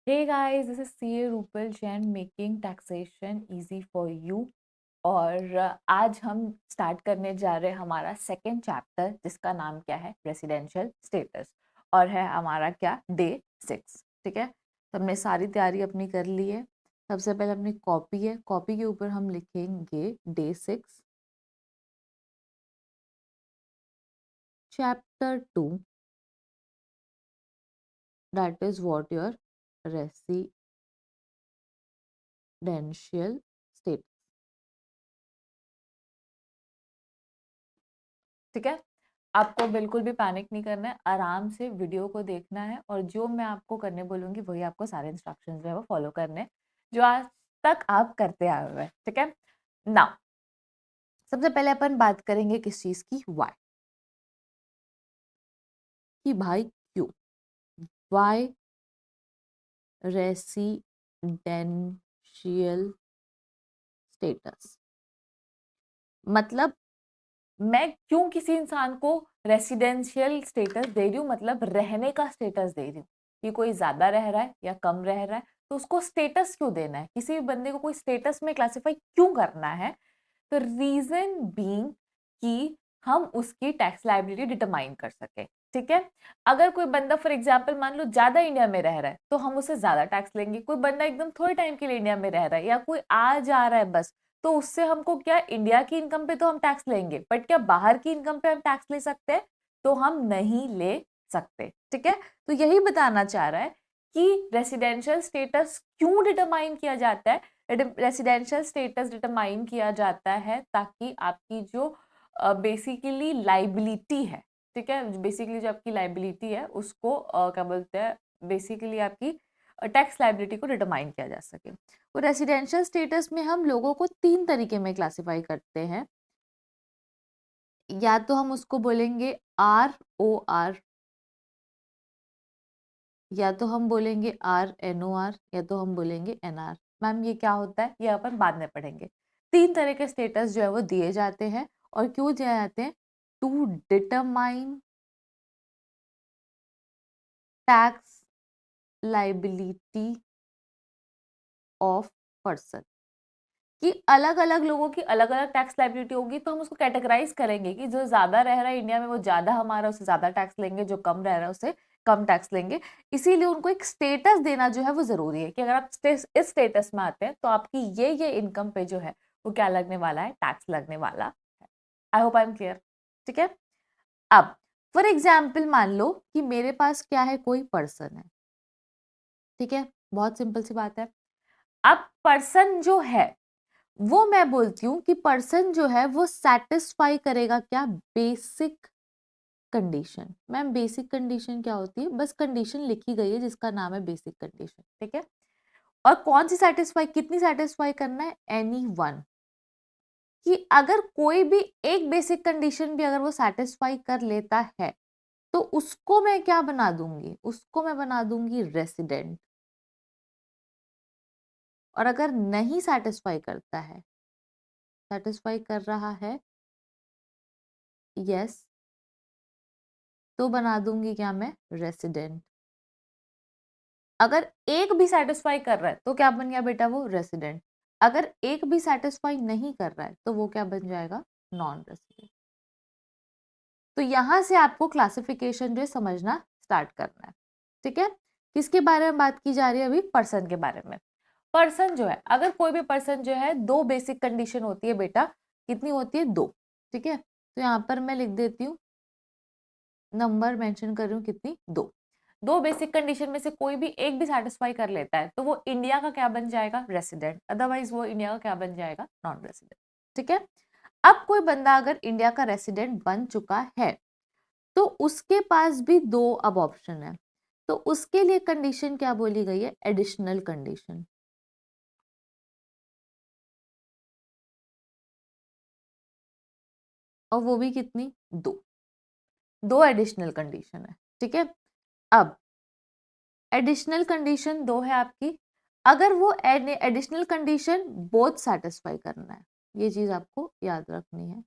Hey guys, this is CA Rupal Jain making taxation easy for you. और आज हम start करने जा रहे हैं हमारा सेकेंड चैप्टर, जिसका नाम क्या है, रेसिडेंशियल स्टेटस। और है हमारा क्या, डे 6। ठीक है, तो हमने सारी तैयारी अपनी कर ली है। सबसे पहले अपनी कॉपी है, कॉपी के ऊपर हम लिखेंगे day 6 chapter 2, that is what your residential status. ठीक है, आपको बिल्कुल भी पैनिक नहीं करना है, आराम से वीडियो को देखना है और जो मैं आपको करने बोलूंगी वही आपको सारे इंस्ट्रक्शंस जो है वो फॉलो करने हैं, जो आज तक आप करते आए हुए हैं। ठीक है, नाउ सबसे पहले अपन बात करेंगे किस चीज की, वाई, कि भाई क्यों, वाई रेसिडेंशियल स्टेटस, मतलब मैं क्यों किसी इंसान को रेसिडेंशियल स्टेटस दे रही हूँ, मतलब रहने का स्टेटस दे रही हूँ कि कोई ज्यादा रह रहा है या कम रह रहा है, तो उसको स्टेटस क्यों देना है, किसी भी बंदे को कोई स्टेटस में क्लासिफाई क्यों करना है। तो रीजन बीइंग कि हम उसकी टैक्स लायबिलिटी डिटरमाइन कर सके। ठीक है, अगर कोई बंदा फॉर एग्जाम्पल मान लो ज्यादा इंडिया में रह रहा है तो हम उसे ज्यादा टैक्स लेंगे, कोई बंदा एकदम थोड़े टाइम के लिए इंडिया में रह रहा है या कोई आ जा रहा है बस, तो उससे हमको क्या, इंडिया की इनकम पे तो हम टैक्स लेंगे, बट क्या बाहर की इनकम पे हम टैक्स ले सकते हैं? तो हम नहीं ले सकते। ठीक है, तो यही बताना चाह रहा है कि रेसिडेंशियल स्टेटस क्यों डिटरमाइन किया जाता है। रेसिडेंशियल स्टेटस डिटरमाइन किया जाता है ताकि आपकी जो बेसिकली लाइबिलिटी है, ठीक है, बेसिकली जो आपकी लाइबिलिटी है उसको क्या बोलते हैं, बेसिकली आपकी टैक्स लाइबिलिटी को डिटरमाइन किया जा सके। तो रेसिडेंशियल स्टेटस में हम लोगों को 3 तरीके में क्लासिफाई करते हैं। या तो हम उसको बोलेंगे ROR, या तो हम बोलेंगे RNOR, या तो हम बोलेंगे NR। मैम ये क्या होता है, ये अपन बाद में पढ़ेंगे। 3 तरह के स्टेटस जो है वो दिए जाते हैं, और क्यों दिए जाते हैं, to determine tax liability of person, कि अलग अलग लोगों की अलग अलग टैक्स लाइबिलिटी होगी, तो हम उसको कैटेगराइज करेंगे कि जो ज्यादा रह रहा है इंडिया में वो ज्यादा हमारा उससे ज्यादा टैक्स लेंगे, जो कम रह रहा है उससे कम टैक्स लेंगे। इसीलिए उनको एक स्टेटस देना जो है वो जरूरी है कि अगर आप इस स्टेटस में आते हैं तो आपकी ये इनकम पे जो है वो क्या लगने वाला है, टैक्स लगने वाला है। आई होप आई एम क्लियर। ठीक है, अब फॉर एग्जाम्पल मान लो कि मेरे पास क्या है, कोई पर्सन है। ठीक है, बहुत सिंपल सी बात है। अब पर्सन जो है वो मैं बोलती हूँ कि पर्सन जो है वो सेटिस्फाई करेगा क्या, basic condition. Ma'am basic condition क्या होती है, बस कंडीशन लिखी गई है जिसका नाम है बेसिक कंडीशन। ठीक है, और कौन सी सेटिस्फाई, कितनी सेटिस्फाई करना है, एनी वन, कि अगर कोई भी एक बेसिक कंडीशन भी अगर वो सेटिस्फाई कर लेता है तो उसको मैं क्या बना दूंगी, उसको मैं बना दूंगी रेसिडेंट। और अगर नहीं सेटिस्फाई करता है, सेटिस्फाई कर रहा है यस, तो बना दूंगी क्या मैं, रेसिडेंट। अगर एक भी सेटिस्फाई कर रहा है तो क्या बन गया बेटा, वो रेसिडेंट। अगर एक भी सेटिस्फाई नहीं कर रहा है तो वो क्या बन जाएगा, नॉन रेसिडेंट। तो यहां से आपको क्लासिफिकेशन जो है समझना स्टार्ट करना है। ठीक है, किसके बारे में बात की जा रही है अभी, पर्सन के बारे में। पर्सन जो है, अगर कोई भी पर्सन जो है, 2 बेसिक कंडीशन होती है बेटा, कितनी होती है, 2। ठीक है, तो यहाँ पर मैं लिख देती हूँ, नंबर मेंशन कर रही हूँ, कितनी, 2 बेसिक कंडीशन में से कोई भी एक भी सेटिस्फाई कर लेता है तो वो इंडिया का क्या बन जाएगा, रेसिडेंट। अदरवाइज वो इंडिया का क्या बन जाएगा, नॉन रेसिडेंट। ठीक है, अब कोई बंदा अगर इंडिया का रेसिडेंट बन चुका है तो उसके पास भी 2 अब ऑप्शन है। तो उसके लिए कंडीशन क्या बोली गई है, एडिशनल कंडीशन। और वो भी कितनी, 2 एडिशनल कंडीशन है। ठीक है, अब एडिशनल कंडीशन 2 है आपकी, अगर वो एडिशनल कंडीशन बोथ सेटिस्फाई करना है, ये चीज आपको याद रखनी है।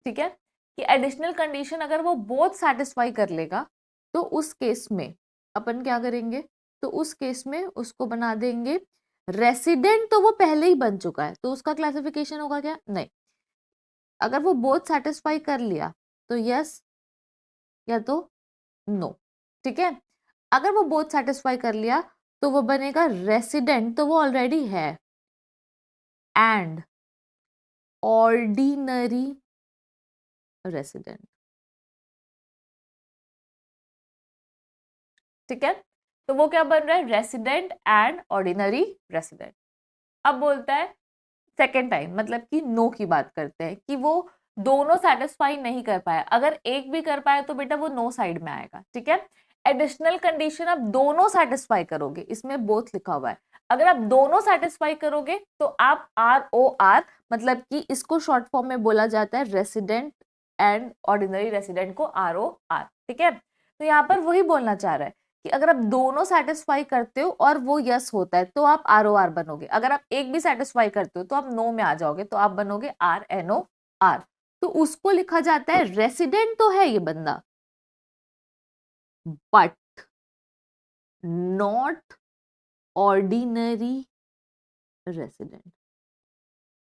ठीक है, कि एडिशनल कंडीशन अगर वो बोथ सेटिस्फाई कर लेगा तो उस केस में अपन क्या करेंगे, तो उस केस में उसको बना देंगे रेसिडेंट, तो वो पहले ही बन चुका है, तो उसका क्लासिफिकेशन होगा क्या, नहीं। अगर वो बोथ सेटिस्फाई कर लिया तो यस या तो नो, ठीक है। अगर वो बोथ सेटिस्फाई कर लिया तो वो बनेगा रेसिडेंट, तो वो ऑलरेडी है, एंड ऑर्डिनरी रेसिडेंट, ठीक है। तो वो क्या बन रहा है, रेसिडेंट एंड ऑर्डिनरी रेसिडेंट। अब बोलता है सेकेंड टाइम, मतलब कि नो की बात करते हैं कि वो दोनों सेटिस्फाई नहीं कर पाया। अगर एक भी कर पाया तो बेटा वो नो साइड में आएगा, ठीक है। एडिशनल कंडीशन आप दोनों सेटिस्फाई करोगे, इसमें बोथ लिखा हुआ है। अगर आप दोनों सेटिस्फाई करोगे तो आप ROR, मतलब कि इसको शॉर्ट फॉर्म में बोला जाता है रेसिडेंट एंड ऑर्डिनरी रेसिडेंट को ROR, ठीक है। तो यहाँ पर वही बोलना चाह रहा है कि अगर आप दोनों सेटिस्फाई करते हो और वो यस होता है तो आप ROR बनोगे। अगर आप एक भी सेटिस्फाई करते हो तो आप नो में आ जाओगे, तो आप बनोगे RNOR। तो उसको लिखा जाता है रेसिडेंट तो है ये बंदा, बट नॉट ऑर्डिनरी रेसिडेंट,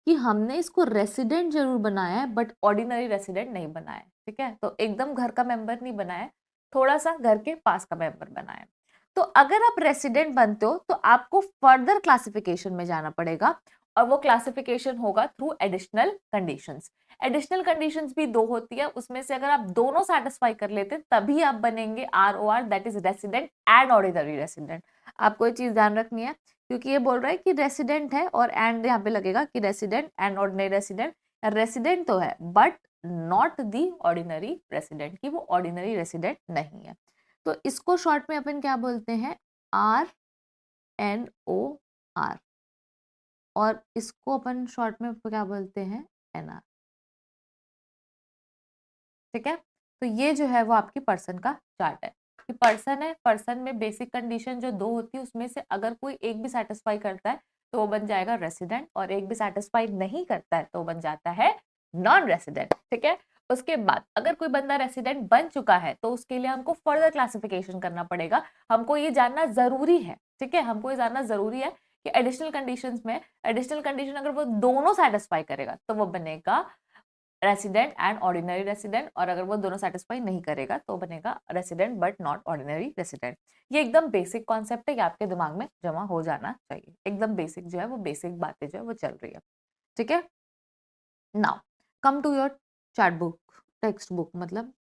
कि हमने इसको रेसिडेंट जरूर बनाया है बट ऑर्डिनरी रेसिडेंट नहीं बनाया है, ठीक है। तो एकदम घर का मेंबर नहीं बनाया है, थोड़ा सा घर के पास का मेंबर बनाया है। तो अगर आप रेसिडेंट बनते हो तो आपको फर्दर क्लासिफिकेशन में जाना पड़ेगा, और वो क्लासिफिकेशन होगा through additional conditions. Additional conditions भी दो होती है, उसमें से अगर आप दोनों सेटिस्फाई कर लेते तभी आप बनेंगे ROR, that is resident and ordinary resident. आपको ये चीज ध्यान रखनी है, क्योंकि ये बोल रहा है कि रेसिडेंट है और एंड यहाँ पे लगेगा कि resident and ordinary resident. Resident तो है but not the ordinary resident, की वो ऑर्डिनरी रेसिडेंट नहीं है। तो इसको शॉर्ट में अपन क्या बोलते हैं, RNOR, और इसको अपन शॉर्ट में क्या बोलते हैं, NR, ठीक है। तो ये जो है वो आपकी पर्सन का चार्ट है कि पर्सन है, पर्सन में बेसिक कंडीशन जो दो होती है उसमें से अगर कोई एक भी सेटिस्फाई करता है तो वो बन जाएगा रेसिडेंट, और एक भी सेटिस्फाई नहीं करता है तो वो बन जाता है नॉन रेसिडेंट, ठीक है। उसके बाद अगर कोई बंदा रेसिडेंट बन चुका है तो उसके लिए हमको फर्दर क्लासिफिकेशन करना पड़ेगा। हमको ये जानना जरूरी है, ठीक है, हमको ये जानना जरूरी है कि एडिशनल कंडीशंस में, एडिशनल कंडीशन अगर वो दोनों सेटिस्फाई करेगा तो वो बनेगा रेसिडेंट एंड ऑर्डिनरी रेसिडेंट, और अगर वो दोनों सेटिस्फाई नहीं करेगा तो बनेगा resident but not ordinary resident. ये एकदम बेसिक कॉन्सेप्ट है, ये आपके दिमाग में जमा हो जाना चाहिए। एकदम बेसिक जो है वो बेसिक बातें जो है वो चल रही है, ठीक है। Now come to your chart book, text book, मतलब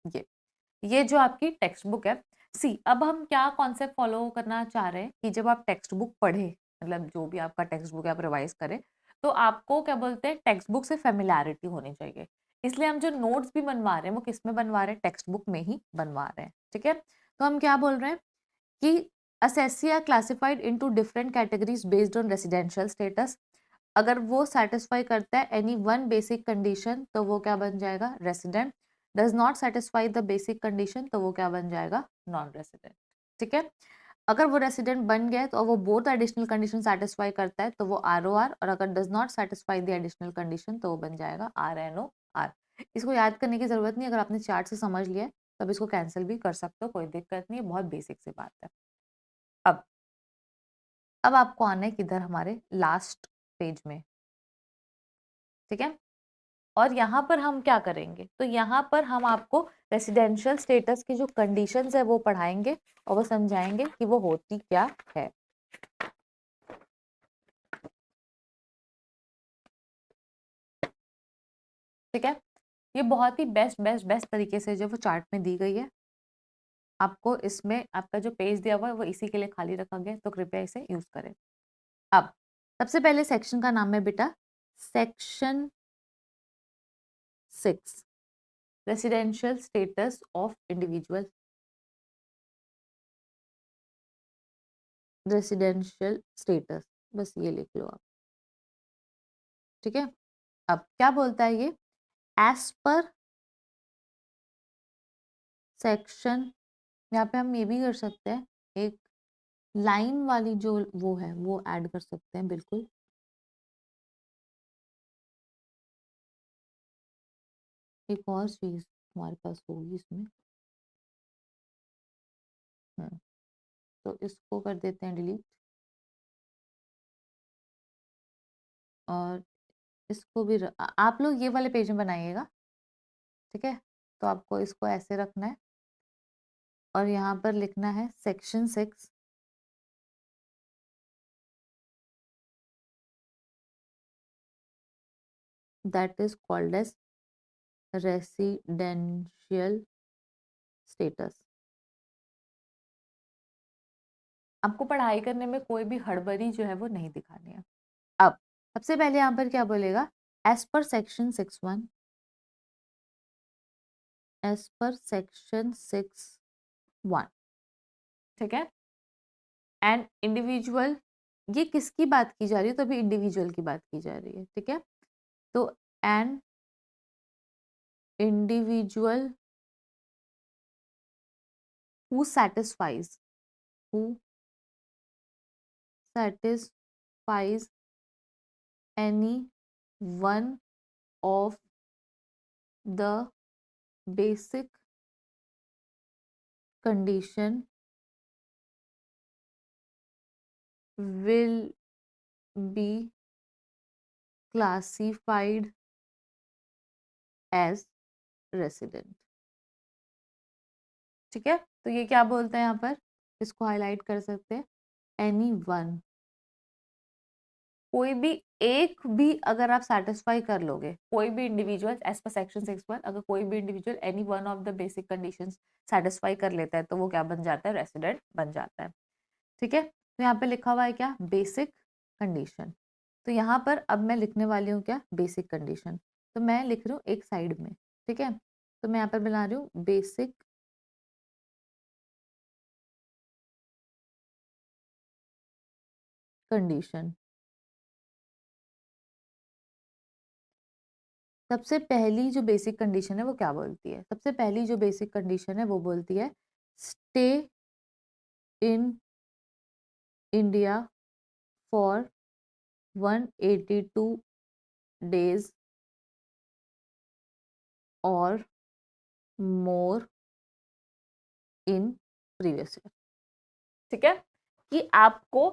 ये जो आपकी टेक्स्ट बुक है। सी अब हम क्या कॉन्सेप्ट फॉलो करना चाह रहे हैं कि जब आप टेक्स्ट बुक पढ़े, मतलब जो भी आपका टेक्स्ट बुक है आप रिवाइज करें, तो आपको क्या बोलते हैं, टेक्स्ट बुक से फेमिलैरिटी होनी चाहिए। इसलिए हम जो नोट्स भी बनवा रहे हैं वो किस में बनवा रहे हैं, टेक्स्ट बुक में ही बनवा रहे हैं, ठीक है। तो हम क्या बोल रहे हैं कि assessee classified into different categories based on residential status. अगर वो सेटिस्फाई करता है एनी वन बेसिक कंडीशन तो वो क्या बन जाएगा, resident. Does not satisfy the basic condition तो वो क्या बन जाएगा, नॉन रेसिडेंट, ठीक है। अगर वो रेसिडेंट बन गया तो वो बोथ एडिशनल कंडीशन सेटिस्फाई करता है तो वो ROR, और अगर does not satisfy the additional condition तो वो बन जाएगा RNOR। इसको याद करने की जरूरत नहीं, अगर आपने चार्ट से समझ लिया है तब इसको कैंसिल भी कर सकते हो, कोई दिक्कत नहीं है, बहुत बेसिक सी बात है। अब अब आपको आना है किधर, हमारे लास्ट पेज में, ठीक है। और यहाँ पर हम क्या करेंगे, तो यहाँ पर हम आपको रेसिडेंशियल स्टेटस की जो कंडीशंस है वो पढ़ाएंगे और वो समझाएंगे कि वो होती क्या है, ठीक है। ये बहुत ही बेस्ट बेस्ट बेस्ट तरीके से जो वो चार्ट में दी गई है, आपको इसमें आपका जो पेज दिया हुआ है वो इसी के लिए खाली रखा गया है, तो कृपया इसे यूज करें। अब सबसे पहले सेक्शन का नाम है बेटा section 6, residential status of individual, residential status, बस ये लिख लो आप, ठीक है। अब क्या बोलता है ये, एज पर सेक्शन, यहाँ पे हम ये भी कर सकते हैं, एक लाइन वाली जो वो है वो ऐड कर सकते हैं, बिल्कुल। एक और चीज हमारे पास होगी इसमें, तो इसको कर देते हैं डिलीट, और इसको भी आप लोग ये वाले पेज में बनाइएगा, ठीक है। तो आपको इसको ऐसे रखना है और यहाँ पर लिखना है section 6, that is called as residential status. आपको पढ़ाई करने में कोई भी हड़बड़ी जो है वो नहीं दिखानी है। अब सबसे पहले यहाँ पर क्या बोलेगा, as per section 6(1), as per section 6(1), ठीक है। एंड इंडिविजुअल, ये किसकी बात की जा रही है, तो अभी इंडिविजुअल की बात की जा रही है, ठीक है। तो an individual who satisfies any one of the basic condition will be classified as resident, ठीक है। तो ये क्या बोलते हैं यहाँ पर, इसको हाईलाइट कर सकते हैं, एनी वन, कोई भी एक भी अगर आप सेटिस्फाई कर लोगे, कोई भी इंडिविजुअल एज पर सेक्शन 6(1), अगर कोई भी individual any one of the basic conditions satisfy कर लेता है तो वो क्या बन जाता है, रेसिडेंट बन जाता है, ठीक है। तो यहाँ पे लिखा हुआ है क्या, बेसिक कंडीशन। तो यहाँ पर अब मैं लिखने वाली हूँ क्या, बेसिक कंडीशन। तो मैं लिख रही हूँ एक साइड में, ठीक है। तो मैं यहाँ पर बना रही हूँ बेसिक कंडीशन। सबसे पहली जो बेसिक कंडीशन है वो क्या बोलती है, सबसे पहली जो बेसिक कंडीशन है वो बोलती है stay in India for 182 days और मोर इन प्रीवियस ईयर, ठीक है। कि आपको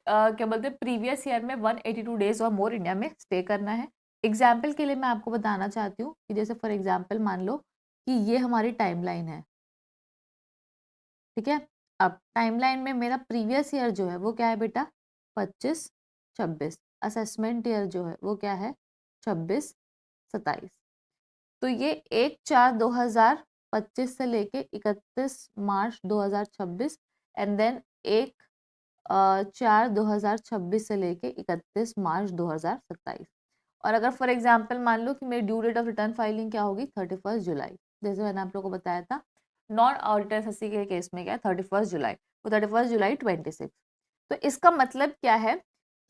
क्या बोलते हैं, प्रीवियस ईयर में 182 डेज और मोर इंडिया में स्टे करना है। एग्जाम्पल के लिए मैं आपको बताना चाहती हूँ कि जैसे फॉर एग्जाम्पल मान लो कि ये हमारी टाइमलाइन है, ठीक है। अब टाइमलाइन में मेरा प्रीवियस ईयर जो है वो क्या है बेटा, 25-26, असेसमेंट ईयर जो है वो क्या है, 26-27। तो ये 1/4/2025 से लेके 31 मार्च 2026, एंड देन 1/4/2026 से लेके 31 मार्च 2027। और अगर फॉर एग्जांपल मान लो कि मेरी due date of return filing क्या होगी, 31 जुलाई, जैसे मैंने आप लोगों को बताया था नॉन ऑडिटर एसएससी के केस में क्या है, 31 जुलाई, वो 31 जुलाई 26। तो इसका मतलब क्या है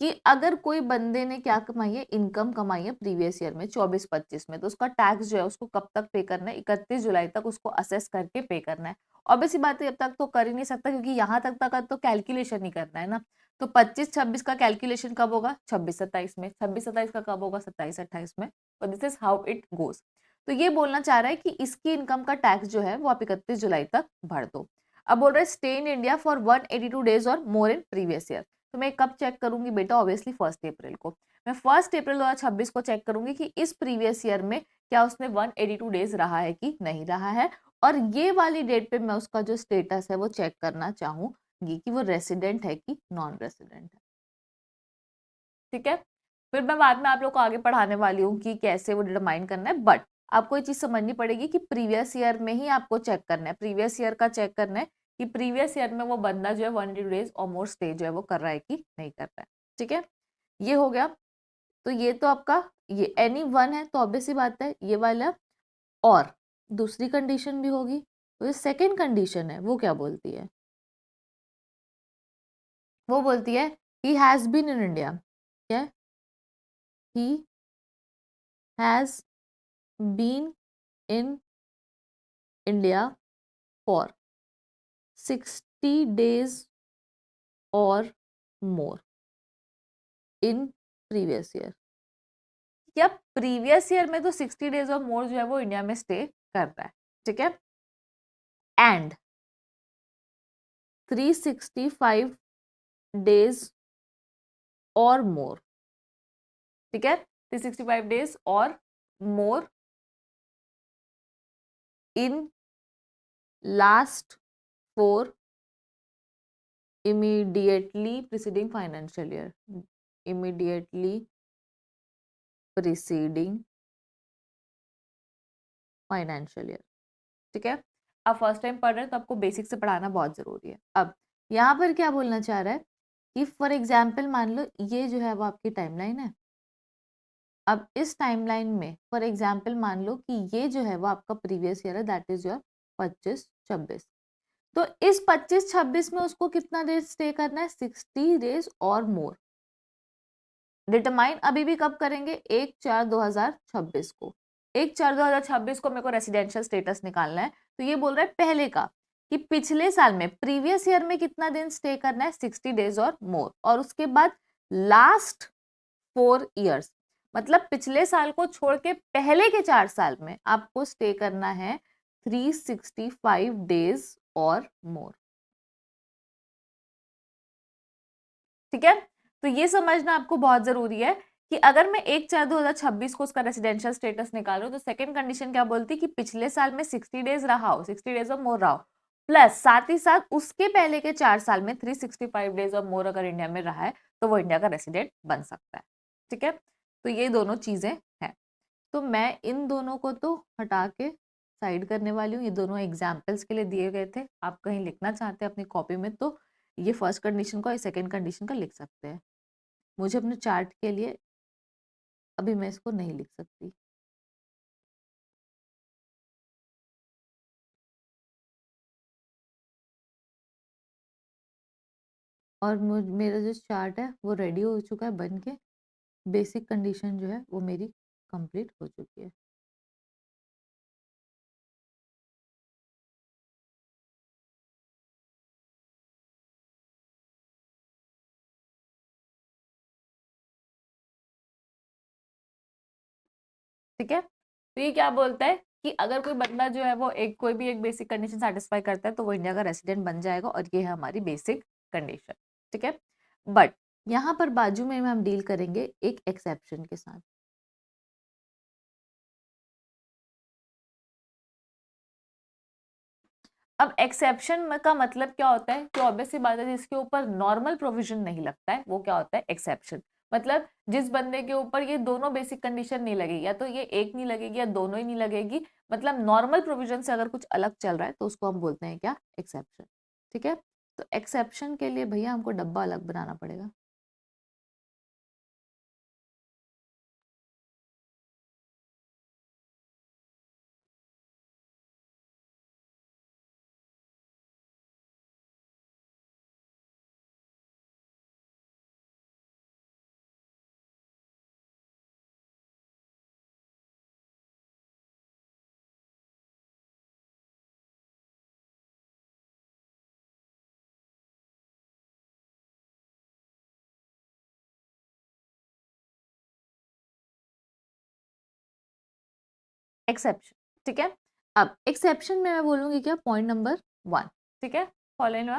कि अगर कोई बंदे ने क्या कमाई है, इनकम कमाई है प्रीवियस ईयर में 24-25 में, तो उसका टैक्स जो है उसको कब तक पे करना है, 31 जुलाई तक उसको असेस करके पे करना है। ऑब्वियसली बात है, अब तक तो कर ही नहीं सकता क्योंकि यहाँ तक का तो कैलकुलेशन ही करना है ना। तो 25-26 का कैलकुलेशन कब होगा, 26-27 में, 26-27 का कब होगा, 27-28 में। और this is how it goes. तो ये बोलना चाह रहा है कि इसकी इनकम का टैक्स जो है वो आप 31 जुलाई तक भर दो। अब बोल रहे stay in India for 182 days और मोर इन प्रीवियस ईयर। तो मैं कब चेक करूंगी बेटा, ऑब्वियसली 1 अप्रैल को। मैं 1 अप्रैल 2026 को चेक करूंगी कि इस प्रीवियस ईयर में क्या उसने 182 डेज रहा है कि नहीं रहा है, और ये वाली डेट पे मैं उसका जो स्टेटस है वो चेक करना चाहूंगी कि वो रेसिडेंट है कि नॉन रेसिडेंट है, ठीक है। फिर मैं बाद में आप लोग को आगे पढ़ाने वाली हूँ कि कैसे वो डिटरमाइन करना है, बट आपको ये चीज समझनी पड़ेगी कि प्रीवियस ईयर में ही आपको चेक करना है, प्रीवियस ईयर का चेक करना है कि प्रीवियस ईयर में वो बंदा जो है 182 डेज और मोर स्टे जो है वो कर रहा है कि नहीं कर रहा है, ठीक है। ये हो गया। तो ये तो आपका ये एनी वन है, तो ऑब्वियस सी बात है ये वाला। और दूसरी कंडीशन भी होगी, तो ये सेकेंड कंडीशन है, वो क्या बोलती है, वो बोलती है he has been in India, क्या, he has been in India for 60 days or more in previous year। या प्रीवियस ईयर में तो 60 डेज और मोर जो है वो इंडिया में स्टे कर रहा है, ठीक है। एंड 365 days or more, ठीक है, 365 days or more in last 4 immediately preceding financial year, immediately preceding financial year, ठीक है। आप फर्स्ट टाइम पढ़ रहे हैं तो आपको बेसिक से पढ़ाना बहुत जरूरी है। अब यहाँ पर क्या बोलना चाह रहा है कि फॉर एग्जाम्पल मान लो ये जो है वो आपकी टाइमलाइन है। अब इस टाइमलाइन में फॉर एग्जाम्पल मान लो कि ये जो है वो आपका प्रीवियस ईयर है, दैट इज योर 25-26। तो इस 25-26 में उसको कितना देर स्टे करना है, 60 डेज और मोर। डिटरमाइन अभी भी कब करेंगे, 1/4/2026 को। 1/4/2026 को मेरे को रेसिडेंशियल स्टेटस निकालना है। तो ये बोल रहा है पहले का कि पिछले साल में प्रीवियस ईयर में कितना दिन स्टे करना है, 60 डेज और मोर। और उसके बाद लास्ट 4 ईयर्स, मतलब पिछले साल को छोड़ के पहले के 4 साल में आपको स्टे करना है 365 डेज और मोर, ठीक है। तो ये समझना आपको बहुत जरूरी है कि अगर मैं 1/4/2026 को उसका रेसिडेंशियल स्टेटस निकालूं तो सेकंड कंडीशन क्या बोलती है कि पिछले साल में 60 डेज रहा हो, 60 डेज और मोर रहा हो, प्लस साथ ही साथ उसके पहले के 4 साल में 365 डेज और मोर अगर इंडिया में रहा है तो वो इंडिया का रेसिडेंट बन सकता है, ठीक है। तो ये दोनों चीजें हैं। तो मैं इन दोनों को तो हटा के साइड करने वाली हूँ। ये दोनों एग्जाम्पल्स के लिए दिए गए थे, आप कहीं लिखना चाहते हैं अपनी कॉपी में तो ये फर्स्ट कंडीशन का और सेकंड कंडीशन का लिख सकते हैं। मुझे अपने चार्ट के लिए अभी मैं इसको नहीं लिख सकती। और मेरा जो चार्ट है वो रेडी हो चुका है बन के, बेसिक कंडीशन जो है वो मेरी कंप्लीट हो चुकी है। ठीक है, तो ये क्या बोलता है कि अगर कोई बंदा जो है वो कोई भी एक बेसिक कंडीशन सेटिस्फाई करता है तो वो इंडिया का रेसिडेंट बन जाएगा, और ये है हमारी बेसिक कंडीशन, ठीक है। बट यहाँ पर बाजू में हम डील करेंगे एक एक्सेप्शन के साथ। अब एक्सेप्शन का मतलब क्या होता है, कि ऑब्वियस सी बात है जिसके ऊपर नॉर्मल प्रोविजन नहीं लगता है वो क्या होता है, एक्सेप्शन। मतलब जिस बंदे के ऊपर ये दोनों बेसिक कंडीशन नहीं लगेगी, या तो ये एक नहीं लगेगी या दोनों ही नहीं लगेगी, मतलब नॉर्मल प्रोविजन से अगर कुछ अलग चल रहा है तो उसको हम बोलते हैं क्या, एक्सेप्शन, ठीक है। तो एक्सेप्शन के लिए भैया हमको डब्बा अलग बनाना पड़ेगा। एक्सेप्शन, ठीक है। अब एक्सेप्शन में मैं बोलूंगी क्या, पॉइंट नंबर 1, ठीक है। फॉलोइंग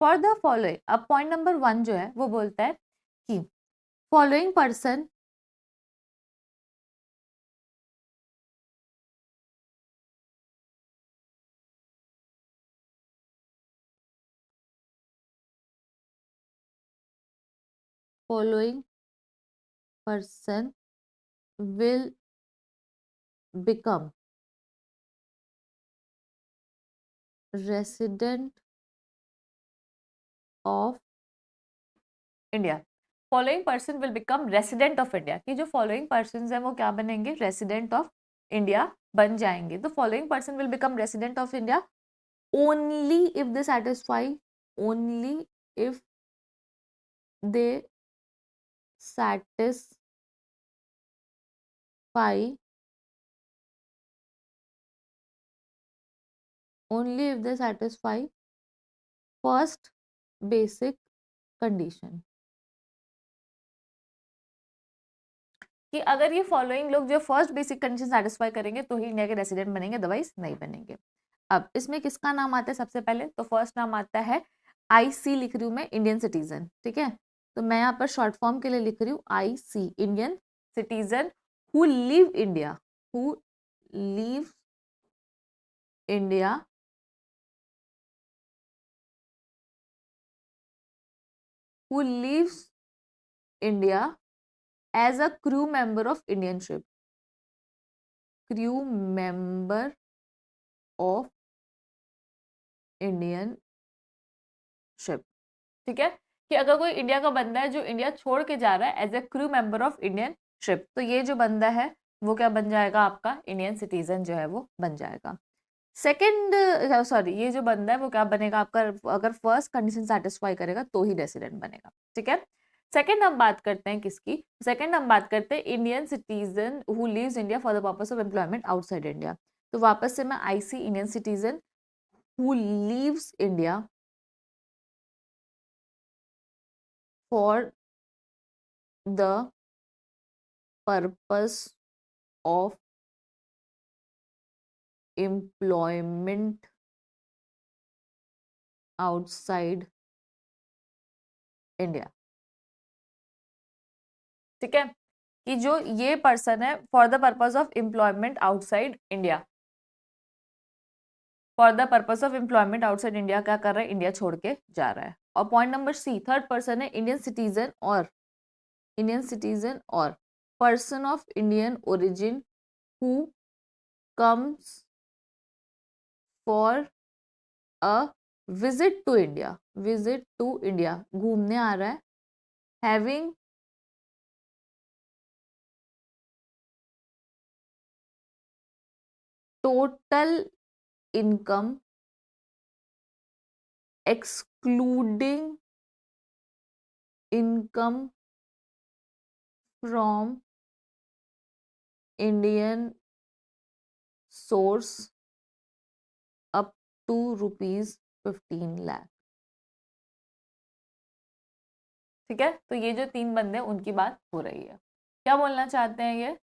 फॉर द फॉलोइंग, अब पॉइंट नंबर 1 जो है वो बोलता है कि following person following person will become resident of India. Following person will become resident of India, कि जो फॉलोइंग पर्सन है वो क्या बनेंगे, रेसिडेंट ऑफ इंडिया बन जाएंगे। तो following person will become resident of India only if they satisfy, only if they satisfy, only if they satisfy first basic condition, कि अगर ये फॉलोइंग लोग जो फर्स्ट बेसिक कंडीशन सेटिस्फाई करेंगे तो ही इंडिया के रेसिडेंट बनेंगे, अदरवाइज नहीं बनेंगे। अब इसमें किसका नाम आता है सबसे पहले, तो फर्स्ट नाम आता है IC लिख रही हूँ मैं, इंडियन सिटीजन, ठीक है। तो मैं यहाँ पर शॉर्ट फॉर्म के लिए लिख रही हूँ IC, Indian citizen who live India, who leave India who leaves India as a crew member of Indian ship, crew member of Indian ship, ठीक है। कि अगर कोई इंडिया का बंदा है जो इंडिया छोड़ के जा रहा है as a crew member of Indian ship, तो ये जो बंदा है वो क्या बन जाएगा, आपका इंडियन सिटीजन जो है वो बन जाएगा। सेकंड सॉरी, ये जो बंदा है वो क्या बनेगा आपका, अगर फर्स्ट कंडीशन सेटिस्फाई करेगा तो ही रेसिडेंट बनेगा, ठीक है। सेकंड हम बात करते हैं किसकी, सेकंड हम बात करते हैं Indian citizen who lives India for the purpose of employment outside India. तो वापस से मैं IC, Indian citizen who leaves India for the purpose of employment outside India, ठीक है। कि जो ये पर्सन है for the purpose of employment outside India, for the purpose of employment outside India क्या कर रहा है, इंडिया छोड़ के जा रहा है। और point number C, third person है इंडियन सिटीजन और person of Indian origin who comes for a visit to India, घूमने आ रहा है, having total income excluding income from Indian source up to ₹15 lakh, ठीक है। तो ये जो 3 बंदे उनकी बात हो रही है, क्या बोलना चाहते हैं ये,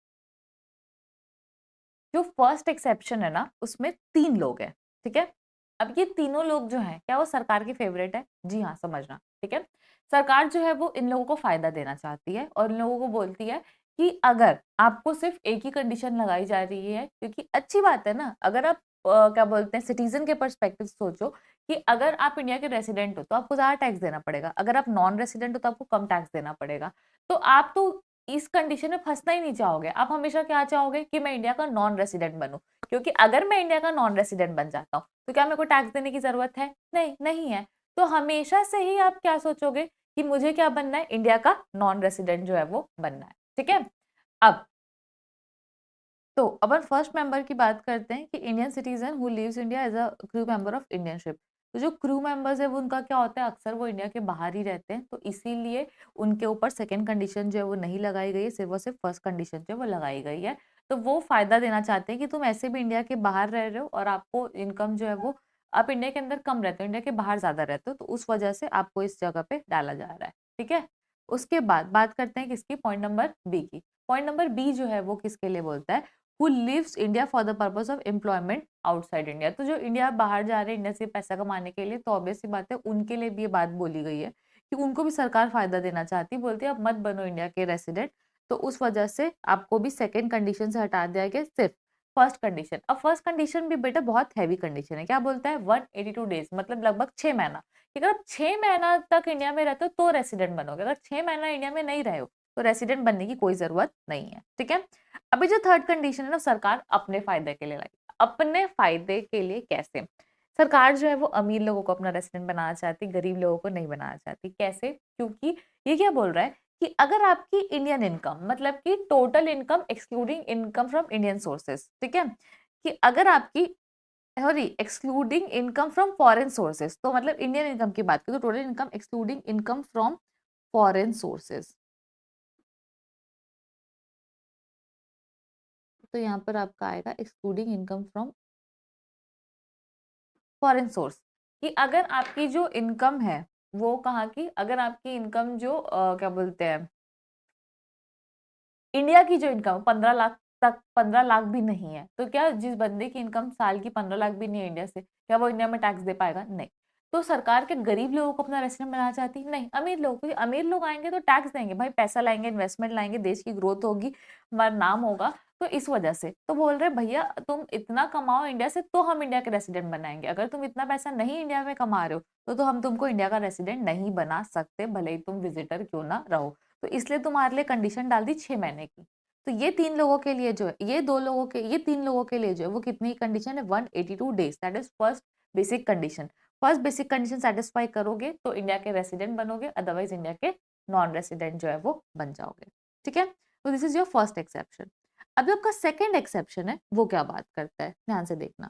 जो फर्स्ट एक्सेप्शन है ना उसमें 3 लोग हैं, ठीक है। अब ये तीनों लोग जो हैं क्या वो सरकार के फेवरेट है, जी हाँ, समझना, ठीक है। सरकार जो है वो इन लोगों को फायदा देना चाहती है और इन लोगों को बोलती है कि अगर आपको सिर्फ एक ही कंडीशन लगाई जा रही है, क्योंकि अच्छी बात है ना, अगर आप क्या बोलते हैं सिटीजन के पर्सपेक्टिव सोचो कि अगर आप इंडिया के रेसिडेंट हो तो आपको ज्यादा टैक्स देना पड़ेगा, अगर आप नॉन रेसिडेंट हो तो आपको कम टैक्स देना पड़ेगा। तो आप तो इस कंडीशन में फंसना ही नहीं चाहोगे, आप हमेशा क्या चाहोगे कि मैं इंडिया का नॉन रेसिडेंट बनूं, क्योंकि अगर मैं इंडिया का नॉन रेसिडेंट बन जाता हूँ तो क्या मेरे को टैक्स देने की जरूरत है, नहीं है। तो हमेशा से ही आप क्या सोचोगे कि मुझे क्या बनना है, इंडिया का नॉन रेसिडेंट जो है वो बनना है, ठीक है। अब तो अपन फर्स्ट मेंबर की बात करते हैं कि Indian citizen who lives India as a crew member of Indian ship. तो जो क्रू मेंबर्स है वो उनका क्या होता है, अक्सर वो इंडिया के बाहर ही रहते हैं, तो इसीलिए उनके ऊपर सेकंड कंडीशन जो है वो नहीं लगाई गई है, सिर्फ और सिर्फ फर्स्ट कंडीशन जो है वो लगाई गई है। तो वो फायदा देना चाहते हैं कि तुम ऐसे भी इंडिया के बाहर रह रहे हो और आपको इनकम जो है वो, आप इंडिया के अंदर कम रहते हो, इंडिया के बाहर ज्यादा रहते हो, तो उस वजह से आपको इस जगह पे डाला जा रहा है, ठीक है। उसके बाद बात करते हैं किसकी, पॉइंट नंबर B की। पॉइंट नंबर B जो है वो किसके लिए बोलता है, who lives India for the purpose of employment outside India। तो जो इंडिया बाहर जा रहे हैं इंडिया से पैसा कमाने के लिए, तो ऑब्वियस सी बात है उनके लिए भी ये बात बोली गई है कि उनको भी सरकार फायदा देना चाहती है, बोलती है अब मत बनो इंडिया के रेसिडेंट। तो उस वजह से आपको भी सेकंड कंडीशन से हटा दिया गया, सिर्फ फर्स्ट कंडीशन। अब फर्स्ट कंडीशन भी बेटा बहुत हैवी कंडीशन है, क्या बोलता है 182 डेज, मतलब लगभग 6 महीना। अगर आप 6 महीना तक इंडिया में रहते हो तो रेसिडेंट बनोगे, अगर 6 महीना इंडिया में नहीं रहे हो तो रेसिडेंट बनने की कोई जरूरत नहीं है, ठीक है। अभी जो थर्ड कंडीशन है ना, सरकार अपने फायदे के लिए लाई। अपने फायदे के लिए कैसे, सरकार जो है वो अमीर लोगों को अपना रेसिडेंट बनाना चाहती, गरीब लोगों को नहीं बनाना चाहती। कैसे, क्योंकि ये क्या बोल रहा है कि अगर आपकी इंडियन इनकम, मतलब कि total income excluding income from Indian sources, ठीक है, कि अगर आपकी sorry excluding income from foreign sources, तो मतलब इंडियन इनकम की बात करें तो total income excluding income from foreign sources, तो यहाँ पर आपका आएगा excluding income from foreign source. कि अगर आपकी जो इनकम है वो कहाँ की, अगर आपकी इनकम जो क्या बोलते हैं, इंडिया की जो इनकम 15 लाख तक, 15 लाख भी नहीं है, तो क्या जिस बंदे की इनकम साल की 15 लाख भी नहीं है इंडिया से, क्या वो इंडिया में टैक्स दे पाएगा, नहीं। तो सरकार के गरीब लोगों को अपना रेसिडेंट बनाना चाहती है? नहीं, अमीर लोग, क्योंकि अमीर लोग आएँगे तो टैक्स देंगे, भाई पैसा लाएँगे, इन्वेस्टमेंट लाएँगे, देश की ग्रोथ होगी, हमारा नाम होगा, तो इस वजह से। तो बोल रहे हैं भैया तुम इतना कमाओ इंडिया से तो हम इंडिया के रेसिडेंट बनाएँगे, अगर तुम इतना पैसा नहीं इंडिया में कमा रहे हो, तो हम तुमको इंडिया का रेसिडेंट नहीं बना सकते, भले ही तुम विज़िटर क्यों ना रहो। तो इसलिए तुम्हारे लिए कंडीशन डाल दी 6 महीने की। तो ये 3 लोगों के लिए जो है, ये 3 लोगों के लिए जो है वो कितनी कंडीशन है, 182 days, that is first basic condition. First basic condition satisfy करोगे तो इंडिया के रेसिडेंट बनोगे, अदरवाइज इंडिया के नॉन रेसिडेंट जो है वो बन जाओगे। ठीक है, तो this is your first exception. अब जो आपका सेकंड एक्सेप्शन है वो क्या बात करता है, ध्यान से देखना।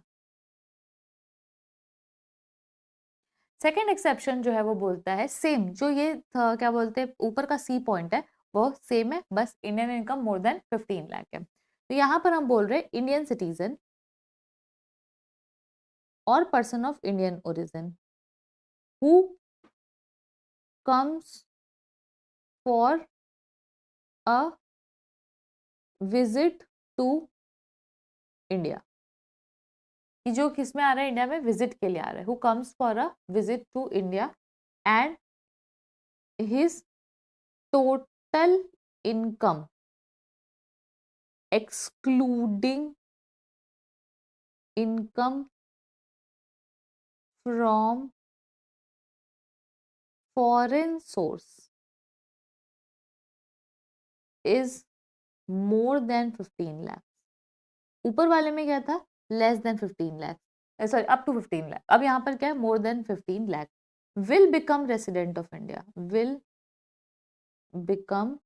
सेकंड एक्सेप्शन जो है वो बोलता है सेम जो ये क्या बोलते हैं ऊपर का सी पॉइंट है वो सेम है, बस Indian income more than 15 lakh है। तो यहाँ पर हम बोल रहे हैं इंडियन सिटीजन और person of Indian origin who comes for a visit to India, कि जो किस में आ रहा है, इंडिया में विजिट के लिए आ रहा है, who comes for a visit to India and his total income excluding income from foreign source is more than 15 lakh. ऊपर वाले में क्या था, less than 15 lakh, sorry up to 15 lakh, अब यहाँ पर क्या है, more than 15 lakh will become resident of India, will become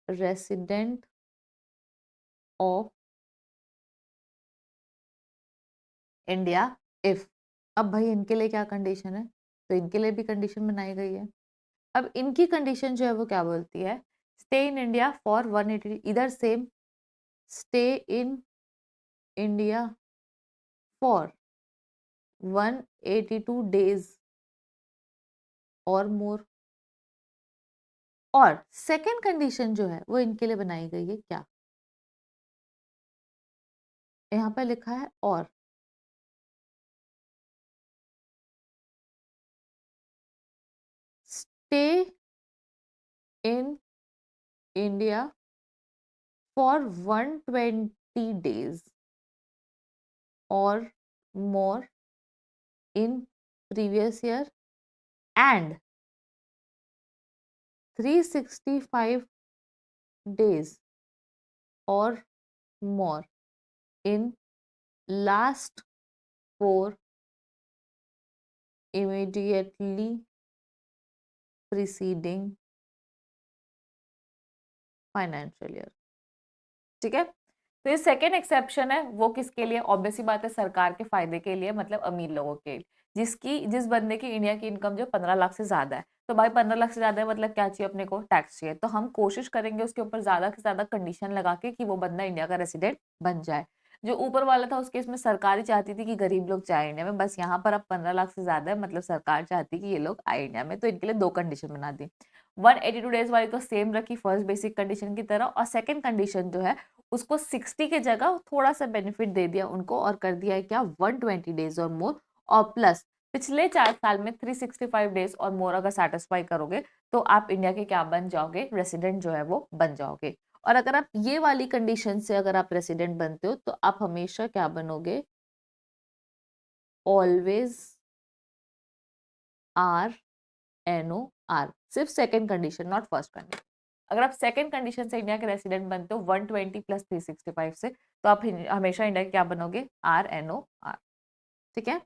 resident of India if. अब भाई इनके लिए क्या कंडीशन है, तो इनके लिए भी कंडीशन बनाई गई है। अब इनकी कंडीशन जो है वो क्या बोलती है, स्टे इन इंडिया फॉर 180, इधर same, stay in India for 182 days और मोर। और सेकेंड कंडीशन जो है वो इनके लिए बनाई गई है क्या, यहाँ पर लिखा है और stay in India for 120 days और more in previous year and 365 days or more in last 4 immediately preceding financial year। ठीक है, तो ये सेकेंड एक्सेप्शन है वो किसके लिए, ऑब्वियस ही बात है सरकार के फायदे के लिए, मतलब अमीर लोगों के लिए, जिस बंदे की इंडिया की इनकम जो 15 लाख से ज्यादा है, तो भाई 15 लाख से ज्यादा है मतलब क्या चाहिए अपने को, टैक्स चाहिए, तो हम कोशिश करेंगे उसके ऊपर ज्यादा से ज्यादा कंडीशन लगा के कि वो बंदा इंडिया का रेसिडेंट बन जाए। जो ऊपर वाला था उस केस में सरकार ही चाहती थी कि गरीब लोग जाए इंडिया में, बस यहाँ पर अब 15 लाख से ज्यादा है मतलब सरकार चाहती कि ये लोग आए इंडिया में, तो इनके लिए 2 कंडीशन बना दी। 182 डेज वाली तो सेम रखी फर्स्ट बेसिक कंडीशन की तरह, और सेकंड कंडीशन जो है उसको 60 के जगह थोड़ा सा बेनिफिट दे दिया उनको और कर दिया है क्या, 120 डेज और मोर, और प्लस पिछले 4 साल में 365 डेज और मोर अगर सेटिस्फाई करोगे तो आप इंडिया के क्या बन जाओगे, रेसिडेंट जो है वो बन जाओगे। और अगर आप ये वाली कंडीशन से अगर आप रेसिडेंट बनते हो तो आप हमेशा क्या बनोगे, ऑलवेज RNOR, सिर्फ second condition not first condition. अगर आप सेकंड कंडीशन से इंडिया के रेसिडेंट बनते हो 120 प्लस 365 से, तो आप हमेशा इंडिया के क्या बनोगे, RNOR। ठीक है,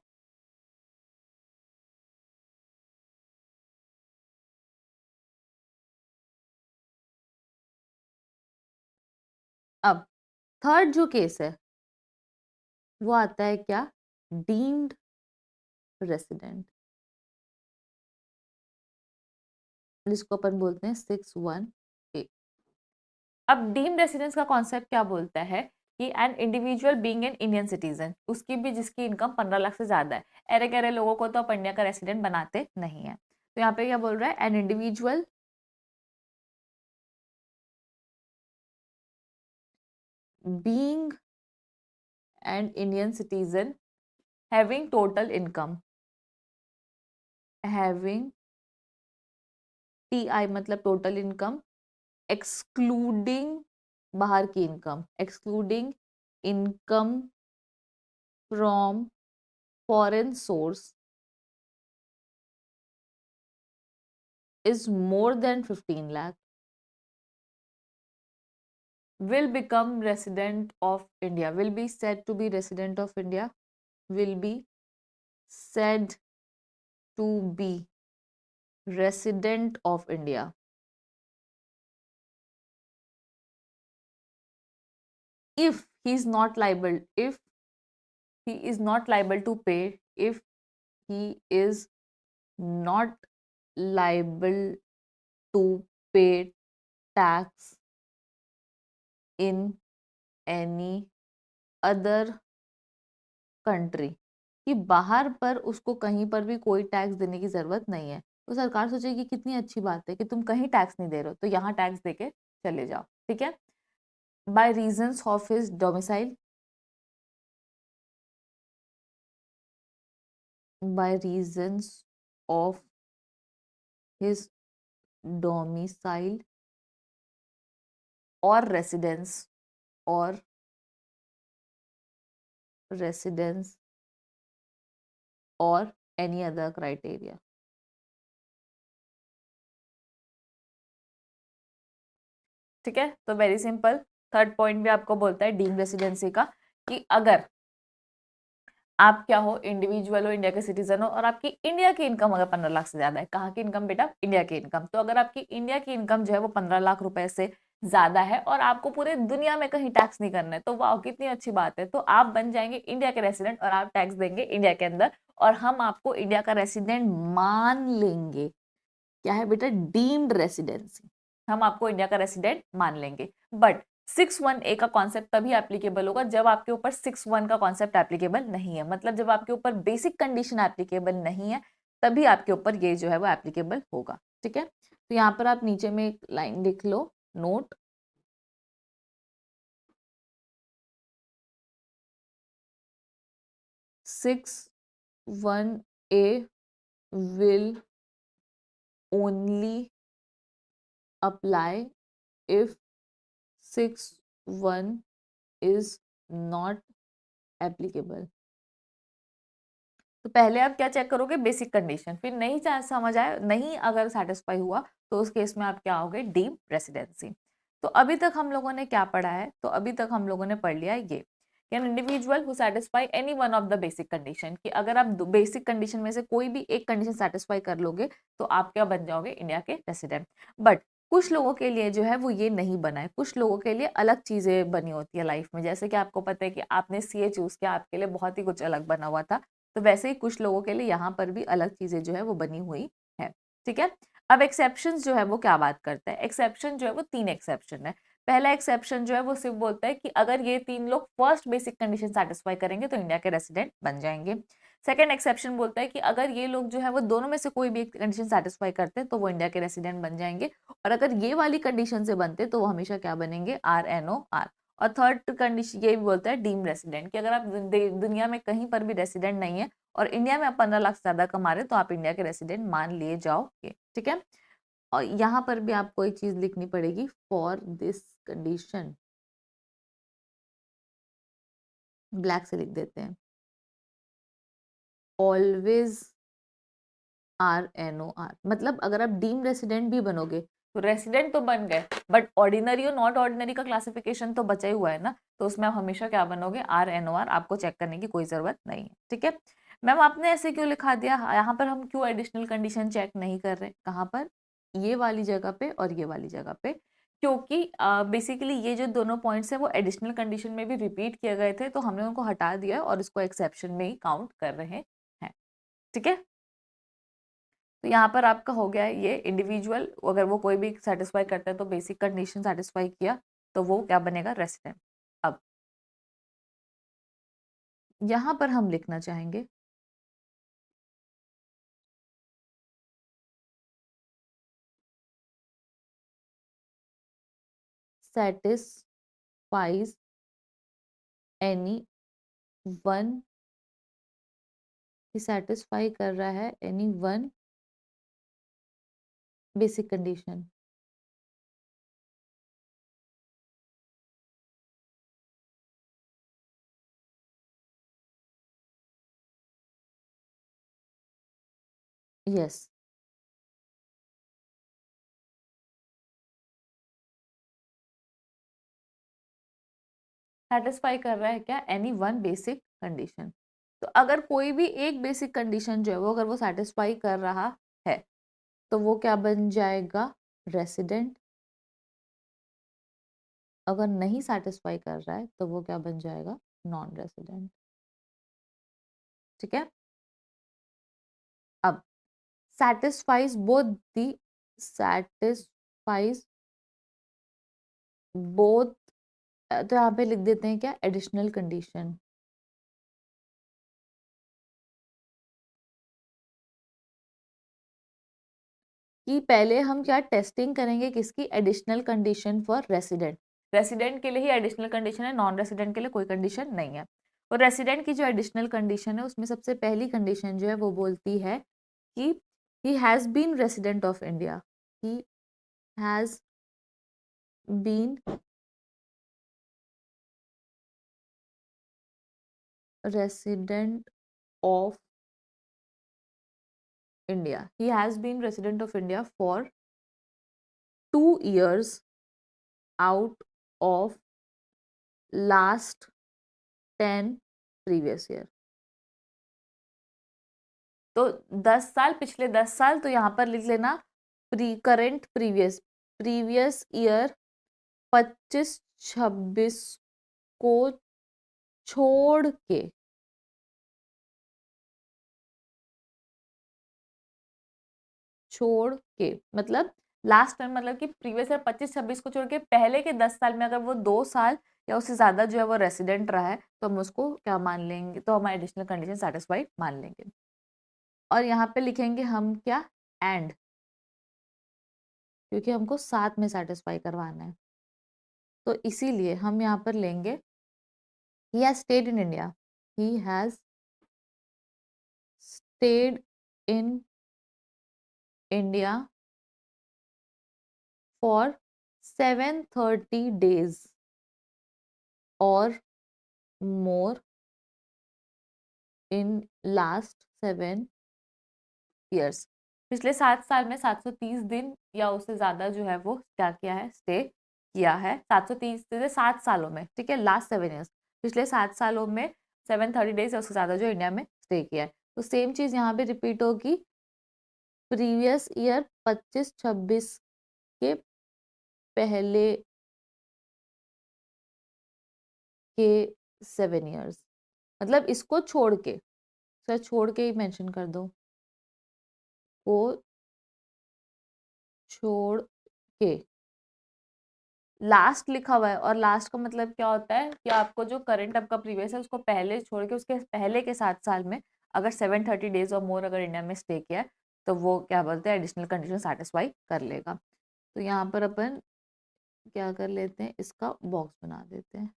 अब थर्ड जो केस है वो आता है क्या, डीम्ड रेसिडेंट, जिसको अपन बोलते हैं 6(1)(a). अब डीम्ड रेसिडेंस का कॉन्सेप्ट क्या बोलता है कि an individual being an Indian citizen, उसकी भी जिसकी इनकम 15 लाख से ज्यादा है, ऐरे गहरे लोगों को तो आप इंडिया का रेसिडेंट बनाते नहीं है। तो यहाँ पे क्या बोल रहा है, an individual being an Indian citizen having total income having, TI मतलब टोटल इनकम, एक्सक्लूडिंग बाहर की income, excluding income from foreign source is more than 15 lakh will become resident of India, will be said to be resident of India, will be said to be resident of India if he is not liable, if he is not liable to pay, if he is not liable to pay tax in any other country, कि बाहर पर उसको कहीं पर भी कोई tax देने की जरूरत नहीं है। तो सरकार सोचेगी कितनी अच्छी बात है कि तुम कहीं टैक्स नहीं दे रहे हो, तो यहाँ टैक्स देके चले जाओ, ठीक है। By reasons of his domicile, by reasons of his domicile or residence or any other criteria। ठीक है, तो वेरी सिंपल। थर्ड पॉइंट भी आपको बोलता है डीम रेसिडेंसी का कि अगर आप क्या हो, इंडिविजुअल हो, इंडिया के सिटीजन हो और आपकी इंडिया की इनकम अगर 15 लाख से ज्यादा है, कहाँ की इनकम बेटा, इंडिया की इनकम, तो अगर आपकी इंडिया की इनकम जो है वो 15 लाख रुपए से ज्यादा है और आपको पूरे दुनिया में कहीं टैक्स नहीं करना है, तो वाह कितनी अच्छी बात है, तो आप बन जाएंगे इंडिया के रेसिडेंट और आप टैक्स देंगे इंडिया के अंदर और हम आपको इंडिया का रेसिडेंट मान लेंगे। क्या है बेटा, डीम्ड रेसिडेंसी, हम आपको इंडिया का रेसिडेंट मान लेंगे। बट 6(1)(a) का कॉन्सेप्ट तभी एप्लीकेबल होगा जब आपके ऊपर 6(1) का कॉन्सेप्ट एप्लीकेबल नहीं है, मतलब जब आपके ऊपर बेसिक कंडीशन एप्लीकेबल नहीं है तभी आपके ऊपर ये जो है वो एप्लीकेबल होगा, ठीक है। तो यहाँ पर आप नीचे में एक लाइन लिख लो, note 6(1)(a) will only apply if 6(1) is not applicable। तो पहले आप क्या चेक करोगे, बेसिक कंडीशन, फिर नहीं समझ आए, नहीं अगर सेटिस्फाई हुआ तो उस केस में आप क्या होगे, डीम रेसिडेंसी। तो अभी तक हम लोगों ने क्या पढ़ा है, तो अभी तक हम लोगों ने पढ़ लिया ये an individual who satisfy any one of the basic condition, कि अगर आप बेसिक कंडीशन में से कोई भी एक कंडीशन सेटिस्फाई कर लोगे तो आप क्या बन जाओगे, इंडिया के रेसिडेंट। बट कुछ लोगों के लिए जो है वो ये नहीं बना है, कुछ लोगों के लिए अलग चीजें बनी होती है लाइफ में, जैसे कि आपको पता है कि आपने सीए चूज किया, आपके लिए बहुत ही कुछ अलग बना हुआ था, तो वैसे ही कुछ लोगों के लिए यहाँ पर भी अलग चीजें जो है वो बनी हुई है, ठीक है। अब एक्सेप्शन जो है वो क्या बात करता है, एक्सेप्शन जो है वो 3 एक्सेप्शन है। पहला एक्सेप्शन जो है वो सिर्फ बोलता है कि अगर ये 3 लोग फर्स्ट बेसिक कंडीशन सेटिस्फाई करेंगे तो इंडिया के रेसिडेंट बन जाएंगे। सेकंड एक्सेप्शन बोलता है कि अगर ये लोग जो है वो दोनों में से कोई भी एक कंडीशन सेटिस्फाई करते हैं तो वो इंडिया के रेसिडेंट बन जाएंगे, और अगर ये वाली कंडीशन से बनते तो वो हमेशा क्या बनेंगे, RNOR। और थर्ड कंडीशन ये भी बोलता है डीम रेसिडेंट, कि अगर आप दुनिया में कहीं पर भी रेसिडेंट नहीं है और इंडिया में आप 15 लाख से ज्यादा कमा रहे तो आप इंडिया के रेसिडेंट मान लिए जाओगे, ठीक है। और यहाँ पर भी आपको एक चीज लिखनी पड़ेगी, फॉर दिस कंडीशन, ब्लैक से लिख देते हैं, ऑलवेज RNOR, मतलब अगर आप डीम रेसिडेंट भी बनोगे तो रेसिडेंट तो बन गए, बट ऑर्डिनरी और नॉट ऑर्डिनरी का क्लासिफिकेशन तो बचा ही हुआ है ना, तो उसमें आप हमेशा क्या बनोगे, RNOR, आपको चेक करने की कोई जरूरत नहीं है, ठीक है। मैम आपने ऐसे क्यों लिखा दिया, यहाँ पर हम क्यों एडिशनल कंडीशन चेक नहीं कर रहे, कहाँ पर, ये वाली जगह पे और ये वाली जगह पे, क्योंकि बेसिकली ये जो दोनों पॉइंट्स है वो एडिशनल कंडीशन में भी रिपीट किए गए थे, तो हमने उनको हटा दिया और इसको एक्सेप्शन में ही काउंट कर रहे हैं, ठीक है। तो यहाँ पर आपका हो गया है ये इंडिविजुअल, अगर वो कोई भी सेटिस्फाई करता है तो बेसिक कंडीशन सेटिस्फाई किया तो वो क्या बनेगा, रेसिडेंट। अब यहाँ पर हम लिखना चाहेंगे satisfies any one, सेटिस्फाई कर रहा है any one basic condition. Yes, satisfy कर रहा है क्या, एनी वन बेसिक कंडीशन। तो अगर कोई भी एक बेसिक कंडीशन जो है वो अगर वो सेटिस्फाई कर रहा है तो वो क्या बन जाएगा, रेसिडेंट। अगर नहीं सेटिस्फाई कर रहा है तो वो क्या बन जाएगा, नॉन रेसिडेंट। ठीक है। अब satisfies both the satisfies both, तो यहाँ पे लिख देते हैं क्या, एडिशनल कंडीशन। कि पहले हम क्या टेस्टिंग करेंगे किसकी, additional condition for resident. Resident के लिए ही एडिशनल कंडीशन है, नॉन रेसिडेंट के लिए कोई कंडीशन नहीं है। और रेसिडेंट की जो एडिशनल कंडीशन है उसमें सबसे पहली कंडीशन जो है वो बोलती है कि he has been resident of India, he has been resident of India. He has been resident of India for 2 years out of last 10 previous year. तो 10 साल, पिछले 10 साल, तो यहाँ पर लिख लेना करेंट प्रीवियस, प्रीवियस ईयर 25-26 को छोड़ के, छोड़ के मतलब लास्ट टाइम, मतलब कि प्रीवियस ईयर 25-26 को छोड़ के पहले के 10 साल में अगर वो 2 साल या उससे ज़्यादा जो है वो रेसिडेंट रहा है तो हम उसको क्या मान लेंगे, तो हम एडिशनल कंडीशन सेटिस्फाइड मान लेंगे। और यहाँ पे लिखेंगे हम क्या, एंड, क्योंकि हमको साथ में सेटिस्फाई करवाना है। तो इसीलिए हम यहाँ पर लेंगे he has stayed in India, he has stayed in India for 730 days और मोर इन लास्ट 7 years। पिछले 7 साल में 730 दिन या उससे ज़्यादा जो है वो क्या किया है, स्टे किया है। 730 से 7 सालों में, ठीक है, लास्ट 7 years, पिछले 7 सालों में 730 डेज या उससे ज़्यादा जो इंडिया में स्टे किया है। तो सेम चीज़ यहाँ पे रिपीट होगी, प्रीवियस ईयर 25-26 के पहले के 7 years, मतलब इसको छोड़ के, सर छोड़ के ही मेंशन कर दो, को छोड़ के, लास्ट लिखा हुआ है और लास्ट का मतलब क्या होता है कि आपको जो करंट आपका प्रीवियस है उसको पहले छोड़ के उसके पहले के 7 साल में अगर 730 डेज और मोर अगर इंडिया में स्टे किया है तो वो क्या बोलते हैं, एडिशनल कंडीशन सेटिस्फाई कर लेगा। तो यहाँ पर अपन क्या कर लेते हैं, इसका बॉक्स बना देते हैं।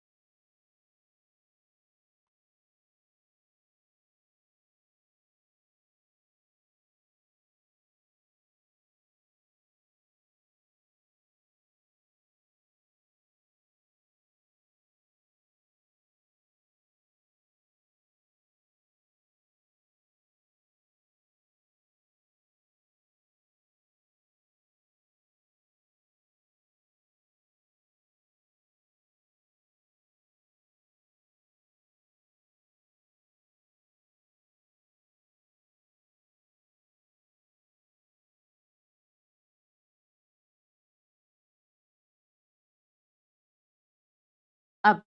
अब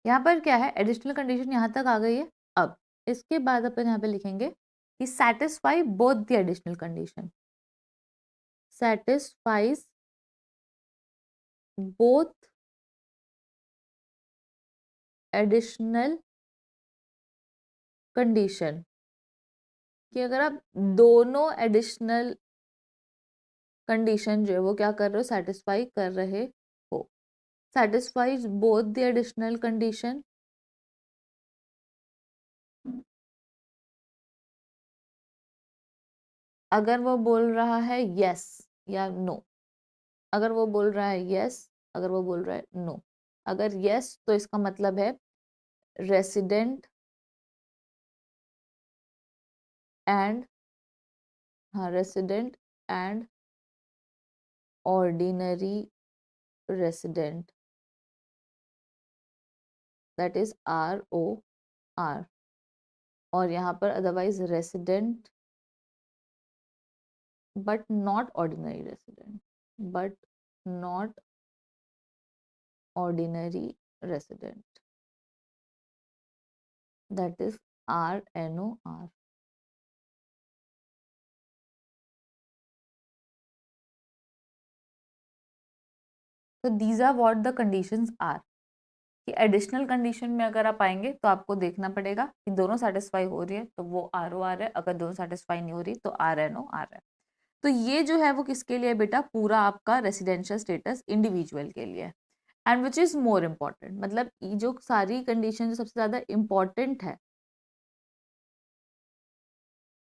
यहाँ पर क्या है, एडिशनल कंडीशन यहाँ तक आ गई है। अब इसके बाद अपन यहाँ पे लिखेंगे कि satisfy both the additional condition, satisfies both additional condition, कि अगर आप दोनों एडिशनल कंडीशन जो है वो क्या कर रहे हो, सेटिस्फाई कर रहे हो। Satisfies both the additional condition, अगर वो बोल रहा है यस, या नो। अगर वो बोल रहा है यस, अगर वो बोल रहा है नो। अगर यस तो इसका मतलब है रेसिडेंट एंड, हाँ resident and ordinary resident, that is ROR। और यहाँ पर otherwise resident but not ordinary resident, but not ordinary resident, that is RNOR। तो these are what the conditions are. कि एडिशनल कंडीशन में अगर आप आएंगे तो आपको देखना पड़ेगा कि दोनों सेटिस्फाई हो रही है तो वो ROR है, अगर दोनों सेटिस्फाई नहीं हो रही तो RNOR है। तो ये जो है वो किसके लिए बेटा, पूरा आपका रेसिडेंशियल स्टेटस इंडिविजुअल के लिए। And which is more important, मतलब ये जो सारी कंडीशन जो सबसे ज्यादा इम्पॉर्टेंट है,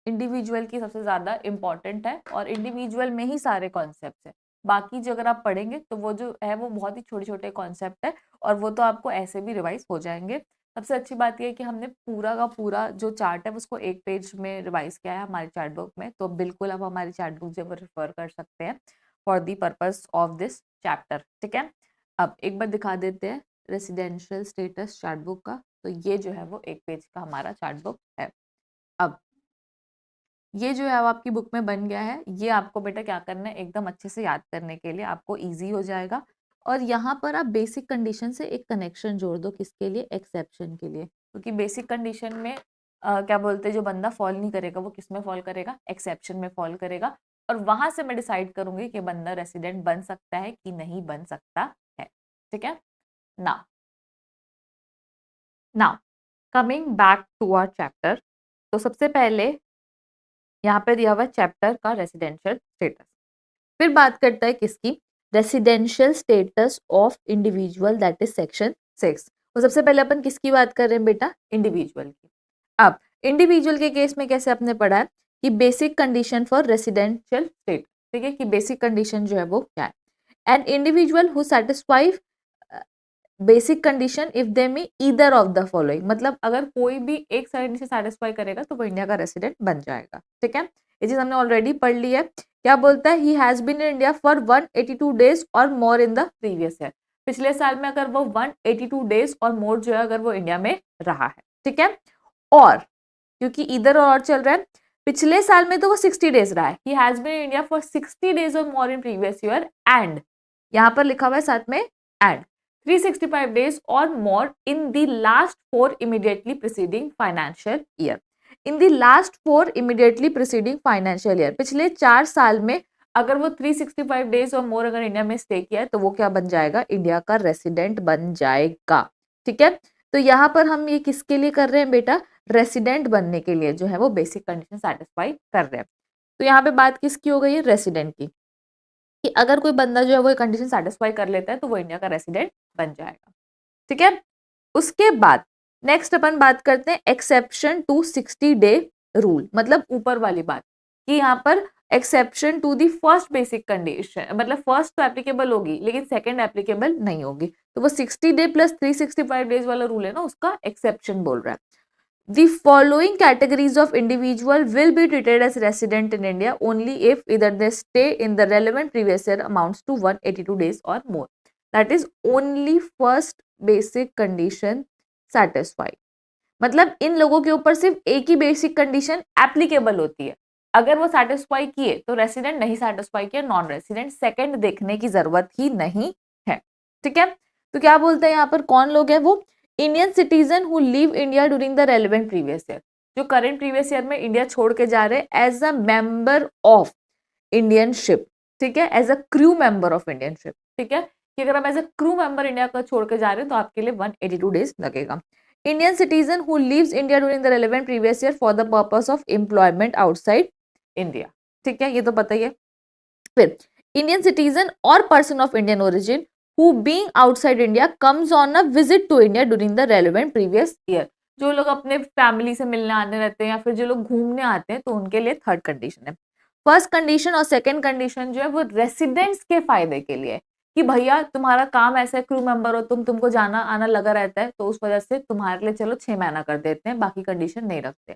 इंडिविजुअल की सबसे ज्यादा इम्पॉर्टेंट है और इंडिविजुअल में ही सारे कॉन्सेप्ट है। बाकी जो अगर आप पढ़ेंगे तो वो जो है वो बहुत ही छोटे छोटे कॉन्सेप्ट है और वो तो आपको ऐसे भी रिवाइज हो जाएंगे। सबसे अच्छी बात यह है कि हमने पूरा का पूरा जो चार्ट है उसको एक पेज में रिवाइज किया है हमारे चार्ट बुक में, तो बिल्कुल आप हमारी चार्ट बुक जो रेफर कर सकते हैं for the purpose of this chapter. ठीक है, अब एक बार दिखा देते हैं रेसिडेंशियल स्टेटस चार्ट बुक का। तो ये जो है वो एक पेज का हमारा चार्ट बुक है। अब ये जो है वो आपकी बुक में बन गया है। ये आपको बेटा क्या करना है, एकदम अच्छे से याद करने के लिए आपको इजी हो जाएगा। और यहाँ पर आप बेसिक कंडीशन से एक कनेक्शन जोड़ दो, किसके लिए, एक्सेप्शन के लिए। क्योंकि बेसिक कंडीशन में क्या बोलते हैं, जो बंदा फॉल नहीं करेगा वो किस में फॉल करेगा, एक्सेप्शन में फॉल करेगा। और वहां से मैं डिसाइड करूंगी कि बंदा रेसिडेंट बन सकता है कि नहीं बन सकता है। ठीक है, now now coming back to our chapter. तो सबसे पहले यहाँ पे दिया हुआ चैप्टर का रेसिडेंशियल स्टेटस। फिर बात करता है किसकी, residential status of individual, that is section 6। तो सबसे पहले अपन किसकी बात कर रहे हैं बेटा, इंडिविजुअल की। अब इंडिविजुअल के केस में कैसे आपने पढ़ा है कि basic condition for residential state, ठीक है, कि बेसिक कंडीशन जो है वो क्या है, an individual who satisfy basic condition if they में ईदर ऑफ द फॉलोइंग, मतलब अगर कोई भी एक साइड से सेटिस्फाई करेगा तो वो इंडिया का रेसिडेंट बन जाएगा। ठीक है, ये चीज हमने ऑलरेडी पढ़ ली है। क्या बोलता है, he has been in India for 182 days और more in the previous year. पिछले साल में अगर वो 182 डेज और मोर जो है अगर वो इंडिया में रहा है। ठीक है, और क्योंकि इधर और चल रहा है, पिछले साल में तो वो 60 डेज रहा है, he has been in India for 60 days और more in previous year and, यहाँ पर लिखा हुआ है साथ में and 365 days or more in the last 4 immediately preceding financial year. In the last 4 immediately preceding financial year, पिछले 4 साल में अगर वो 365 days और मोर अगर इंडिया में स्टे किया है तो वो क्या बन जाएगा, इंडिया का रेसिडेंट बन जाएगा। ठीक है, तो यहाँ पर हम ये किसके लिए कर रहे हैं बेटा, रेसिडेंट बनने के लिए जो है वो बेसिक कंडीशन सेटिस्फाई कर रहे हैं। तो यहाँ पे बात किसकी हो गई है, रेसिडेंट की, कि अगर कोई बंदा जो है वो कंडीशन सेटिस्फाई कर लेता है तो वो इंडिया का रेसिडेंट बन जाएगा। ठीक है, उसके बाद नेक्स्ट अपन बात करते हैं एक्सेप्शन टू 60 डे रूल, मतलब ऊपर वाली बात कि यहाँ पर exception to the first basic condition, मतलब फर्स्ट तो एप्लीकेबल होगी लेकिन सेकंड एप्लीकेबल नहीं होगी, तो वो 60 डे प्लस 365 डेज वाला रूल है ना, उसका एक्सेप्शन बोल रहा है। The following categories of individual will be treated as resident in India only if either their stay in the relevant previous year amounts to 182 days or more. That is only first basic condition satisfied. मतलब इन लोगों के ऊपर सिर्फ एक ही basic condition applicable होती है, अगर वो सेटिस्फाई किए तो रेसिडेंट, नहीं सेटिस्फाई किया नॉन रेसिडेंट, सेकंड देखने की जरूरत ही नहीं है। ठीक है, तो क्या बोलते हैं यहाँ पर, कौन लोग हैं वो, Indian citizen who leave India during the relevant previous year, जो करंट प्रीवियस ईयर में इंडिया छोड़ के जा रहे हैं as a member of Indian ship. ठीक है, as a crew member of Indian ship. ठीक है, कि अगर आप as a crew member India का छोड़ के जा रहे हैं तो आपके लिए 182 डेज लगेगा। Indian citizen who leaves India during the relevant previous year for the purpose of employment outside India. ठीक है, ये तो पता ही है। फिर इंडियन सिटीजन और person of Indian origin who being outside India comes on a visit to India during the relevant previous year, जो लोग अपने फैमिली से मिलने आने रहते हैं या फिर जो लोग घूमने आते हैं तो उनके लिए थर्ड कंडीशन है। फर्स्ट कंडीशन और सेकंड कंडीशन जो है वो रेसिडेंट्स के फायदे के लिए, कि भैया तुम्हारा काम ऐसा है, क्रू मेंबर हो तुमको जाना आना लगा रहता है, तो उस वजह से तुम्हारे लिए चलो 6 महीना कर देते हैं, बाकी कंडीशन नहीं रखते।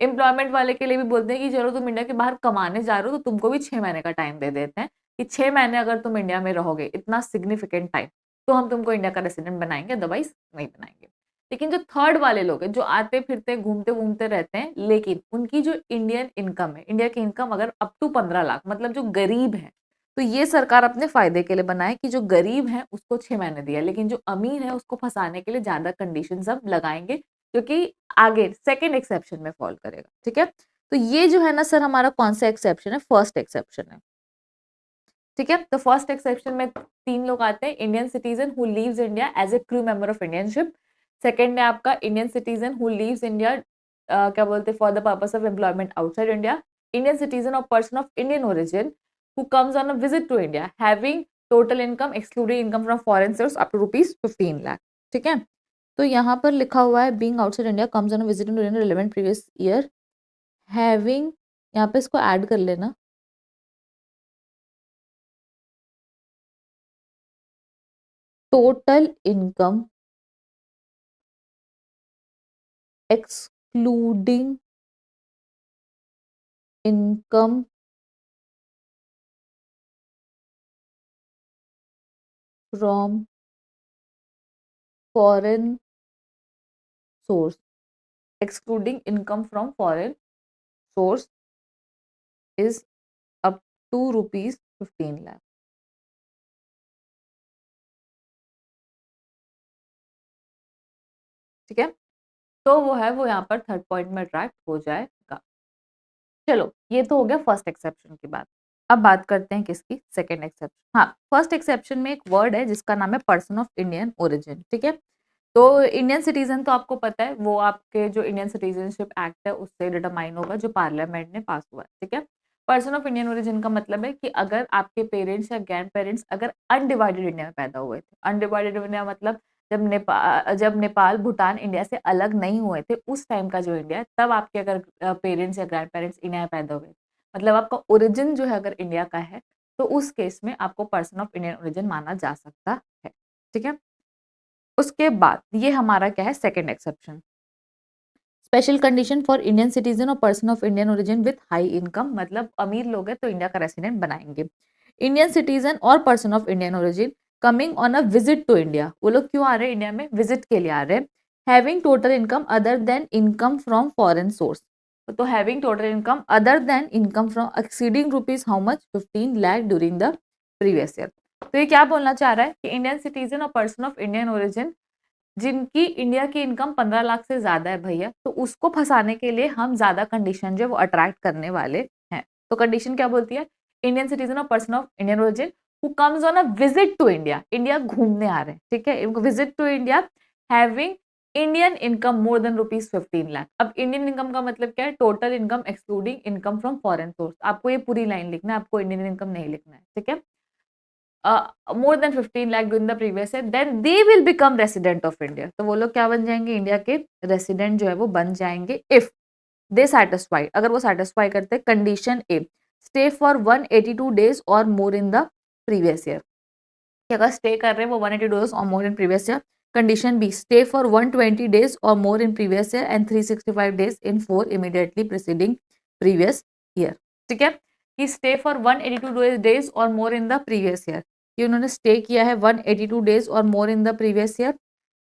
एम्प्लॉयमेंट वाले के लिए भी बोलते हैं कि चलो तुम इंडिया के बाहर कमाने जा रहे हो तो तुमको भी 6 महीने का टाइम दे देते हैं, कि 6 महीने अगर तुम इंडिया में रहोगे, इतना सिग्निफिकेंट टाइम, तो हम तुमको इंडिया का रेसिडेंट बनाएंगे, अदरवाइज नहीं बनाएंगे। लेकिन जो थर्ड वाले लोग हैं, जो आते फिरते घूमते घूमते रहते हैं, लेकिन उनकी जो इंडियन इनकम है, इंडिया की इनकम अगर अप टू 15 लाख, मतलब जो गरीब है, तो ये सरकार अपने फायदे के लिए बनाए कि जो गरीब है उसको 6 महीने दिया, लेकिन जो अमीर है उसको फंसाने के लिए ज्यादा कंडीशन सब लगाएंगे, जो कि आगे सेकेंड एक्सेप्शन में फॉल करेगा। ठीक है, तो ये जो है ना सर हमारा कौन सा एक्सेप्शन है, फर्स्ट एक्सेप्शन है। ठीक है, तो फर्स्ट एक्सेप्शन में 3 लोग आते हैं, Indian citizen who leaves India as a crew member of Indian ship. Second है आपका Indian citizen who leaves India क्या बोलते हैं for the purpose of employment outside India. Indian citizen और person of Indian origin who comes on a visit to India having total income excluding income from foreign source up to ₹15 lakh. ठीक है, तो यहाँ पर लिखा हुआ है being outside India comes on a visit to India relevant previous year having, यहाँ पे इसको ऐड कर लेना, total income excluding income from foreign source, excluding income from foreign source is up to ₹15 lakh. ठीक है, तो वो है वो यहाँ पर थर्ड पॉइंट में अट्रैक्ट हो जाएगा। चलो ये तो हो गया फर्स्ट एक्सेप्शन की बात। अब बात करते हैं किसकी, सेकंड एक्सेप्शन। हाँ, फर्स्ट एक्सेप्शन में एक वर्ड है जिसका नाम है पर्सन ऑफ इंडियन ओरिजिन। ठीक है, तो इंडियन सिटीजन तो आपको पता है, वो आपके जो इंडियन सिटीजनशिप एक्ट है उससे डिटरमाइन होगा, जो पार्लियामेंट ने पास हुआ है। ठीक है, पर्सन ऑफ इंडियन ओरिजिन का मतलब है कि अगर आपके पेरेंट्स या ग्रैंड पेरेंट्स अगर अनडिवाइडेड इंडिया में पैदा हुए थे, अनडिवाइडेड इंडिया मतलब जब नेपाल भूटान इंडिया से अलग नहीं हुए थे, उस टाइम का जो इंडिया है, तब आपके अगर पेरेंट्स या ग्रैंड पेरेंट्स इंडिया में पैदा हुए, मतलब आपका ओरिजिन जो है अगर इंडिया का है, तो उस केस में आपको पर्सन ऑफ इंडियन ओरिजिन माना जा सकता है। ठीक है, उसके बाद ये हमारा क्या है, second exception, special condition for Indian citizen और person of Indian origin with high income, मतलब अमीर लोग हैं तो इंडिया का रेसिडेंट बनाएंगे। इंडियन सिटीजन और person of Indian origin coming on a visit to India, वो लोग क्यों आ रहे हैं इंडिया में, विजिट के लिए आ रहे हैं। Having total income other than income from foreign source, तो having total income other than income from exceeding rupees how much, 15 lakh during the previous year. तो ये क्या बोलना चाह रहा है कि इंडियन सिटीजन और पर्सन ऑफ इंडियन ओरिजिन जिनकी इंडिया की इनकम 15 लाख से ज्यादा है भैया, तो उसको फंसाने के लिए हम ज्यादा कंडीशन जो है वो अट्रैक्ट करने वाले हैं। तो कंडीशन क्या बोलती है, इंडियन सिटीजन और person of Indian origin who comes on a visit to India, India घूमने आ रहे हैं। ठीक है, visit to India having Indian income more than ₹15 lakh. अब इंडियन इनकम का मतलब क्या है, total income excluding income from foreign source. आपको ये पूरी लाइन लिखना है, आपको इंडियन इनकम नहीं लिखना है। ठीक है, more than 15 lakh during the previous year, then they will become resident of India। तो वो लोग क्या बन जाएंगे, इंडिया के रेसिडेंट जो है वो बन जाएंगे इफ दे सेटिस्फाई, अगर वो सेटिस्फाई करते हैं condition A, stay for 182 days और more in the previous year, कि अगर स्टे कर रहे हैं वो 180 डेज और more in previous year. Condition b, stay for 120 days और more in previous year and 365 days in 4 immediately preceding previous year. ठीक है, कि स्टे फॉर 182 डेज और more in the previous year, कि उन्होंने स्टे किया है 182 डेज और more in the previous year.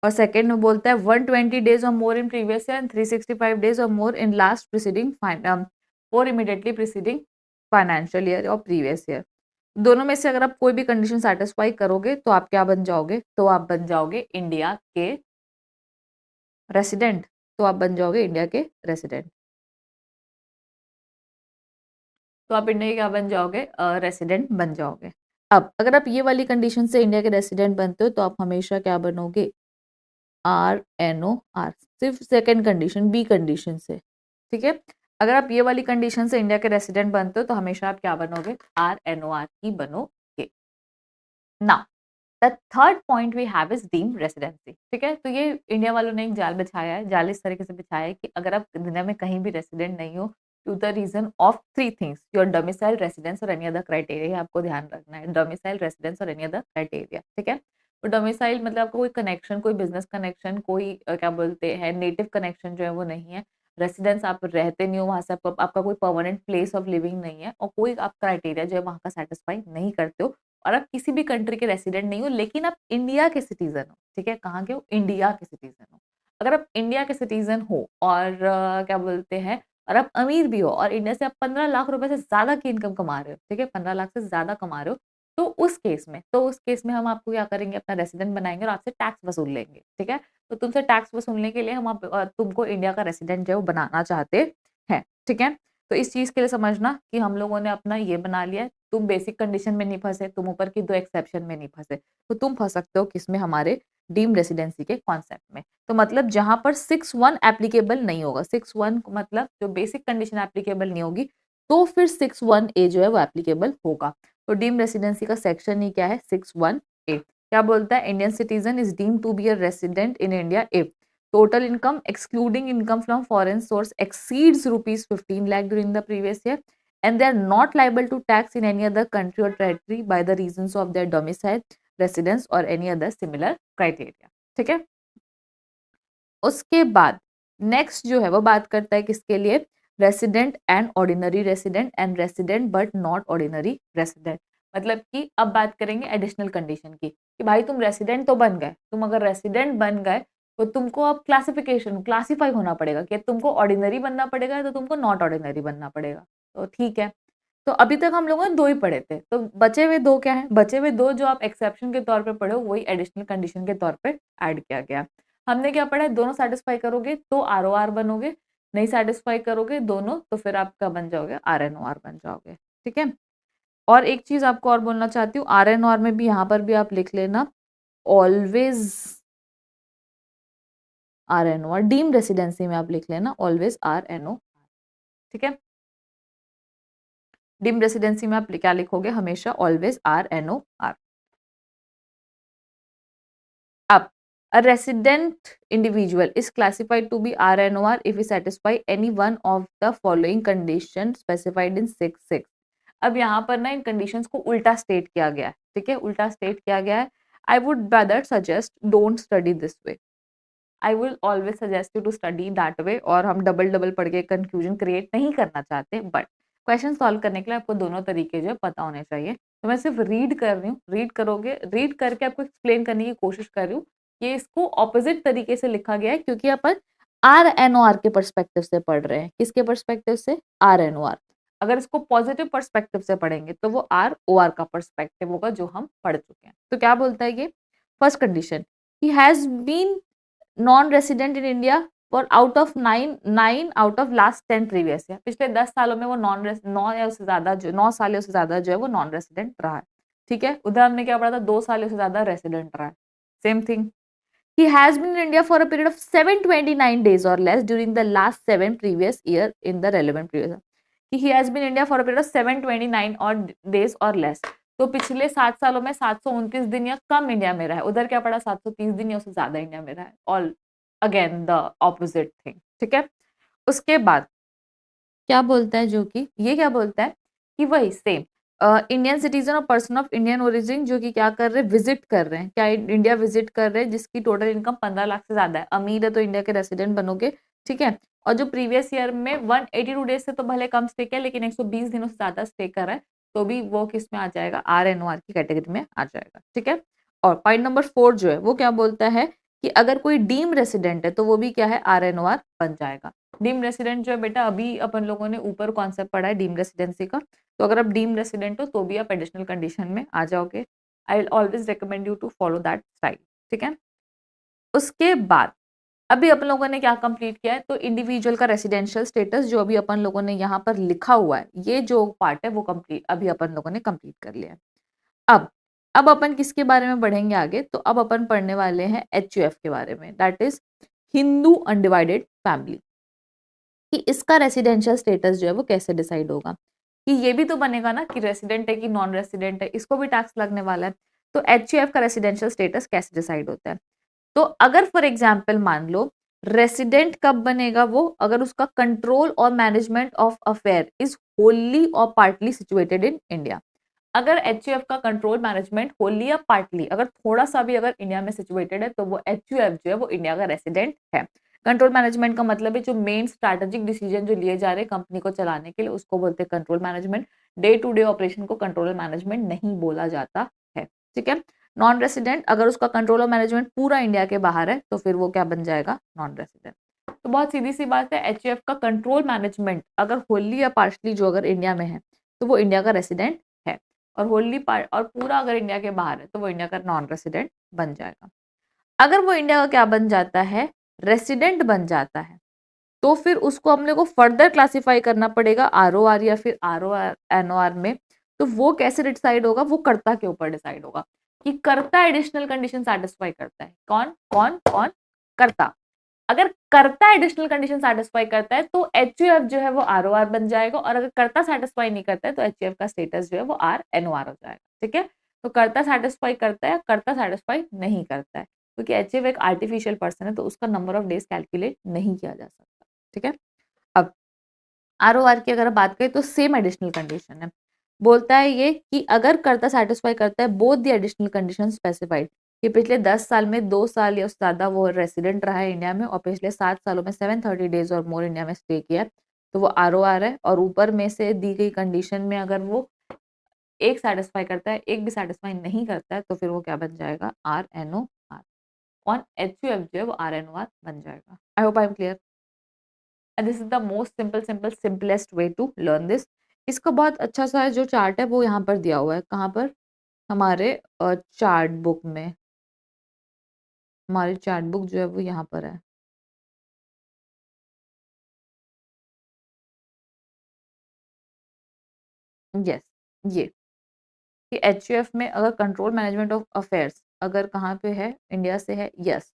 और सेकेंड में बोलता है 120 डेज और more in previous year and 365 days और more in last preceding 4 immediately preceding financial year और प्रीवियस ईयर। दोनों में से अगर आप कोई भी कंडीशन सेटिस्फाई करोगे तो आप क्या बन जाओगे, तो आप बन जाओगे इंडिया के रेसिडेंट, तो आप बन जाओगे इंडिया के रेसिडेंट, तो आप इंडिया के क्या बन जाओगे, रेसिडेंट बन जाओगे। अब अगर आप ये वाली कंडीशन से इंडिया के रेसिडेंट बनते हो तो आप हमेशा क्या बनोगे, RNOR, सिर्फ सेकेंड कंडीशन बी कंडीशन से। ठीक है, अगर आप ये वाली कंडीशन से इंडिया के रेसिडेंट बनते हो तो हमेशा आप क्या बनोगे, RNOR ही बनोगे। Now the third point we have is deemed residency. ठीक है, तो ये इंडिया वालों ने एक जाल बिछाया है, जाल इस तरीके से बिछाया है कि अगर आप दुनिया में कहीं भी रेसिडेंट नहीं हो to the reason of 3 things, your domicile, residence और एनी अदर क्राइटेरिया। ये आपको ध्यान रखना है, डोमिसाइल, रेसिडेंस और एनी अदर क्राइटेरिया, ठीक है। तो डोमिसाइल मतलब आपका कोई कनेक्शन, कोई बिजनेस कनेक्शन, कोई क्या बोलते हैं नेटिव कनेक्शन जो है वो नहीं है। रेसिडेंस आप रहते नहीं हो वहाँ से, आपका कोई परमानेंट प्लेस ऑफ लिविंग नहीं है, और कोई आप क्राइटेरिया जो है वहाँ का सेटिस्फाई नहीं करते हो, और आप किसी भी कंट्री के रेसिडेंट नहीं हो, लेकिन आप इंडिया के सिटीजन हो, ठीक है। कहाँ के हो? इंडिया के सिटीजन हो। अगर आप इंडिया के सिटीजन हो और क्या बोलते हैं, और आप अमीर भी हो और इंडिया से आप 15 लाख रुपए से ज्यादा की इनकम कमा रहे हो, ठीक है, 15 लाख से ज्यादा कमा रहे हो, तो उस केस में हम आपको क्या करेंगे, अपना रेसिडेंट बनाएंगे और आपसे टैक्स वसूल लेंगे, ठीक है। तो तुमसे टैक्स वसूलने के लिए हम तुमको इंडिया का रेसिडेंट जो है वो बनाना चाहते हैं, ठीक है। तो इस चीज के लिए समझना कि हम लोगों ने अपना ये बना लिया है, तुम बेसिक कंडीशन में नहीं फंसे, तुम ऊपर की 2 एक्सेप्शन में नहीं फंसे, तो तुम फंस सकते हो किसमें, हमारे डीम रेसिडेंसी के कॉन्सेप्ट में। तो मतलब जहां पर 6(1) एप्लीकेबल नहीं होगा, 6(1) मतलब जो बेसिक कंडीशन एप्लीकेबल नहीं होगी, तो फिर 6(1)(a) जो है वो एप्लीकेबल होगा। तो डीम रेसिडेंसी का सेक्शन ही क्या है, 6(1)(a). क्या बोलता है, Indian citizen is deemed to be a resident in India if total income excluding income from foreign source exceeds rupees 15 lakh during the previous year, and they are not liable to tax in any other country or territory by the reasons of their domicile, residence or any other similar criteria, ठीक है। उसके बाद next जो है वो बात करता है किसके लिए, resident and ordinary resident and resident but not ordinary resident. मतलब कि अब बात करेंगे एडिशनल कंडीशन की, कि भाई तुम रेसिडेंट तो बन गए, तुम अगर रेसिडेंट बन गए तो तुमको अब क्लासिफाई होना पड़ेगा, कि तुमको ऑर्डिनरी बनना पड़ेगा तो तुमको नॉट ऑर्डिनरी बनना पड़ेगा। तो ठीक है, तो अभी तक हम लोगों ने 2 ही पढ़े थे, तो बचे हुए 2 क्या है, बचे हुए 2 जो आप एक्सेप्शन के तौर पे पढ़े हो वही एडिशनल कंडीशन के तौर पे ऐड किया गया। हमने क्या पढ़ा है, दोनों सेटिस्फाई करोगे तो आरओआर बनोगे, नहीं सेटिस्फाई करोगे दोनों तो फिर आप क्या बन जाओगे, आरएनओआर बन जाओगे, ठीक है। और एक चीज आपको और बोलना चाहती हूँ, आरएनओआर में भी यहाँ पर भी आप लिख लेना ऑलवेज आरएनओआर, डीम रेसिडेंसी में आप लिख लेना ऑलवेज आरएनओ, ठीक है। डीम रेसिडेंसी में आप क्या लिखोगे, हमेशा ऑलवेज आरएनओआर। अब a resident individual is classified to be RNOR if he satisfy any one of the following conditions specified in 6(6). अब यहाँ पर ना इन कंडीशंस को उल्टा स्टेट किया गया है, ठीक है, उल्टा स्टेट किया गया है। I would rather suggest don't study this way, I will always suggest you to study that way, और हम डबल डबल पढ़ के कंफ्यूजन क्रिएट नहीं करना चाहते, बट क्वेश्चन सॉल्व करने के लिए आपको दोनों तरीके जो है पता होने चाहिए। तो मैं सिर्फ रीड कर रही हूँ, रीड करोगे, रीड करके आपको एक्सप्लेन करने की कोशिश कर रही हूँ। ये इसको ऑपोजिट तरीके से लिखा गया है क्योंकि अपन आरएनओआर के पर्सपेक्टिव से पढ़ रहे हैं, किसके पर्सपेक्टिव से, आरएनओआर। अगर इसको पॉजिटिव पर्सपेक्टिव से पढ़ेंगे तो वो आरओआर का पर्सपेक्टिव होगा जो हम पढ़ चुके हैं। तो क्या बोलता है ये, first condition, he has been non resident in India for out of 9 out of last 10 previous year, पिछले 10 सालों में वो 9 या उससे ज्यादा, जो 9 सालों से ज्यादा जो है वो नॉन रेसिडेंट रहा है, ठीक है। उधर हमने क्या पढ़ा था, 2 सालों से ज्यादा रेसिडेंट रहा है, same thing. He has been in India for a period of 729 days or less during the last 7 previous year in the relevant previous year. He has been in India for a period of 729 or days or less. तो पिछले 7 सालों में 729 दिन या come India में रहा है, उधर क्या पड़ा 730 दिन या उससे ज्यादा इंडिया में रहा है, all again the opposite thing, ठीक है। उसके बाद क्या बोलता है, जो कि ये क्या बोलता है कि वही सेम इंडियन सिटीजन और पर्सन ऑफ इंडियन ओरिजिन जो कि क्या कर रहे हैं, विजिट कर रहे हैं, क्या इंडिया विजिट कर रहे हैं, जिसकी टोटल इनकम 15 लाख से ज्यादा है, अमीर है तो इंडिया के रेसिडेंट बनोगे, ठीक है। और जो प्रीवियस ईयर में 182 डेज से तो भले कम स्टे किया, लेकिन 120 दिनों से ज्यादा स्टे कर रहा है, तो भी वो किस में आ जाएगा, आरएनओआर की कैटेगरी में आ जाएगा, ठीक है। और पॉइंट नंबर 4 जो है वो क्या बोलता है कि अगर कोई डीम रेसिडेंट है तो वो भी क्या है, आरएनओआर बन जाएगा। डीम रेसिडेंट जो है बेटा, अभी अपन लोगों ने ऊपर कॉन्सेप्ट पढ़ा है डीम रेसिडेंसी का, तो अगर आप डीम रेसिडेंट हो तो भी आप एडिशनल कंडीशन में आ जाओगे। I will always recommend you to follow that style, ठीक है। उसके बाद अभी अपन लोगों ने क्या कंप्लीट किया है, तो इंडिविजुअल का रेसिडेंशियल स्टेटस जो अभी अपन लोगों ने यहाँ पर लिखा हुआ है, ये जो पार्ट है वो कंप्लीट अभी अपन लोगों ने कंप्लीट कर लिया है। अब अपन किसके बारे में बढ़ेंगे आगे, तो अब अपन पढ़ने वाले हैं HUF के बारे में, that is Hindu undivided family, कि इसका रेसिडेंशियल स्टेटस जो है वो कैसे डिसाइड होगा, कि ये भी तो बनेगा ना कि रेसिडेंट है कि नॉन रेसिडेंट है, इसको भी टैक्स लगने वाला है। तो HUF का रेसिडेंशियल स्टेटस कैसे डिसाइड होता है, तो अगर फॉर एग्जाम्पल मान लो रेसिडेंट कब बनेगा वो, अगर उसका कंट्रोल और management of affair is Holi और पार्टली सिचुएटेड इन इंडिया। अगर एचयूएफ का कंट्रोल मैनेजमेंट होली या पार्टली अगर थोड़ा सा भी अगर इंडिया में सिचुएटेड है तो वो एचयूएफ जो है वो इंडिया का रेसिडेंट है। कंट्रोल मैनेजमेंट का मतलब है जो मेन स्ट्रैटेजिक डिसीजन जो लिए जा रहे हैं कंपनी को चलाने के लिए उसको बोलते हैं control management. Day to day operation को कंट्रोल मैनेजमेंट नहीं बोला जाता है। ठीक है। नॉन रेसिडेंट अगर उसका कंट्रोल और मैनेजमेंट पूरा इंडिया के बाहर है तो फिर वो क्या बन जाएगा, नॉन रेसिडेंट। तो बहुत सीधी सी बात है, एचयूएफ का कंट्रोल मैनेजमेंट अगर होली या पार्शली जो अगर इंडिया में है तो वो इंडिया का रेसिडेंट है, और होली पार्ट और पूरा अगर इंडिया के बाहर है तो वो इंडिया का नॉन रेसिडेंट बन जाएगा। अगर वो इंडिया का क्या बन जाता है, रेसिडेंट बन जाता है, तो फिर उसको हमने को फर्दर क्लासिफाई करना पड़ेगा आरओआर या फिर आरओआर एनओआर में। तो वो कैसे डिसाइड होगा, वो कर्ता के ऊपर डिसाइड होगा कि कर्ता एडिशनल कंडीशन सेटिस्फाई करता है। कौन कौन कौन, कर्ता। अगर कर्ता एडिशनल कंडीशन सेटिस्फाई करता है तो एचयूएफ जो है वो आरओआर बन जाएगा, और अगर कर्ता सेटिस्फाई नहीं करता है तो एचयूएफ का स्टेटस जो है वो आर एनओआर हो जाएगा। ठीक है। तो कर्ता सेटिस्फाई करता है, कर्ता सेटिस्फाई नहीं करता है, क्योंकि एचयूएफ एक आर्टिफिशियल पर्सन है तो उसका नंबर ऑफ डेज कैलकुलेट नहीं किया जा सकता। ठीक है। अब आरओआर की अगर बात करें तो सेम एडिशनल कंडीशन है, बोलता है ये कि अगर कर्ता सेटिस्फाई करता है both the additional condition specified, कि पिछले 10 साल में 2 साल या उससे ज्यादा वो रेसिडेंट रहा है इंडिया में और पिछले 7 सालों में 730 डेज और मोर इंडिया में स्टे किया है, तो वो आरओआर है। और ऊपर में से दी गई कंडीशन में अगर वो एक सेटिस्फाई करता है एक भी सेटिस्फाई नहीं करता है तो फिर वो क्या बन जाएगा, R N O R. On HUF जो है वो आर एन ओ आर बन जाएगा। I hope I am clear. And this is the most simplest way to learn this. इसका बहुत अच्छा सा जो चार्ट है वो यहाँ पर दिया हुआ है, कहाँ पर, हमारे चार्ट बुक में। हमारी चार्ट बुक जो है वो यहाँ पर है। यस, ये कि एचयूएफ में अगर कंट्रोल मैनेजमेंट ऑफ अफेयर्स अगर कहाँ पे है, इंडिया से है, यस,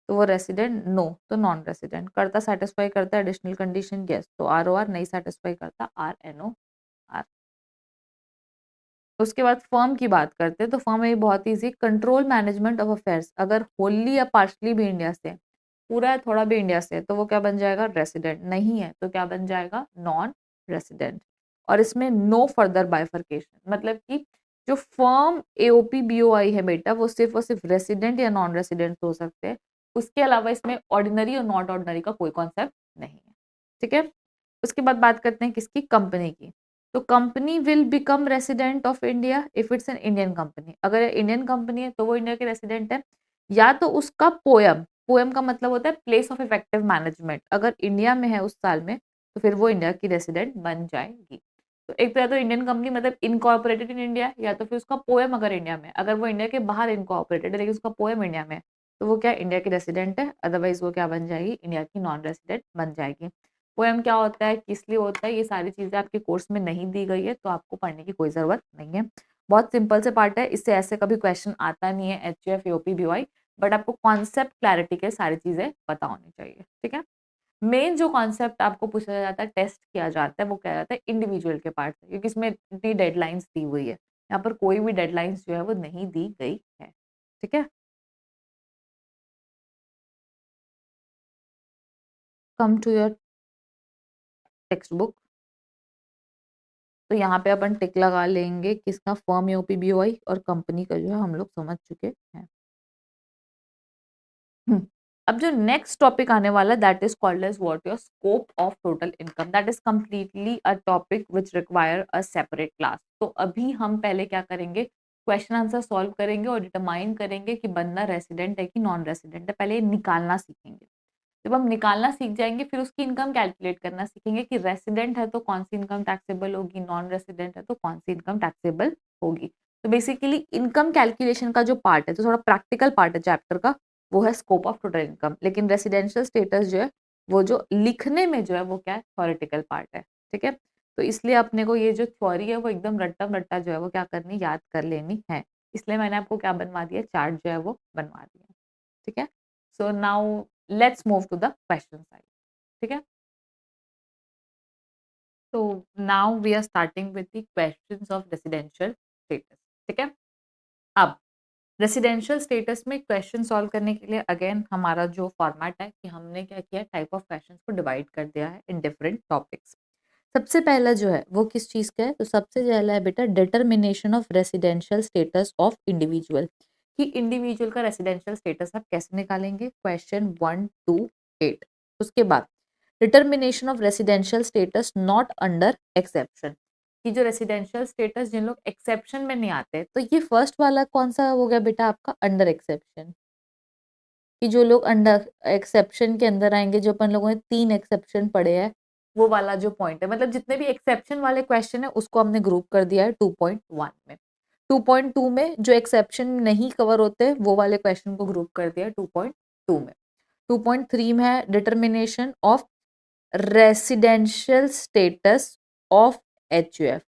तो वो रेसिडेंट, नो तो नॉन रेसिडेंट। करता सेटिस्फाई करता है एडिशनल कंडीशन, यस, तो आरओआर। नहीं सेटिस्फाई करता, आर एनओ आर। उसके बाद फर्म की बात करते हैं तो फर्म में बहुत easy, control management of affairs अगर होली या पार्शली भी इंडिया से, पूरा थोड़ा भी इंडिया से, तो वो क्या बन जाएगा, रेसिडेंट। नहीं है तो क्या बन जाएगा, नॉन रेसिडेंट। और इसमें नो फर्दर बाइफर्केशन, मतलब कि जो फर्म एओपी बीओआई है बेटा वो सिर्फ और सिर्फ रेसिडेंट या नॉन रेसिडेंट हो सकते हैं, उसके अलावा इसमें ऑर्डिनरी और नॉट ऑर्डिनरी का कोई कॉन्सेप्ट नहीं है। ठीक है। उसके बाद बात करते हैं किसकी, कंपनी की। तो company will become resident of India if it's an Indian company. अगर इंडियन कंपनी है तो वो इंडिया के रेसिडेंट है, या तो उसका पोयम, पोयम का मतलब होता है प्लेस ऑफ इफेक्टिव मैनेजमेंट, अगर इंडिया में है उस साल में तो फिर वो इंडिया की रेसिडेंट बन जाएगी। तो एक तरह तो इंडियन कंपनी मतलब इनकॉर्पोरेटेड इन इंडिया, या तो फिर उसका पोयम अगर इंडिया में, अगर वो इंडिया के बाहर इनकॉर्पोरेटेड है लेकिन उसका पोयम इंडिया में, तो वो क्या इंडिया की रेसिडेंट है, अदरवाइज वो क्या बन जाएगी, इंडिया की नॉन रेसिडेंट बन जाएगी। पोएम क्या होता है, किस लिए होता है, ये सारी चीज़ें आपके कोर्स में नहीं दी गई है तो आपको पढ़ने की कोई ज़रूरत नहीं है। बहुत सिंपल से पार्ट है, इससे ऐसे कभी क्वेश्चन आता नहीं है एचयूएफ एओपी बीवाई, बट आपको कॉन्सेप्ट क्लैरिटी के सारी चीज़ें पता होनी चाहिए। ठीक है। मेन जो कॉन्सेप्ट आपको पूछा जाता है, टेस्ट किया जाता है, वो क्या जाता है इंडिविजुअल के पार्ट से, क्योंकि इसमें इतनी डेडलाइंस दी हुई है, यहाँ पर कोई भी डेडलाइंस जो है वो नहीं दी गई है। ठीक है। Come to your text book. तो यहाँ पे अपन टिक लगा लेंगे किसका, फर्म यूपीबीवाई, और कंपनी का जो है हम लोग समझ चुके हैं। अब जो नेक्स्ट टॉपिक आने वाला है that is called as what your scope of total income, that is completely a topic which require a separate class. तो अभी हम पहले क्या करेंगे, क्वेश्चन आंसर सॉल्व करेंगे और डिटरमाइन करेंगे कि बंदा रेसिडेंट है कि नॉन रेसिडेंट है, पहले ये निकालना सीखेंगे। जब हम निकालना सीख जाएंगे फिर उसकी इनकम कैलकुलेट करना सीखेंगे कि रेसिडेंट है तो कौन सी इनकम टैक्सेबल होगी, नॉन रेसिडेंट है तो कौन सी इनकम टैक्सेबल होगी। तो बेसिकली इनकम कैलकुलेशन का जो पार्ट है, तो थोड़ा प्रैक्टिकल पार्ट है चैप्टर का, वो है स्कोप ऑफ टोटल इनकम। लेकिन रेसिडेंशियल स्टेटस जो है वो जो लिखने में जो है वो क्या है, थ्योरेटिकल पार्ट है। ठीक है। तो इसलिए अपने को ये जो थ्योरी है वो एकदम रट्टा रट्टा जो है वो क्या करनी, याद कर लेनी है। इसलिए मैंने आपको क्या बनवा दिया, चार्ट जो है वो बनवा दिया। ठीक है। So now let's move to the question side. ठीक है। तो now we are starting with the questions of residential status. ठीक है। अब रेसिडेंशियल स्टेटस में क्वेश्चन सॉल्व करने के लिए अगेन हमारा जो फॉर्मेट है कि हमने क्या किया, टाइप ऑफ क्वेश्चंस को डिवाइड कर दिया है इन डिफरेंट टॉपिक्स। सबसे पहला जो है वो किस चीज़ का है, तो सबसे पहला है बेटा determination of residential status of individual, कि इंडिविजुअल का रेसिडेंशियल स्टेटस आप कैसे निकालेंगे, क्वेश्चन 1 to 8। उसके बाद determination of residential status not under exception, कि जो रेसिडेंशियल स्टेटस जिन लोग एक्सेप्शन में नहीं आते, तो ये फर्स्ट वाला कौन सा हो गया बेटा आपका, अंडर एक्सेप्शन, कि जो लोग अंडर एक्सेप्शन के अंदर आएंगे, जो अपन लोगों ने 3 एक्सेप्शन पढ़े हैं, वो वाला जो पॉइंट है, मतलब जितने भी एक्सेप्शन वाले क्वेश्चन है उसको हमने ग्रुप कर दिया है 2.1 में। 2.2 में जो एक्सेप्शन नहीं कवर होते वो वाले क्वेश्चन को ग्रुप कर दिया है 2.2 में। 2.3 में है determination of residential status of HUF,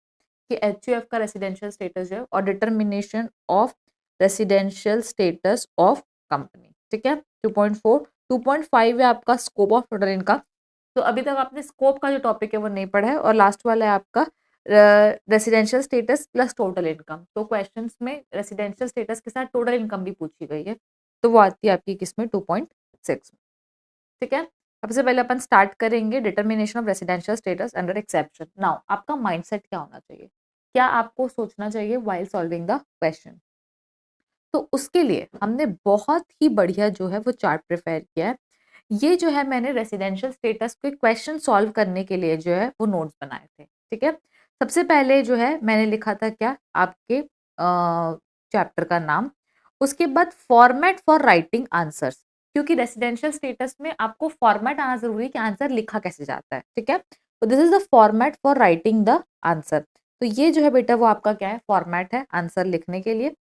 कि एचयूएफ का रेसिडेंशियल स्टेटस जो है, और determination of residential status of company. ठीक है, 2.4। 2.5 है आपका स्कोप ऑफ टोटल इनकम, तो अभी तक आपने स्कोप का जो टॉपिक है वो नहीं पढ़ा है, और लास्ट वाला है आपका residential status plus total income. तो क्वेश्चंस में रेसिडेंशियल स्टेटस के साथ टोटल इनकम भी पूछी गई है, तो वो आती है आपकी किसमें, 2.6 में। ठीक है, सबसे पहले अपन स्टार्ट करेंगे determination of residential status under exception. Now आपका माइंडसेट क्या होना चाहिए, क्या आपको सोचना चाहिए व्हाइल सॉल्विंग द क्वेश्चन, तो उसके लिए हमने बहुत ही बढ़िया जो है वो चार्ट प्रिपेयर किया है। ये जो है मैंने रेसिडेंशियल स्टेटस के क्वेश्चन सॉल्व करने के लिए जो है वो नोट्स बनाए थे। ठीक है, सबसे पहले जो है मैंने लिखा था क्या, आपके चैप्टर का नाम, उसके बाद फॉर्मेट फॉर राइटिंग आंसर्स, क्योंकि रेसिडेंशियल स्टेटस में आपको फॉर्मेट आना जरूरी है कि आंसर लिखा कैसे जाता है। ठीक है, तो this is the format for writing the answer, तो ये जो है बेटा वो आपका क्या है, फॉर्मेट है आंसर लिखने के लिए।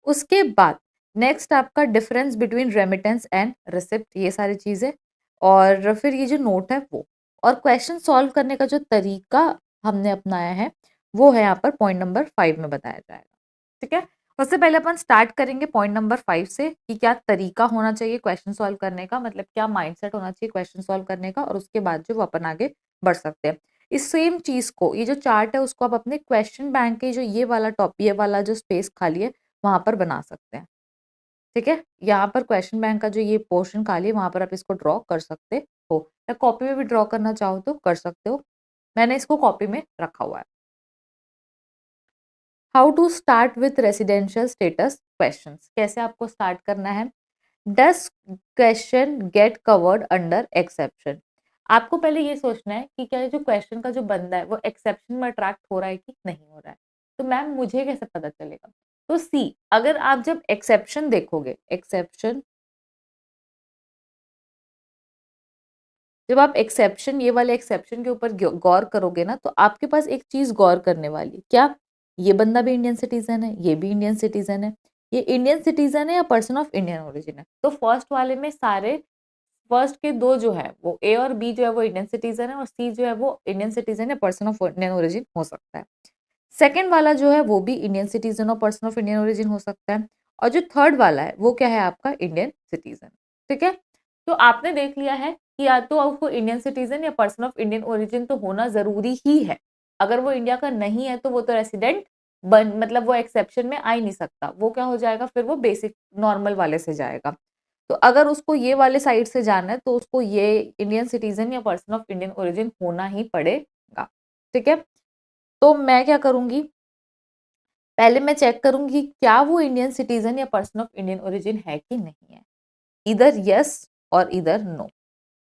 उसके बाद नेक्स्ट आपका difference between remittance and receipt, ये सारी चीजें, और फिर ये जो नोट है वो, और क्वेश्चन सॉल्व करने का जो तरीका हमने अपनाया है वो है यहाँ पर पॉइंट नंबर 5 में बताया जाएगा। ठीक है, सबसे पहले अपन स्टार्ट करेंगे पॉइंट नंबर 5 से, कि क्या तरीका होना चाहिए क्वेश्चन सॉल्व करने का, मतलब क्या माइंडसेट होना चाहिए क्वेश्चन सॉल्व करने का, और उसके बाद जो वो अपन आगे बढ़ सकते हैं। इस सेम चीज को, ये जो चार्ट है उसको आप अपने क्वेश्चन बैंक के जो ये वाला टॉपिक, ये वाला जो स्पेस खाली है वहां पर बना सकते हैं। ठीक है, यहाँ पर क्वेश्चन बैंक का जो ये पोर्शन खाली है वहां पर आप इसको ड्रॉ कर सकते हो, या कॉपी में भी ड्रॉ करना चाहो तो कर सकते हो, मैंने इसको कॉपी में रखा हुआ है। How to start with residential status questions, कैसे आपको स्टार्ट करना है। Does question get covered under exception, आपको पहले ये सोचना है कि क्या जो क्वेश्चन का जो बंदा है वो एक्सेप्शन में अट्रैक्ट हो रहा है कि नहीं हो रहा है, तो मैम मुझे कैसे पता चलेगा, तो सी, अगर आप जब एक्सेप्शन देखोगे, एक्सेप्शन, जब आप एक्सेप्शन, ये वाले एक्सेप्शन के ऊपर गौर करोगे ना, तो आपके पास एक चीज गौर करने वाली, क्या ये बंदा भी इंडियन सिटीजन है, ये भी इंडियन सिटीजन है, ये इंडियन सिटीजन है या पर्सन ऑफ इंडियन ओरिजिन है, तो फर्स्ट वाले में सारे, फर्स्ट के दो जो है वो ए और बी जो है वो इंडियन सिटीजन है, और सी जो है वो इंडियन सिटीजन या पर्सन ऑफ इंडियन ओरिजिन हो सकता है। सेकंड वाला जो है वो भी इंडियन सिटीजन और पर्सन ऑफ इंडियन ओरिजिन हो सकता है, और जो थर्ड वाला है वो क्या है आपका, इंडियन सिटीजन। ठीक है, तो आपने देख लिया है कि या तो आपको इंडियन सिटीजन या पर्सन ऑफ इंडियन ओरिजिन तो होना जरूरी ही है, अगर वो इंडिया का नहीं है तो वो तो रेसिडेंट बन, मतलब वो एक्सेप्शन में आ ही नहीं सकता, वो क्या हो जाएगा फिर, वो बेसिक नॉर्मल वाले से जाएगा। तो अगर उसको ये वाले साइड से जाना है तो उसको ये इंडियन सिटीजन या पर्सन ऑफ इंडियन ओरिजिन होना ही पड़ेगा। ठीक है, तो मैं क्या करूंगी, पहले मैं चेक करूंगी क्या वो इंडियन सिटीजन या पर्सन ऑफ इंडियन ओरिजिन है कि नहीं है, इधर यस और इधर नो।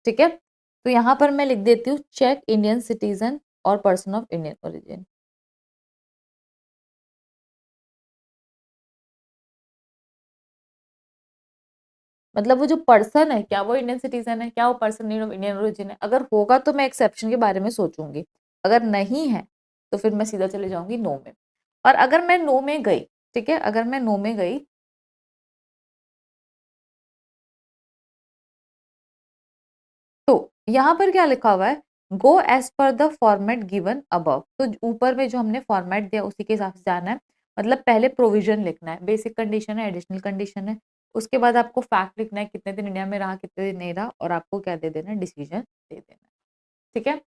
ठीक है, तो यहां पर मैं लिख देती हूँ चेक इंडियन सिटीजन और पर्सन ऑफ इंडियन ओरिजिन। मतलब वो जो पर्सन है क्या वो इंडियन सिटीजन है, क्या वो पर्सन इंडियन ओरिजिन है, अगर होगा तो मैं एक्सेप्शन के बारे में सोचूंगी, अगर नहीं है तो फिर मैं सीधा चले जाऊंगी नो में। और अगर मैं नो में गई, ठीक है, अगर मैं नो में गई तो यहाँ पर क्या लिखा हुआ है, go as per the format given above, तो ऊपर में जो हमने फॉर्मेट दिया उसी के हिसाब से जाना है, मतलब पहले प्रोविजन लिखना है, बेसिक कंडीशन है, एडिशनल कंडीशन है, उसके बाद आपको फैक्ट लिखना है कितने दिन इंडिया में रहा, कितने दिन नहीं रहा, और आपको क्या दे देना है, डिसीजन दे देना है। ठीक है,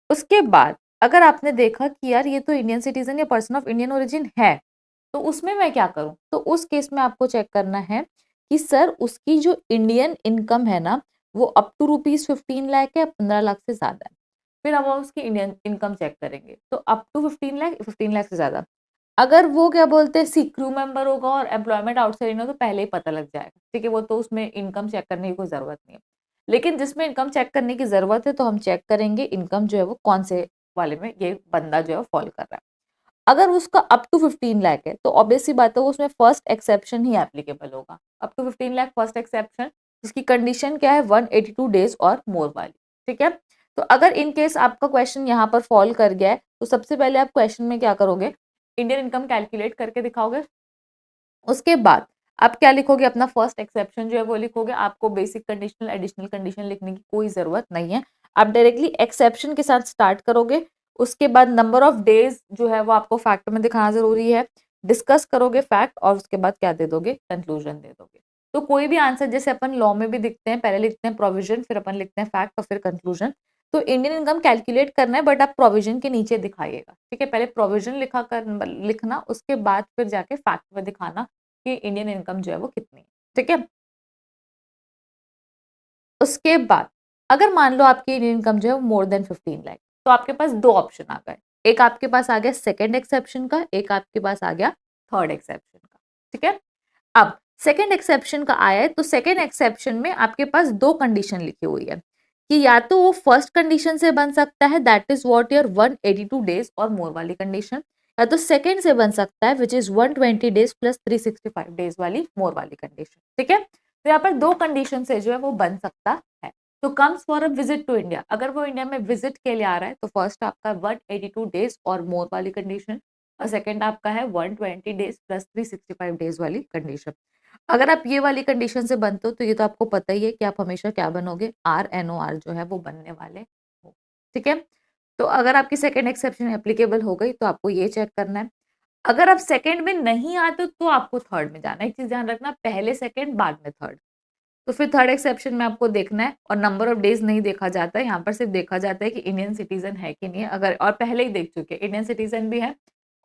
उसके बाद अगर आपने देखा कि यार ये तो इंडियन सिटीजन या पर्सन ऑफ इंडियन ओरिजिन है, तो उसमें मैं क्या करूं? तो उस केस में आपको चेक करना है कि सर उसकी जो इंडियन इनकम है ना वो अप टू ₹15 लाख है या 15 लाख से ज्यादा है। फिर अब हम उसकी इंडियन इनकम चेक करेंगे, तो अप टू 15 लाख, 15 लाख से ज्यादा। अगर वो क्या बोलते हैं सी क्रू मेंबर होगा और एम्प्लॉयमेंट आउटसाइड इनकम, तो पहले ही पता लग जाएगा, ठीक है, वो तो उसमें इनकम चेक करने की कोई जरूरत नहीं है। लेकिन जिसमें इनकम चेक करने की जरूरत है तो हम चेक करेंगे इनकम जो है वो कौन से वाले में ये बंदा जो है फॉल कर रहा है। अगर उसका अप टू 15 लाख है तो ऑब्वियस सी बात है उसमें फर्स्ट एक्सेप्शन ही एप्लीकेबल होगा। Up to 15 lakh first exception, जिसकी कंडीशन क्या है 182 डेज और मोर वाली, ठीक है। तो अगर इन केस आपका क्वेश्चन यहाँ पर फॉल कर गया है तो सबसे पहले आप क्वेश्चन में क्या करोगे, इंडियन इनकम कैलकुलेट करके दिखाओगे। उसके बाद आप क्या लिखोगे, अपना फर्स्ट एक्सेप्शन जो है वो लिखोगे। आपको बेसिक कंडीशनल एडिशनल कंडीशन लिखने की कोई जरूरत नहीं है, आप डायरेक्टली एक्सेप्शन के साथ स्टार्ट करोगे। उसके बाद नंबर ऑफ डेज जो है वो आपको फैक्ट में दिखाना जरूरी है, डिस्कस करोगे फैक्ट, और उसके बाद क्या दे दोगे, कंक्लूजन दे दोगे। तो कोई भी आंसर जैसे अपन लॉ में भी दिखते हैं, पहले लिखते हैं प्रोविजन, फिर अपन लिखते हैं फैक्ट और फिर कंक्लूजन। तो इंडियन इनकम कैलकुलेट करना है बट आप प्रोविजन के नीचे दिखाइएगा, ठीक है। पहले प्रोविजन लिखना, उसके बाद फिर जाके फैक्ट में दिखाना कि इंडियन इनकम जो है वो कितनी है, ठीक है। उसके बाद अगर मान लो आपकी इंडियन इनकम जो है मोर देन 15 लाख, तो आपके पास दो ऑप्शन आ गए। एक आपके पास आ गया सेकंड एक्सेप्शन का, एक आपके पास आ गया थर्ड एक्सेप्शन का, ठीक है। अब सेकंड एक्सेप्शन का आया है तो सेकंड एक्सेप्शन में आपके पास दो कंडीशन लिखी हुई है कि या तो वो फर्स्ट कंडीशन से बन सकता है, that is what your 182 days और मोर वाली कंडीशन, या तो सेकंड से बन सकता है which is 120 days plus 365 days वाली मोर वाली कंडीशन, ठीक है। तो यहाँ पर दो कंडीशन से जो है वो बन सकता है। तो comes for a visit to India, अगर वो इंडिया में विजिट के लिए आ रहा है तो फर्स्ट आपका 182 डेज और मोर वाली कंडीशन, और सेकंड आपका है 120 डेज प्लस 365 डेज वाली कंडीशन। अगर आप ये वाली कंडीशन से बनते हो तो ये तो आपको पता ही है कि आप हमेशा क्या बनोगे, RNOR जो है वो बनने वाले हो, ठीक है। तो अगर आपकी सेकंड एक्सेप्शन एप्लीकेबल हो गई तो आपको ये चेक करना है। अगर आप सेकंड में नहीं आते तो आपको थर्ड में जाना है। एक चीज ध्यान रखना, पहले सेकंड बाद में थर्ड। तो फिर थर्ड एक्सेप्शन में आपको देखना है, और नंबर ऑफ डेज नहीं देखा जाता है, यहाँ पर सिर्फ देखा जाता है कि इंडियन सिटीजन है कि नहीं है। अगर और पहले ही देख चुके इंडियन सिटीजन भी है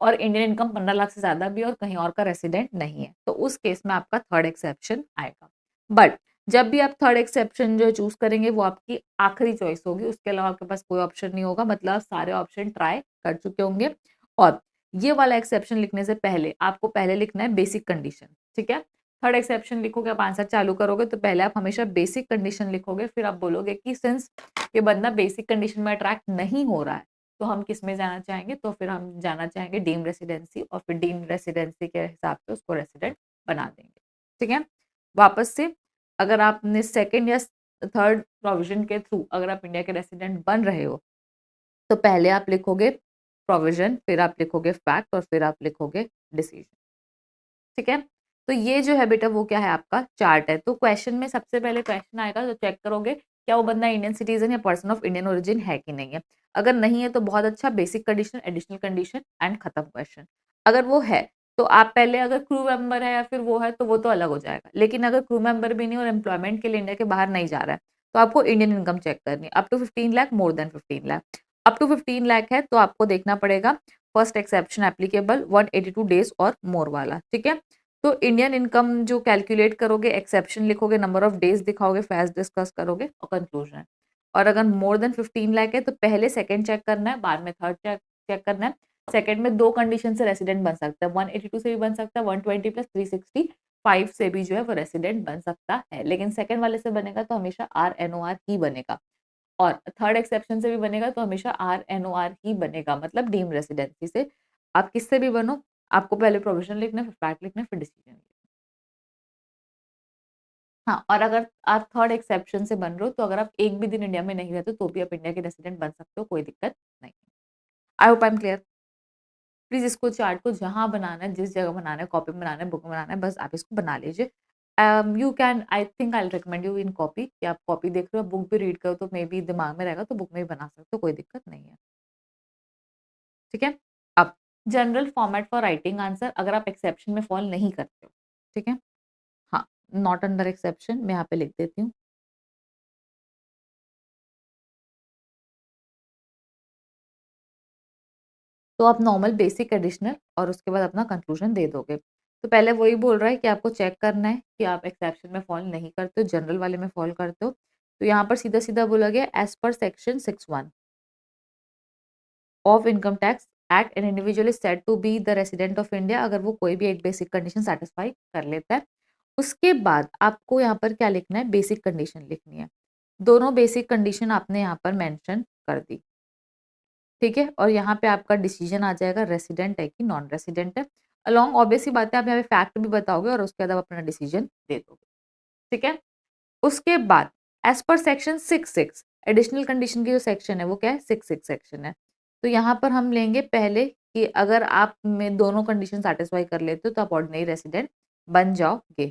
और इंडियन इनकम 15 लाख से ज्यादा भी है और कहीं और का रेसिडेंट नहीं है, तो उस केस में आपका थर्ड एक्सेप्शन आएगा। बट जब भी आप थर्ड एक्सेप्शन जो चूज करेंगे वो आपकी आखिरी चॉइस होगी, उसके अलावा आपके पास कोई ऑप्शन नहीं होगा, मतलब आप सारे ऑप्शन ट्राई कर चुके होंगे। और ये वाला एक्सेप्शन लिखने से पहले आपको पहले लिखना है बेसिक कंडीशन, ठीक है। थर्ड एक्सेप्शन लिखोगे, आप आंसर चालू करोगे तो पहले आप हमेशा बेसिक कंडीशन लिखोगे, फिर आप बोलोगे कि सिंस ये बंदा बेसिक कंडीशन में अट्रैक्ट नहीं हो रहा है तो हम किस में जाना चाहेंगे, तो फिर हम जाना चाहेंगे डीम रेसिडेंसी, और फिर डीम रेसिडेंसी के हिसाब से उसको रेसिडेंट बना देंगे, ठीक है। वापस से अगर आपने सेकेंड या थर्ड प्रोविजन के थ्रू अगर आप इंडिया के रेसिडेंट बन रहे हो तो पहले आप लिखोगे प्रोविजन, फिर आप लिखोगे फैक्ट और फिर आप लिखोगे डिसीजन, ठीक है। तो ये जो है बेटा वो क्या है, आपका चार्ट है। तो क्वेश्चन में सबसे पहले क्वेश्चन आएगा तो चेक करोगे क्या वो बंदा इंडियन सिटीजन या पर्सन ऑफ इंडियन ओरिजिन है कि नहीं है। अगर नहीं है तो बहुत अच्छा, basic condition additional condition and खत्म क्वेश्चन। अगर वो है तो आप पहले, अगर क्रू मेंबर है या फिर वो है तो वो तो अलग हो जाएगा, लेकिन अगर क्रू मेंबर भी नहीं और एम्प्लॉयमेंट के लिए इंडिया के बाहर नहीं जा रहा है तो आपको इंडियन इनकम चेक करनी है। Up to 15 lakh, more than 15 lakh. Up to 15 lakh है तो आपको देखना पड़ेगा फर्स्ट एक्सेप्शन एप्लीकेबल 182 डेज और मोर वाला, ठीक है। तो इंडियन इनकम जो कैलकुलेट करोगे, एक्सेप्शन लिखोगे, नंबर ऑफ डेज दिखाओगे, फैस्ट डिस्कस करोगे और कंक्लूजन। और अगर मोर देन 15 लाख है तो पहले सेकंड चेक करना है, बाद में थर्ड चेक चेक करना है। सेकंड में दो कंडीशन से रेसिडेंट बन सकता है, 182 से भी बन सकता है, 120 प्लस 365 से भी जो है वो रेसिडेंट बन सकता है, लेकिन सेकंड वाले से बनेगा तो हमेशा RNOR ही बनेगा, और थर्ड एक्सेप्शन से भी बनेगा तो हमेशा RNOR ही बनेगा, मतलब डीम रेसिडेंसी से। आप किससे भी बनो, आपको पहले प्रोविजन लिखना है, फिर फैक्ट लिखना है, फिर डिसीजन लिखना है। हाँ, और अगर आप थर्ड एक्सेप्शन से बन रहे हो तो अगर आप एक भी दिन इंडिया में नहीं रहते तो भी आप इंडिया के रेसिडेंट बन सकते हो, कोई दिक्कत नहीं। आई hope I am clear. Please इसको चार्ट को जहां बनाना है, जिस जगह बनाना है, कॉपी में बनाना है, बुक में बनाना है, बस आप इसको बना लीजिए। You can, I think I recommend you in copy, कि आप कॉपी देख रहे हो, बुक भी रीड करो तो मे बी दिमाग में रहेगा, तो बुक में भी बना सकते हो, कोई दिक्कत नहीं है, ठीक है। अब general format for writing answer, अगर आप एक्सेप्शन में फॉल नहीं करते हो, ठीक है। हाँ, नॉट अंडर एक्सेप्शन मैं यहाँ पे लिख देती हूँ। तो आप नॉर्मल, बेसिक, एडिशनल और उसके बाद अपना कंक्लूजन दे दोगे। तो पहले वही बोल रहा है कि आपको चेक करना है कि आप एक्सेप्शन में फॉल नहीं करते हो, जनरल वाले में फॉल करते हो। तो यहाँ पर सीधा-सीधा बोला गया as per section 61 of income tax act an individual is said to be the resident of India, अगर वो कोई भी एक बेसिक कंडीशन सैटिस्फाई कर लेता है। उसके बाद आपको यहाँ पर क्या लिखना है, बेसिक कंडीशन लिखनी है। दोनों बेसिक कंडीशन आपने यहाँ पर मेंशन कर दी, ठीक है। और यहाँ पे आपका डिसीजन आ जाएगा रेसिडेंट है कि नॉन रेसिडेंट है। अलॉन्ग ऑब्वियस सी बात है, आप यहाँ पे फैक्ट भी बताओगे और उसके बाद आप अपना डिसीजन दे दोगे, ठीक है। उसके बाद as per section 66 additional condition की जो सेक्शन है वो क्या है, 66 सेक्शन है। तो यहाँ पर हम लेंगे पहले कि अगर आप में दोनों कंडीशन सेटिस्फाई कर लेते हो तो आप ऑर्डिनरी रेसिडेंट बन जाओगे।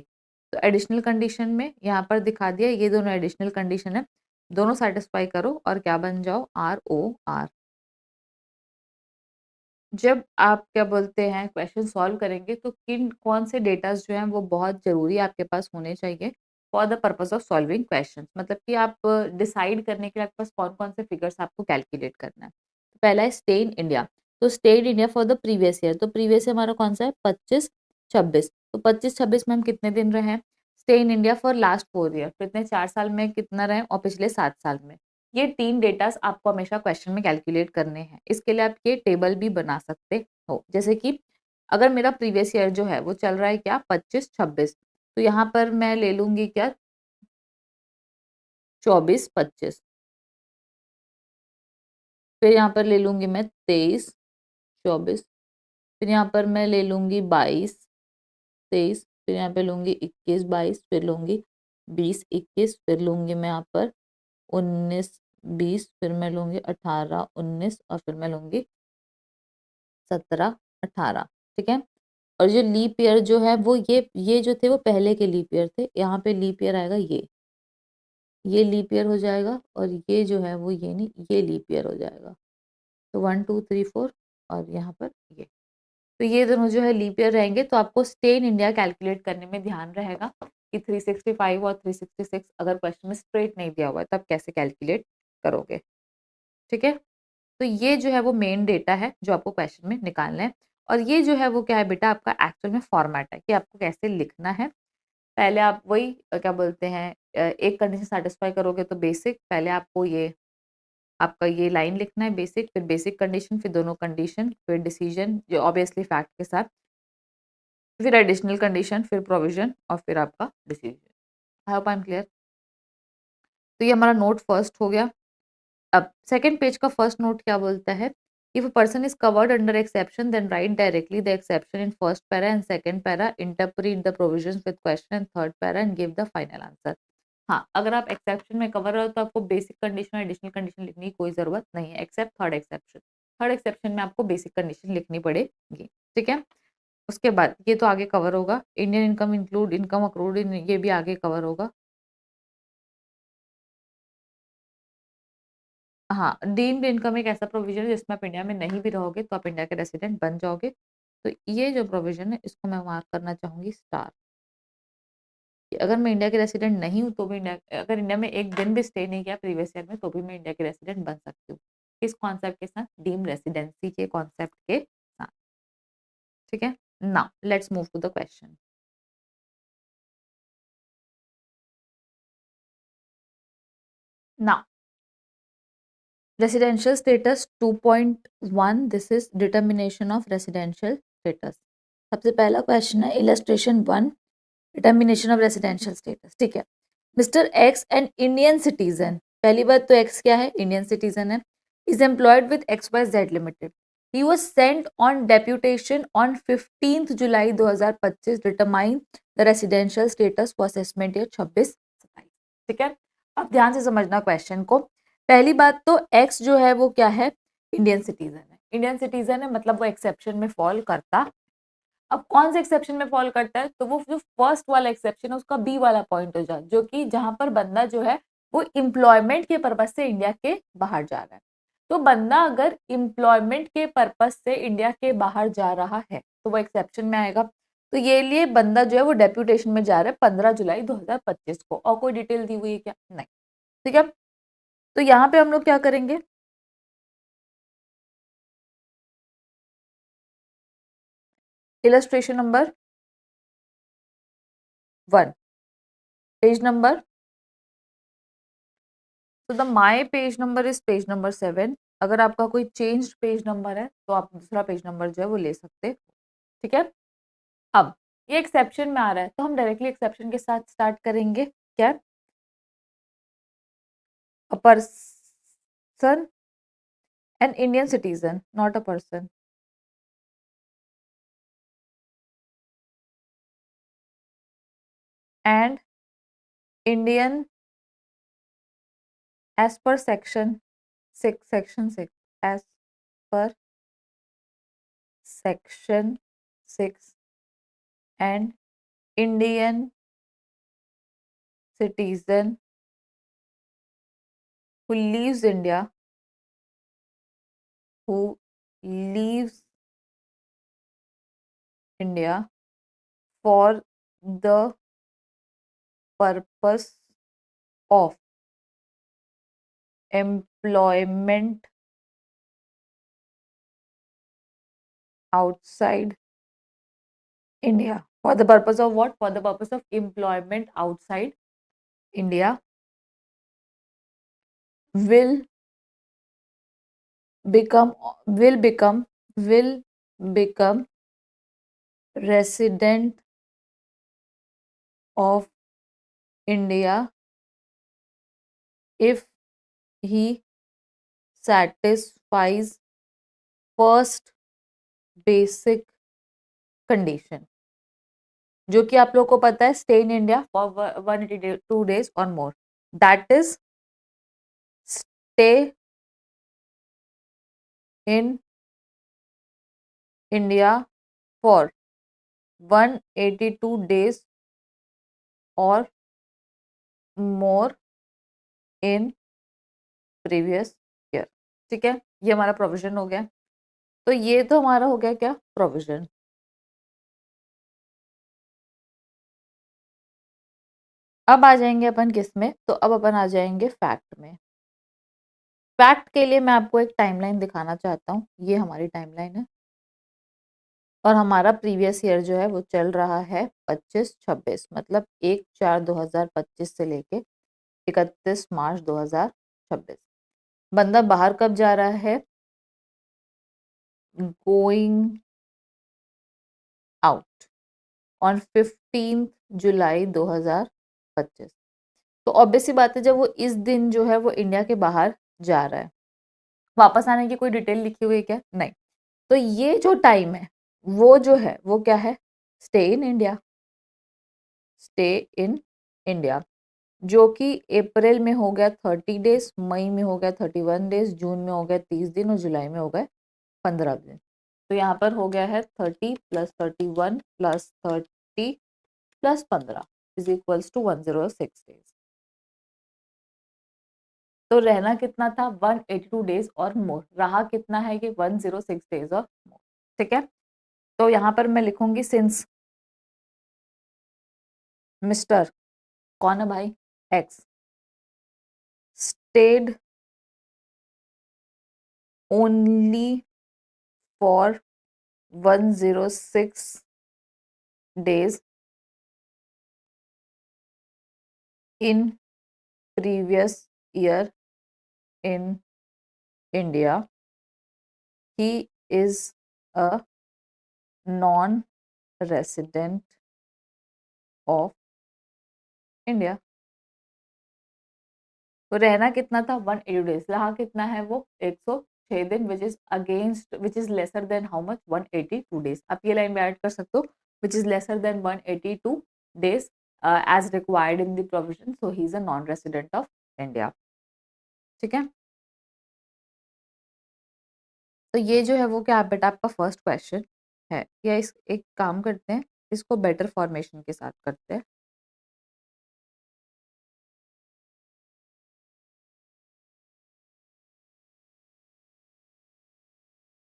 तो एडिशनल कंडीशन में यहाँ पर दिखा दिया, ये दोनों एडिशनल कंडीशन है, दोनों सेटिस्फाई करो और क्या बन जाओ, ROR। जब आप क्या बोलते हैं क्वेश्चन सॉल्व करेंगे तो किन कौन से डेटास जो हैं वो बहुत ज़रूरी आपके पास होने चाहिए for the purpose of solving questions, मतलब कि आप डिसाइड करने के लिए आपके पास कौन-कौन से फिगर्स आपको कैलकुलेट करना है। तो पहला है स्टे इन इंडिया, तो stay in India for the previous year, तो प्रीवियस हमारा कौन सा है 25-26, तो 25-26 में हम कितने दिन रहे हैं। Stay in India for last 4 year, तो इतने 4 साल में कितना रहे और पिछले 7 साल में। ये 3 डेटास आपको हमेशा क्वेश्चन में कैलकुलेट करने हैं। इसके लिए आप ये टेबल भी बना सकते हो। जैसे कि अगर मेरा प्रीवियस ईयर जो है वो चल रहा है क्या 25-26, तो यहाँ पर मैं ले लूँगी क्या 24-25, फिर यहाँ पर ले लूँगी मैं 23-24, फिर यहाँ पर मैं ले लूँगी 22-23, फिर यहाँ पे लूँगी 21-22, फिर लूँगी 20-21, फिर लूँगी मैं यहाँ पर 19-20, फिर मैं लूँगी 18-19 और फिर मैं लूँगी 17-18, ठीक है। और जो लीप ईयर जो है वो ये जो थे वो पहले के लीप ईयर थे, यहाँ पे लीप ईयर आएगा ये लीप ईयर हो जाएगा और ये जो है वो ये नहीं, ये लीप ईयर हो जाएगा। तो 1 2 3 4 और यहाँ पर ये, तो ये दोनों जो है लीप ईयर रहेंगे। तो आपको स्टे इन इंडिया कैलकुलेट करने में ध्यान रहेगा कि 365 और 366 अगर क्वेश्चन में स्ट्रेट नहीं दिया हुआ है तब कैसे कैलकुलेट करोगे, ठीक है। तो ये जो है वो मेन डेटा है जो आपको क्वेश्चन में निकालना है। और ये जो है वो क्या है बेटा, आपका एक्चुअल में फॉर्मेट है कि आपको कैसे लिखना है। पहले आप वही क्या बोलते हैं एक कंडीशन सेटिस्फाई करोगे तो बेसिक, पहले आपको ये आपका ये लाइन लिखना है बेसिक, फिर बेसिक कंडीशन, फिर दोनों कंडीशन, फिर डिसीजन जो ऑब्वियसली फैक्ट के साथ, फिर एडिशनल कंडीशन, फिर प्रोविजन और फिर आपका decision. I hope I am clear. तो ये हमारा नोट फर्स्ट हो गया। अब सेकंड पेज का फर्स्ट नोट क्या बोलता है, if a person is covered under exception then write directly the exception in first para and second para, interpret the provisions with question and third para and give the final answer. हाँ, अगर आप exception में cover हो तो आपको basic condition और additional condition लिखने की कोई ज़रूरत नहीं है except third exception. Third exception में आपको बेसिक कंडीशन लिखनी पड़ेगी, ठीक है। उसके बाद ये तो आगे कवर होगा, Indian income include income accrued in, ये भी आगे कवर होगा। हाँ, डीम्ड इनकम एक ऐसा प्रोविज़न है जिसमें आप इंडिया में नहीं भी रहोगे तो आप इंडिया के रेसिडेंट बन जाओगे। तो ये जो प्रोविज़न है इसको मैं मार्क करना चाहूँगी स्टार, कि अगर मैं इंडिया के रेसिडेंट नहीं हूँ तो भी इंडिया, अगर इंडिया में एक दिन भी स्टे नहीं किया प्रीवियस ईयर में तो भी मैं इंडिया के रेसिडेंट बन सकती हूँ। किस कॉन्सेप्ट के साथ? डीम्ड रेसिडेंसी के कॉन्सेप्ट के साथ, ठीक है। Now let's move to the question. Now residential status 2.1, this is determination of residential status. सबसे पहला क्वेश्चन है illustration 1, determination of residential status, ठीक है। Mister X an Indian citizen, पहली बात तो एक्स क्या है, इंडियन सिटीजन है, is employed with XYZ limited, he was sent on deputation on 15 July 2025, determine the residential status for assessment year 26-27, ठीक है। अब ध्यान से समझना क्वेश्चन को। पहली बात तो एक्स जो है वो क्या है, इंडियन सिटीजन है। इंडियन सिटीजन है मतलब वो एक्सेप्शन में फॉल करता। अब कौन से एक्सेप्शन में फॉल करता है, तो वो जो फर्स्ट वाला एक्सेप्शन है उसका बी वाला पॉइंट हो जाए, जो कि जहां पर बंदा जो है वो एम्प्लॉयमेंट के पर्पज से इंडिया के बाहर जा रहा है। तो बंदा अगर एम्प्लॉयमेंट के पर्पज से इंडिया के बाहर जा रहा है तो वो एक्सेप्शन में आएगा। तो ये लिए बंदा जो है वो डेप्यूटेशन में जा रहा है 15 जुलाई 2025 को, और कोई डिटेल दी हुई है क्या? नहीं, ठीक है। तो यहाँ पे हम लोग क्या करेंगे, Illustration number 1. Page number. So the my page number is page number 7. अगर आपका कोई चेंज्ड पेज नंबर है तो आप दूसरा पेज नंबर जो है वो ले सकते हो, ठीक है। अब ये एक्सेप्शन में आ रहा है तो हम डायरेक्टली एक्सेप्शन के साथ स्टार्ट करेंगे। क्या? A person, N Indian citizen, not a person, and Indian as per section 6 as per section 6 and Indian citizen who leaves India, who leaves India for the purpose of employment outside India. For the purpose of what? For the purpose of employment outside India will become will become will become resident of India if he satisfies first basic condition, जो कि आप लोग को पता है, stay in India for 182 days or more. That is, stay in India for 182 days or more in previous year. ठीक है, ये हमारा प्रोविजन हो गया। तो ये तो हमारा हो गया क्या? प्रोविजन। अब आ जाएंगे अपन किस में? तो अब अपन आ जाएंगे फैक्ट में। फैक्ट के लिए मैं आपको एक टाइमलाइन दिखाना चाहता हूँ। ये हमारी टाइमलाइन है और हमारा प्रीवियस ईयर जो है वो चल रहा है 25-26, मतलब 1/4/2025 से लेके 31 मार्च 2026। बंदा बाहर कब जा रहा है? Going out on 15 July 2025। तो ऑब्वियस सी बात है, जब वो इस दिन जो है वो इंडिया के बाहर जा रहा है, वापस आने की कोई डिटेल लिखी हुई है क्या? नहीं। तो ये जो टाइम है वो जो है वो क्या है? Stay in India. Stay in India, जो कि अप्रैल में हो गया 30 डेज, मई में हो गया 31 डेज, जून में हो गया 30 दिन और जुलाई में हो गए 15 दिन। तो यहाँ पर हो गया है 30 + 31 + 30 + 15 इज इक्वल्स टू 106 डेज। तो रहना कितना था? 182 डेज और मोर। रहा कितना है कि 106 डेज और मोर। ठीक है, तो यहाँ पर मैं लिखूंगी सिंस मिस्टर, कौन है भाई? X, stayed only for 106 days in previous year in India, he is a non-resident of India। तो रहना कितना था? 180 डेज। रहा कितना है वो? 106 दिन, which is lesser than how much? 182 days. आप ये लाइन में ऐड कर सकते हो, which is lesser than 182 days as required in the provision, so he is a non resident of India. ठीक है, तो ये जो है वो क्या बेटा आपका फर्स्ट क्वेश्चन है। या इस एक काम करते हैं, इसको बेटर फॉर्मेशन के साथ करते हैं।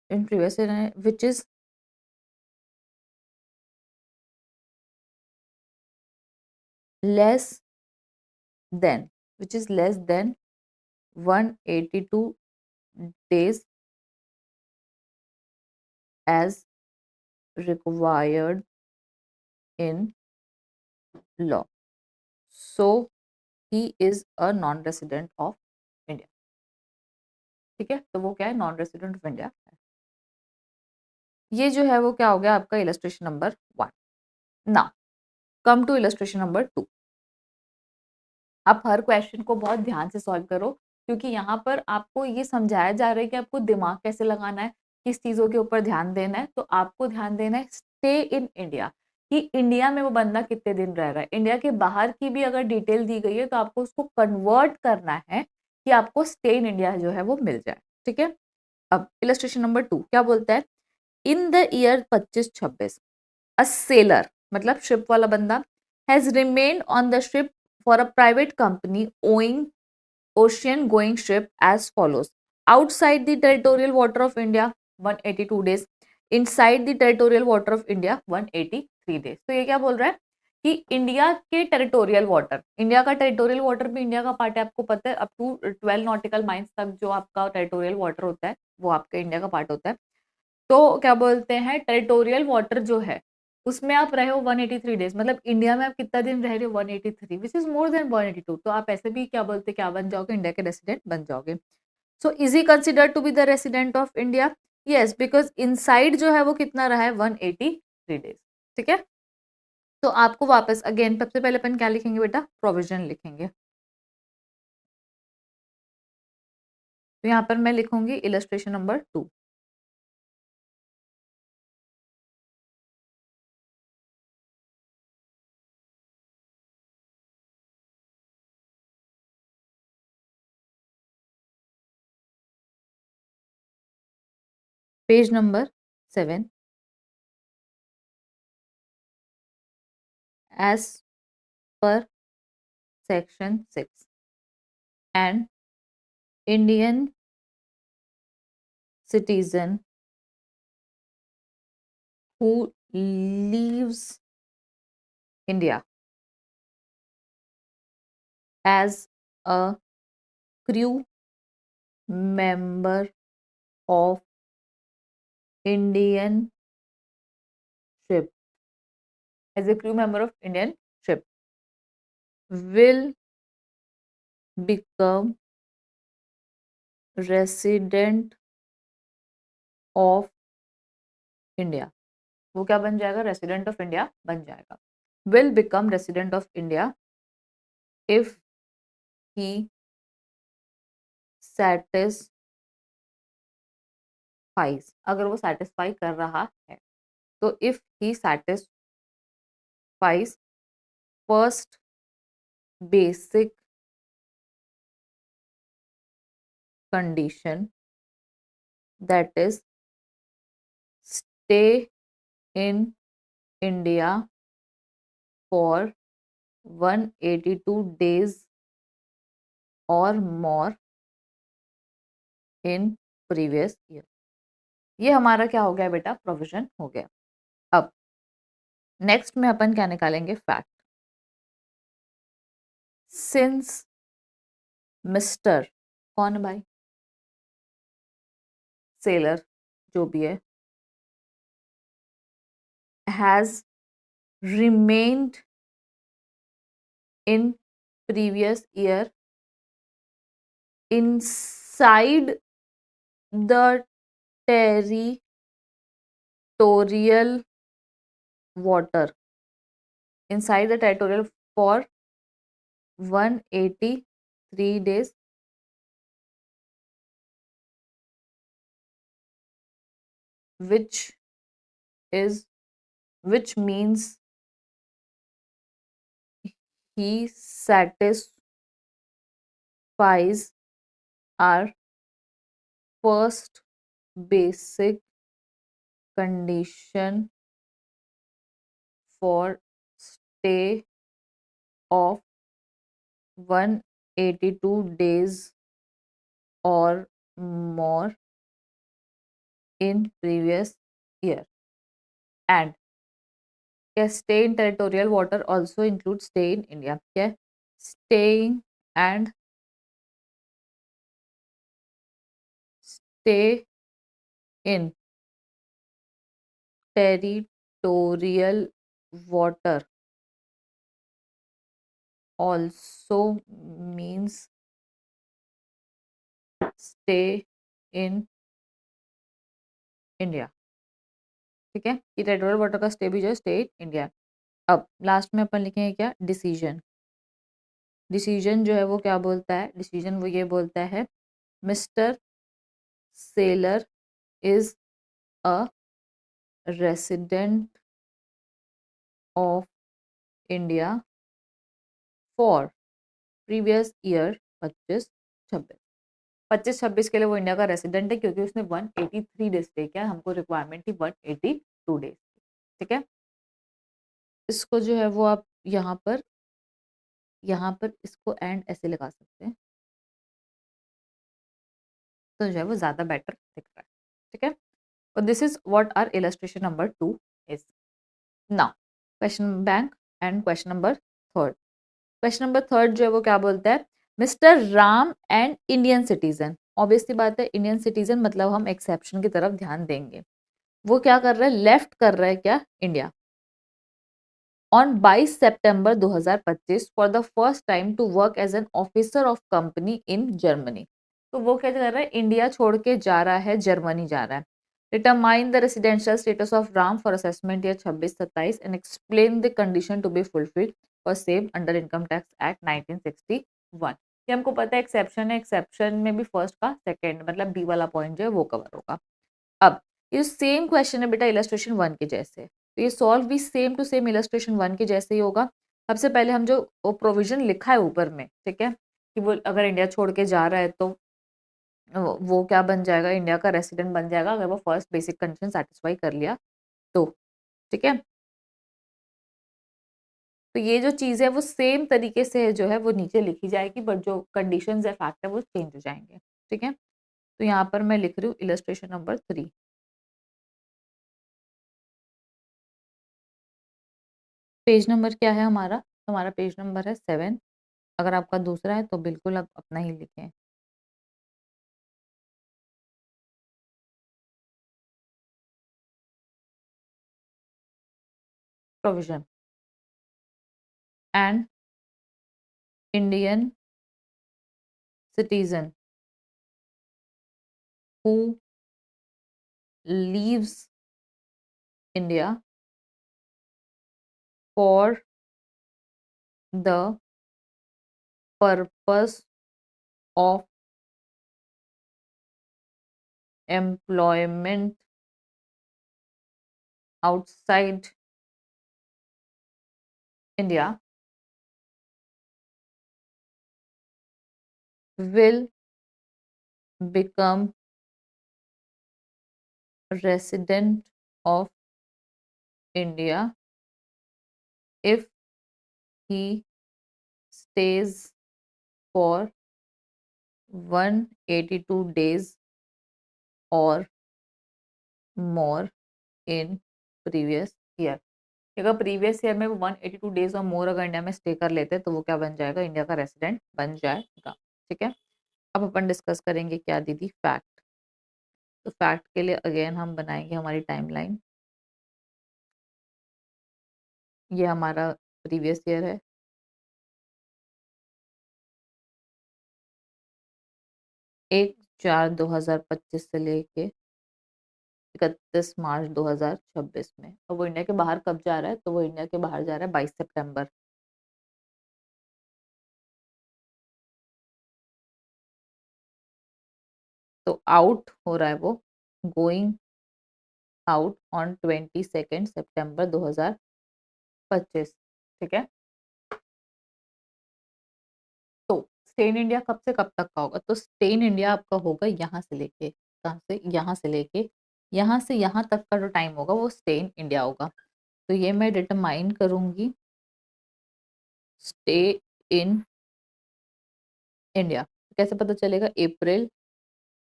In previous which is less than, which is less than 182 days as required in law. So he is a non-resident of India. ठीक है, तो वो क्या है, नॉन रेसिडेंट ऑफ इंडिया। ये जो है वो क्या हो गया आपका illustration number 1। Now come to illustration number 2। आप हर क्वेश्चन को बहुत ध्यान से सॉल्व करो, क्योंकि यहाँ पर आपको ये समझाया जा रहा है कि आपको दिमाग कैसे लगाना है, किस चीज़ों के ऊपर ध्यान देना है। तो आपको ध्यान देना है स्टे इन इंडिया, कि इंडिया में वो बंदा कितने दिन रह रहा है। इंडिया के बाहर की भी अगर डिटेल दी गई है तो आपको उसको कन्वर्ट करना है कि आपको स्टे इन इंडिया जो है वो मिल जाए। ठीक है, अब इलस्ट्रेशन नंबर 2 क्या बोलता है, in the year 25-26 a seller मतलब शिप वाला बंदा has remained on the ship for a private company owing ocean going ship as follows: outside the territorial water of India 182 days, inside the territorial water of India 183 days। तो ये क्या बोल रहा है कि इंडिया के टेरिटोरियल वाटर, इंडिया का territorial water भी इंडिया का पार्ट है, आपको पता है, अप टू 12 नॉटिकल माइल्स तक जो आपका टेरिटोरियल वाटर होता है वो आपका इंडिया का पार्ट होता है। तो क्या बोलते हैं, टेरिटोरियल वाटर जो है उसमें आप रहे हो 183 डेज, मतलब इंडिया में आप कितना दिन रह रहे हो 183, विच इज मोर देन 182। तो आप ऐसे भी क्या बोलते क्या बन जाओगे, इंडिया के रेसिडेंट बन जाओगे। So is he consider to be the resident of India? Yes, because inside जो है वो कितना रहा है 183 डेज। ठीक है, तो आपको वापस अगेन सबसे पहले अपन क्या लिखेंगे बेटा, प्रोविजन लिखेंगे। तो यहाँ पर मैं लिखूंगी illustration number 2। Page number 7। As per section 6 and Indian citizen who leaves India as a crew member of Indian ship, as a crew member of Indian ship, will become resident of India। वो क्या बन जाएगा, resident of India बन जाएगा। will become resident of India if he satisfies, अगर वो satisfy कर रहा है। तो if he satisfies first basic condition, that is stay in India for 182 days or more in previous year। ये हमारा क्या हो गया बेटा, प्रोविजन हो गया। अब नेक्स्ट में अपन क्या निकालेंगे, फैक्ट। सिंस मिस्टर, कौन है भाई, सेलर जो भी है, has remained in previous year inside the territorial water, inside the territorial for 183 days, which is which means he satisfies our first basic condition for stay of 182 days or more in previous year, and stay in territorial water also includes stay in India। क्या staying and stay in territorial water also means stay in India. ठीक है, कि territorial water का stay भी जो है stay in India. अब last में अपन लिखेंगे क्या, डिसीजन। डिसीजन जो है वो क्या बोलता है, डिसीजन वो ये बोलता है mister seller is a resident of India for previous year 25-26। 25-26 के लिए वो इंडिया का रेसिडेंट है क्योंकि उसने 183 डेज स्टे किया, हमको रिक्वायरमेंट थी 182 डेज। ठीक है, इसको जो है वो आप यहाँ पर इसको एंड ऐसे लगा सकते हैं, तो जो है वो ज़्यादा बेटर दिख रहा है। ठीक है, और this is what are illustration number 2 is. Now question bank and question number third. Question number third जो है वो क्या बोलता है, mister Ram and Indian citizen. Obviously बात है, इंडियन सिटीजन मतलब हम एक्सेप्शन की तरफ ध्यान देंगे। वो क्या कर रहा है, लेफ्ट कर रहा है क्या, India, on 22 September 2025 for the first time to work as an officer of company in Germany. तो वो क्या कर रहा है, इंडिया छोड़ के जा रहा है, जर्मनी जा रहा है। Determine the residential status of Ram for assessment year 26-27 and explain the condition to be fulfilled for save under income tax act 1961। ये हमको पता है एक्सेप्शन है, एक्सेप्शन में भी फर्स्ट का सेकंड मतलब बी वाला पॉइंट जो है वो कवर होगा। अब ये सेम क्वेश्चन है बेटा इलस्ट्रेशन 1 के जैसे, तो ये सॉल्व भी सेम टू सेम इलस्ट्रेशन 1 के जैसे ही होगा। सबसे पहले हम जो प्रोविजन लिखा है ऊपर में, ठीक है, कि वो अगर इंडिया छोड़ के जा रहा है तो वो क्या बन जाएगा, इंडिया का रेसिडेंट बन जाएगा अगर वो फर्स्ट बेसिक कंडीशन सेटिस्फाई कर लिया तो। ठीक है, तो ये जो चीज़ है वो सेम तरीके से जो है वो नीचे लिखी जाएगी, बट जो कंडीशंस है, फैक्ट है, वो चेंज हो जाएंगे। ठीक है, तो यहाँ पर मैं लिख रही हूँ इलस्ट्रेशन नंबर 3। पेज नंबर क्या है हमारा, हमारा पेज नंबर है 7। अगर आपका दूसरा है तो बिल्कुल आप अपना ही लिखें। Provision and Indian citizen who leaves India for the purpose of employment outside India will become resident of India if he stays for 182 days or more in previous year। अगर प्रीवियस ईयर में वो 182 days और मोर अगर India में stay कर लेते हैं तो वो क्या बन जाएगा, इंडिया का रेसिडेंट बन जाएगा। ठीक है, अब अपन डिस्कस करेंगे क्या दीदी, फैक्ट। तो फैक्ट के लिए अगेन हम बनाएंगे हमारी टाइमलाइन। ये हमारा प्रीवियस ईयर है, 1/4/2025 से लेके 31 मार्च 2026 में। और वो इंडिया के बाहर कब जा रहा है, तो वो इंडिया के बाहर जा रहा है 22 सितंबर। तो आउट हो रहा है वो, गोइंग आउट ऑन 22 सितंबर 2025। ठीक है, तो स्टे इन इंडिया कब से कब तक का होगा, तो स्टे इन इंडिया आपका होगा यहाँ से लेके, कहाँ से, यहाँ से लेके यहाँ से यहाँ तक का जो टाइम होगा वो स्टे इन इंडिया होगा। तो ये मैं डिटरमाइन करूंगी स्टे इन इंडिया। कैसे पता चलेगा, अप्रैल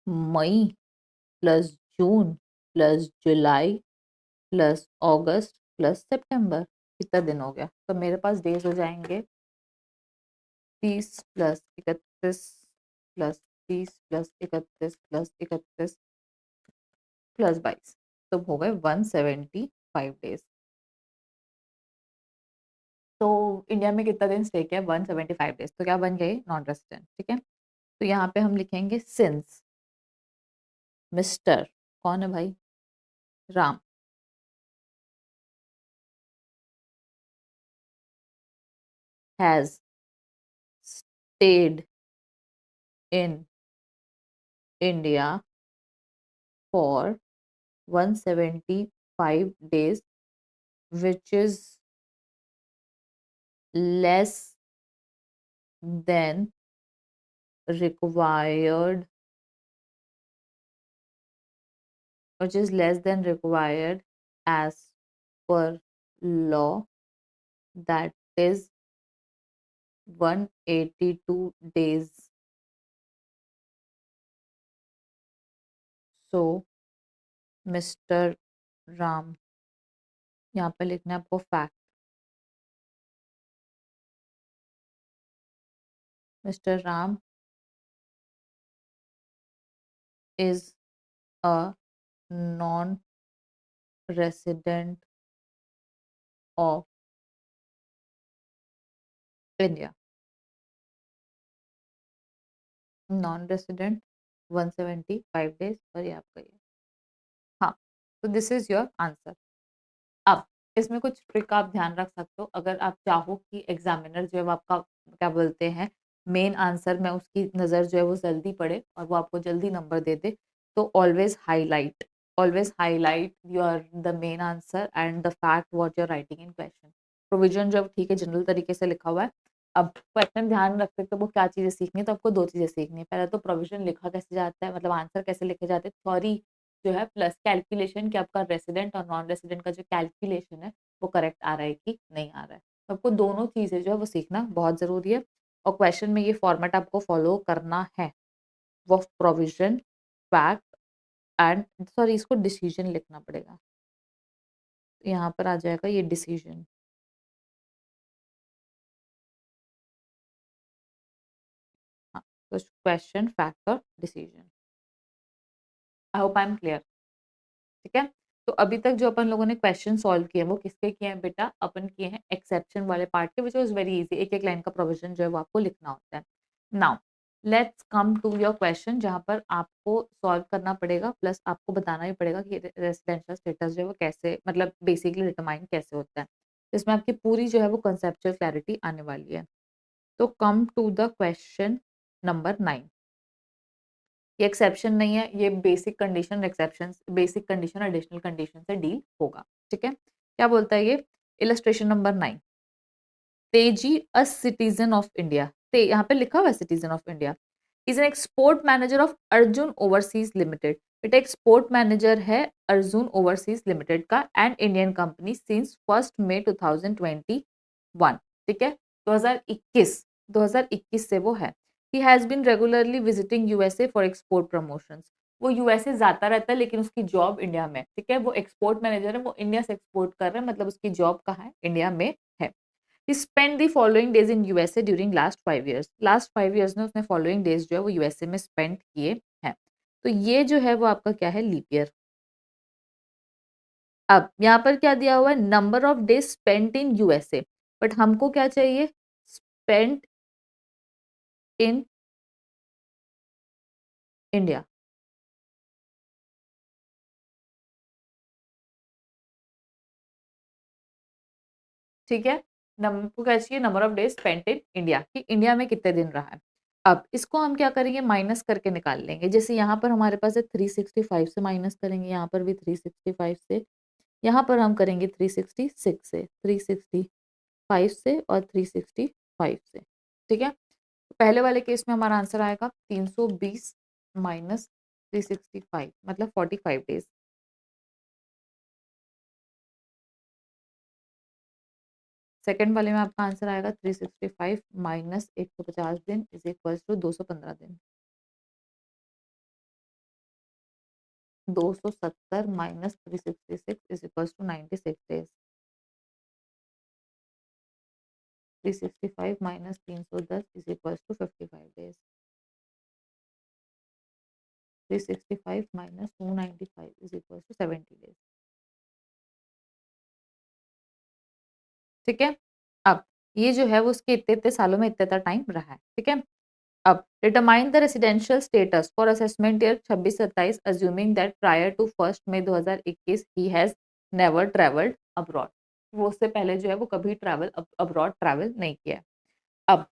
मई प्लस जून प्लस जुलाई प्लस अगस्त प्लस सितंबर, कितना दिन हो गया, तो मेरे पास डेज हो जाएंगे 30 plus 31 plus 30 plus 31 plus 31 plus 22। तो हो गए 175 डेज। तो इंडिया में कितना दिन स्टे किया? 175 डेज। तो क्या बन गए? Non resident. ठीक है, तो यहाँ पे हम लिखेंगे सिंस मिस्टर, कौन है भाई? Ram, has stayed in India for 175 days, which is less than required, as per law, that is 182 days. So Mr. Ram, यहाँ पे लिखना है आपको fact, mister Ram is a non-resident of India. Non-resident 175 days, और ये आपका ये। हाँ, तो दिस इज योर आंसर। अब इसमें कुछ ट्रिक आप ध्यान रख सकते हो। अगर आप चाहो कि एग्जामिनर जो है वो आपका क्या बोलते हैं मेन आंसर में उसकी नज़र जो है वो जल्दी पड़े और वो आपको जल्दी नंबर दे दे, तो always highlight your the main answer and the fact what you are writing in question. Provision जो ठीक है जनरल तरीके से लिखा हुआ है। अब क्वेश्चन ध्यान रख सकते हो वो क्या चीज़ें सीखनी है, तो आपको दो चीज़ें सीखनी है। पहले तो प्रोविजन लिखा कैसे जाता है, मतलब आंसर कैसे लिखे जाते हैं, थ्योरी जो है प्लस कैलकुलेशन कि आपका रेसिडेंट और नॉन रेसिडेंट का जो कैलकुलेशन है वो करेक्ट आ रहा है कि नहीं आ रहा है। तो आपको दोनों चीज़ें जो है वो सीखना बहुत ज़रूरी है और क्वेश्चन में ये फॉर्मेट आपको फॉलो करना है। वो प्रोविजन, फैक्ट एंड सॉरी इसको डिसीजन लिखना पड़ेगा। यहाँ पर आ जाएगा ये डिसीजन। हाँ, तो क्वेश्चन, फैक्ट और decision. I hope I am clear. ठीक है, तो अभी तक जो अपन लोगों ने क्वेश्चन सॉल्व किए वो किसके किए हैं बेटा? अपन किए हैं एक्सेप्शन वाले पार्ट के, विच वाज वेरी इजी। एक एक लाइन का प्रोविजन जो है वो आपको लिखना होता है। Now let's come to your question, जहां पर आपको सॉल्व करना पड़ेगा प्लस आपको बताना भी पड़ेगा कि रेसिडेंशियल स्टेटस जो है वो कैसे, मतलब बेसिकली डिटरमाइन कैसे होता है। तो इसमें आपकी पूरी जो है वो कंसेप्चुअल क्लैरिटी आने वाली है। तो come to the question number 9। ये एक्सेप्शन नहीं है, ये basic condition exception, basic condition additional condition से डील होगा। ठीक है, क्या बोलता है ये? इलस्ट्रेशन नंबर 9, तेजी अ सिटीजन ऑफ इंडिया, ते यहाँ पे लिखा हुआ है citizen of India, is an export manager of Arjun overseas limited. बेटा एक्सपोर्ट मैनेजर है अर्जुन ओवरसीज लिमिटेड का and Indian company since 1 May 2021। ठीक है, 2021 से वो है। He has been regularly visiting USA for export promotions. वो यूएसए जाता रहता है लेकिन उसकी जॉब इंडिया में। ठीक है, वो एक्सपोर्ट मैनेजर है, वो इंडिया से एक्सपोर्ट कर रहे हैं, मतलब उसकी जॉब कहाँ है? इंडिया में है। He spent the following days in USA during last 5 years. Last 5 years में उसने following days जो है वो यूएसए में स्पेंड किए हैं। तो ये जो है वो आपका क्या है? Leap year. अब यहाँ पर क्या दिया हुआ है? Number of days spent in USA, but हमको क्या चाहिए? Spent in India. ठीक है, नंबर को क्या चाहिए? Number of days spent in India, कि इंडिया में कितने दिन रहा है। अब इसको हम क्या करेंगे? माइनस करके निकाल लेंगे। जैसे यहाँ पर हमारे पास है 365 से माइनस करेंगे, यहाँ पर भी 365 से, यहाँ पर हम करेंगे 366 से, 365 से और 365 से। ठीक है, तो पहले वाले केस में हमारा आंसर आएगा 320 माइनस 365, मतलब 45 डेज। सेकेंड वाले में आपका आंसर आएगा 365 माइनस 150 दिन इज इक्वल्स टू 215 दिन। 270 minus 366 is equals to 96 days. 365 minus 310 is equals to 55 days. 365 minus 295 is equals to 70 days. ठीक है। अब ये जो है वो उसके इतने इतने सालों में इतना टाइम रहा है, ठीक है। अब determine the residential status for assessment year 26-27 assuming that prior to 1 May 2021 he has never travelled abroad. वो उससे पहले जो है वो कभी ट्रैवल अब्रॉड ट्रैवल नहीं किया है। अब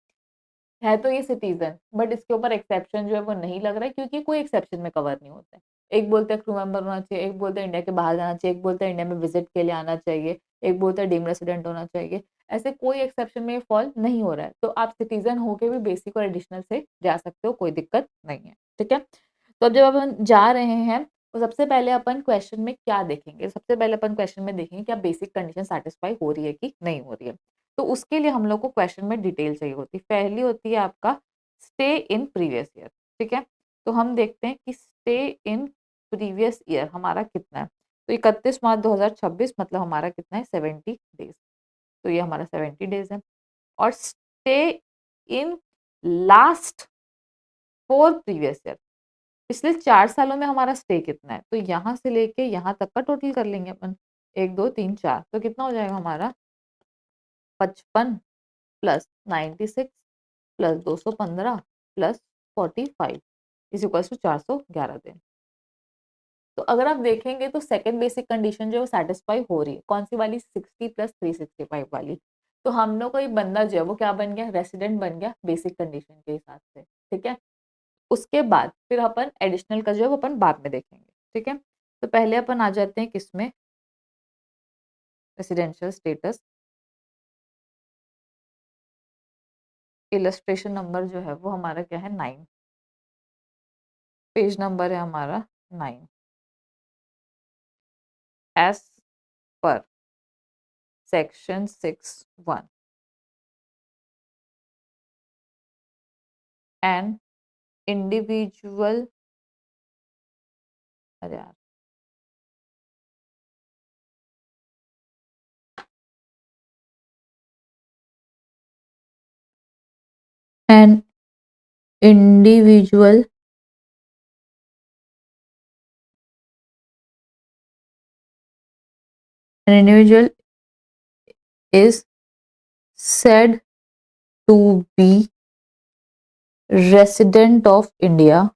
है तो ये सिटीजन, बट इसके ऊपर एक्सेप्शन जो है वो नहीं लग रहा है, क्योंकि कोई एक्सेप्शन में कवर नहीं होता है। एक बोलते हैं क्रू मेंबर होना चाहिए, एक बोलते हैं इंडिया के बाहर जाना चाहिए, एक बोलते हैं इंडिया में विजिट के लिए आना चाहिए, एक बोलते हैं डीम रेसिडेंट होना चाहिए। ऐसे कोई एक्सेप्शन में फॉल नहीं हो रहा है, तो आप सिटीजन होके भी बेसिक और एडिशनल से जा सकते हो, कोई दिक्कत नहीं है, ठीक है। तो अब जब अपन जा रहे हैं तो सबसे पहले अपन क्वेश्चन में क्या देखेंगे, सबसे पहले अपन क्वेश्चन में देखेंगे क्या बेसिक कंडीशन सेटिस्फाई हो रही है कि नहीं हो रही है। तो उसके लिए हम लोग को क्वेश्चन में डिटेल चाहिए होती है। पहली होती है आपका स्टे इन प्रीवियस ईयर, ठीक है। तो हम देखते हैं कि स्टे इन प्रीवियस ईयर हमारा कितना है। तो 31 मार्च 2026 मतलब हमारा कितना है 70 डेज। तो ये हमारा 70 डेज है। और stay in last 4 previous year, पिछले 4 सालों में हमारा स्टे कितना है। तो यहाँ से लेके यहाँ तक का टोटल कर लेंगे अपन, 1 2 3 4, तो कितना हो जाएगा हमारा 55 plus 96 plus 215 plus 45 is equal to 411 दिन। तो अगर आप देखेंगे तो सेकंड बेसिक कंडीशन जो है वो सेटिस्फाई हो रही है, कौन सी वाली 60 प्लस 365 वाली। तो हम लोग का ये बंदा जो है वो क्या बन गया, रेसिडेंट बन गया बेसिक कंडीशन के हिसाब से, ठीक है। उसके बाद फिर अपन एडिशनल का जो है वो अपन बाद में देखेंगे, ठीक है। तो पहले अपन आ जाते हैं किसमें, रेसिडेंशियल स्टेटस। इलस्ट्रेशन नंबर जो है वो हमारा क्या है 9, पेज नंबर है हमारा 9। As per section 6(1) an individual, अरे यार an individual an individual is said to be resident of India,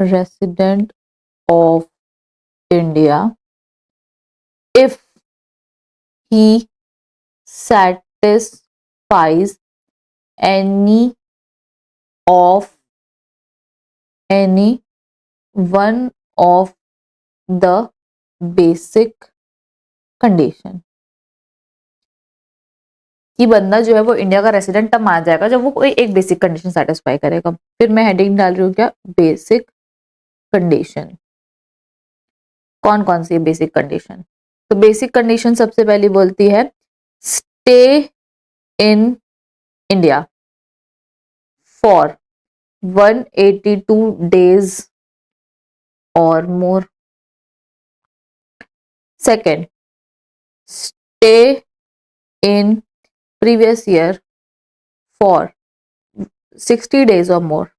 resident of India if he satisfies any of any one of the basic condition। कि बंदा जो है वो India का resident तब माना जाएगा जब वो कोई एक बेसिक कंडीशन सेटिस्फाई करेगा। फिर मैं हेडिंग डाल रही हूँ क्या, बेसिक कंडीशन। कौन कौन सी बेसिक कंडीशन, तो बेसिक कंडीशन सबसे पहली बोलती है stay in India for 182 days or more। Second, stay in previous year for 60 days or more,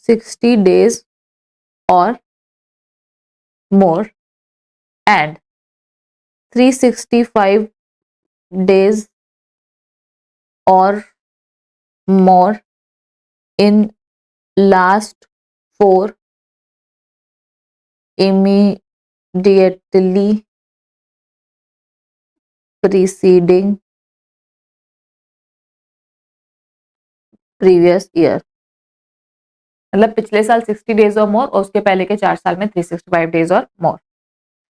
60 days or more and 365 days or more in last 4 immediately preceding previous year। मतलब पिछले साल 60 days और मोर और उसके पहले के 4 साल में 365 डेज और मोर,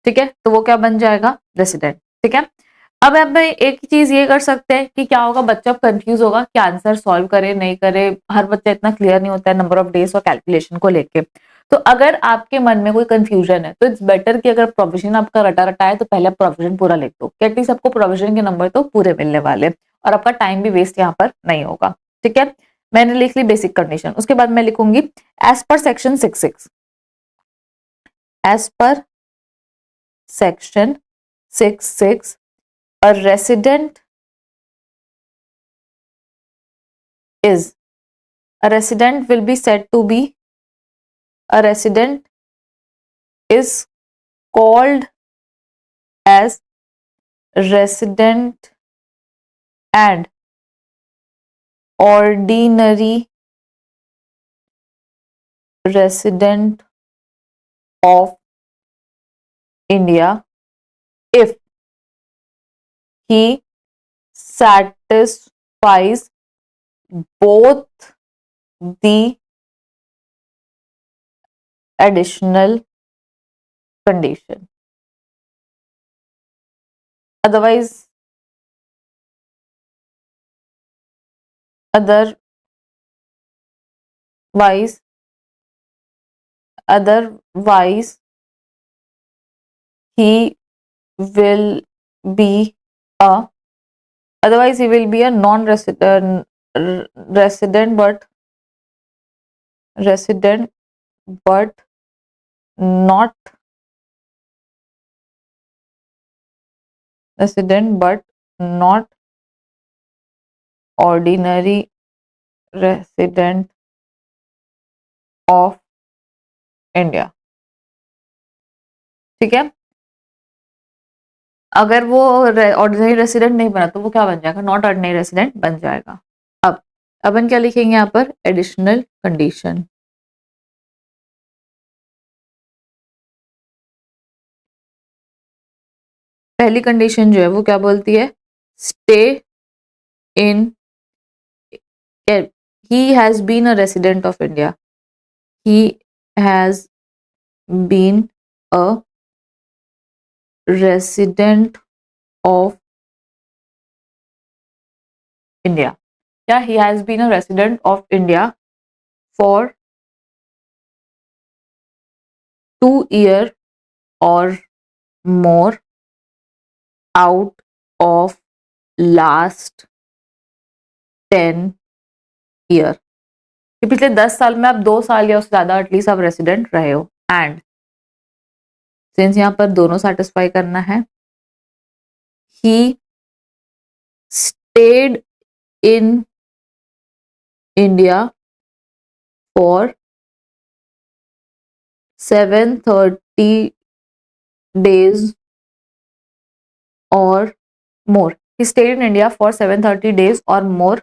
ठीक है। तो वो क्या बन जाएगा, रेसिडेंट, ठीक है। अब हम एक चीज ये कर सकते हैं कि क्या होगा, बच्चा कंफ्यूज होगा कि आंसर सॉल्व करे नहीं करे, हर बच्चा इतना क्लियर नहीं होता है नंबर ऑफ डेज और कैलकुलेशन को लेके। तो अगर आपके मन में कोई कंफ्यूजन है तो इट्स बेटर कि अगर प्रोविजन आपका रटा रटा है तो पहले प्रोविजन पूरा लिख दो, कि एटलीस्ट आपको प्रोविजन के नंबर तो पूरे मिलने वाले और आपका टाइम भी वेस्ट यहाँ पर नहीं होगा, ठीक है। मैंने लिख ली बेसिक कंडीशन, उसके बाद मैं लिखूंगी as per section 6(6), as per section 6(6) a resident will be said to be, a resident is called as resident and ordinary resident of India if he satisfies both the additional condition. Otherwise, otherwise he will be a otherwise he will be a non-resident resident but not resident but not ordinary resident of India. ठीक है, अगर वो ordinary resident नहीं बना तो वो क्या बन जाएगा, नॉट ऑर्डिनरी रेसिडेंट बन जाएगा. अब अपन क्या लिखेंगे यहाँ पर, एडिशनल कंडीशन. पहली कंडीशन जो है वो क्या बोलती है, stay in he has been a resident of India. He has been a resident of India. Yeah, he has been a resident of India for 2 years or more out of last 10 years. कि पिछले 10 साल में आप 2 साल या उससे ज्यादा at least आप रेसिडेंट रहे हो. एंड सिंस यहाँ पर दोनों सेटिस्फाई करना है, he stayed in India for 730 days or more. He stayed in India for 730 days or more.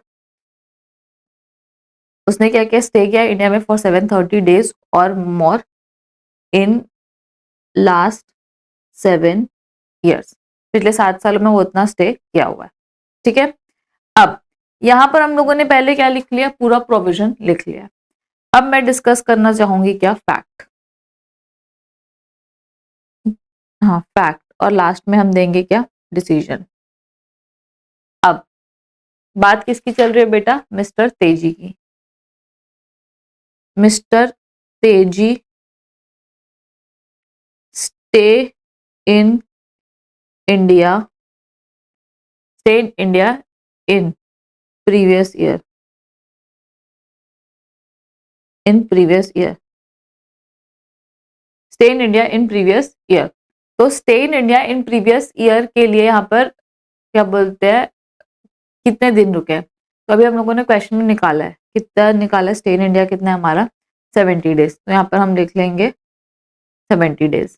उसने क्या किया, स्टे किया इंडिया में फॉर 730 डेज और मोर इन लास्ट 7 years. पिछले 7 सालों में वो इतना स्टे किया हुआ है. ठीक है, अब यहां पर हम लोगों ने पहले क्या लिख लिया, पूरा प्रोविजन लिख लिया. अब मैं डिस्कस करना चाहूंगी क्या, फैक्ट. हाँ फैक्ट, और लास्ट में हम देंगे क्या, डिसीजन. अब बात किसकी चल रही है बेटा, मिस्टर तेजी की. मिस्टर तेजी stay in India in previous year. Stay in India in previous year. तो stay in India in previous year के लिए यहाँ पर क्या बोलते हैं, कितने दिन रुके. तो अभी हम लोगों ने क्वेश्चन में निकाला है, कितना निकाला है, स्टे इन इंडिया कितना है हमारा, 70 डेज. तो यहाँ पर हम लिख लेंगे 70 डेज.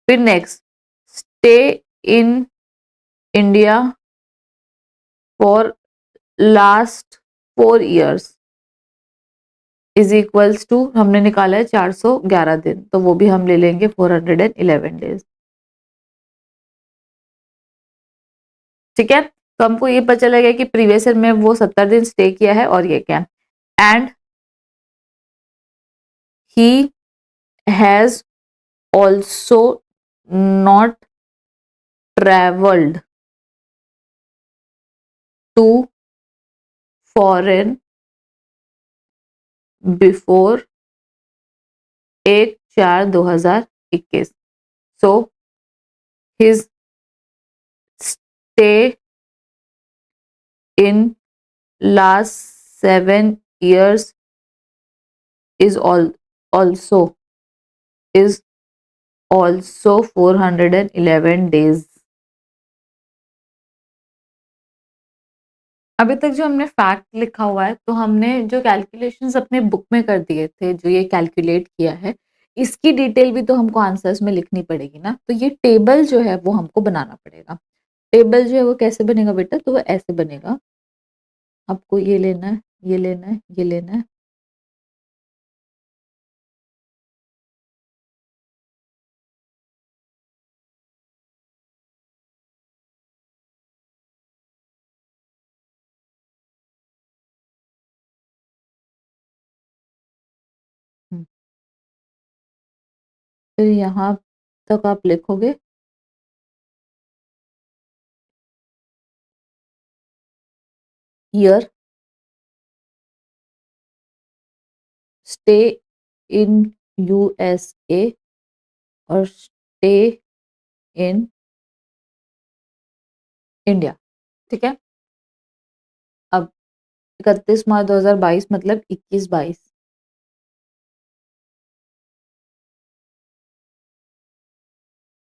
फिर next, stay in India for last 4 years is equals to, हमने निकाला है 411 दिन, तो वो भी हम ले लेंगे 411 डेज. ठीक है, तो हमको ये पता चला गया कि प्रीवियस ईयर में वो 70 दिन स्टे किया है, और ये क्या, and he has also not travelled to foreign before 1/4/2021. So his stay in last 7 years is also 411 days. अभी तक जो हमने फैक्ट लिखा हुआ है, तो हमने जो कैलकुलेशंस अपने बुक में कर दिए थे, जो ये कैलकुलेट किया है, इसकी डिटेल भी तो हमको आंसर्स में लिखनी पड़ेगी ना, तो ये टेबल जो है वो हमको बनाना पड़ेगा। टेबल जो है वो कैसे बनेगा बेटा, तो वो ऐसे बनेगा, आपको ये लेना है, ये लेना है, ये लेना है, हम्म, फिर यहाँ तक आप लिखोगे ईयर, स्टे इन यूएसए और स्टे इन इंडिया। ठीक है, अब 31 मार्च 2022 मतलब 21-22,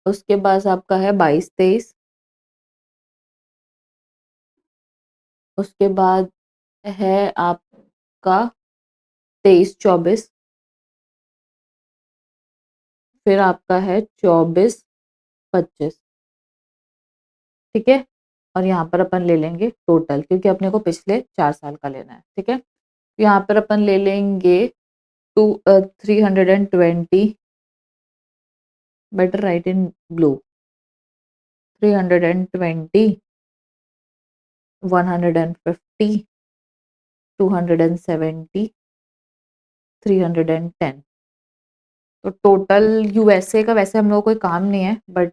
उसके बाद आपका है 22-23, उसके बाद है आपका 23-24, फिर आपका है 24-25। ठीक है, और यहाँ पर अपन ले लेंगे टोटल, क्योंकि अपने को पिछले 4 साल का लेना है। ठीक है, यहाँ पर अपन ले लेंगे 320, बेटर राइट इन ब्लू, 320, 150, 270, 310। तो टोटल यूएसए का वैसे हम लोगों को कोई काम नहीं है, बट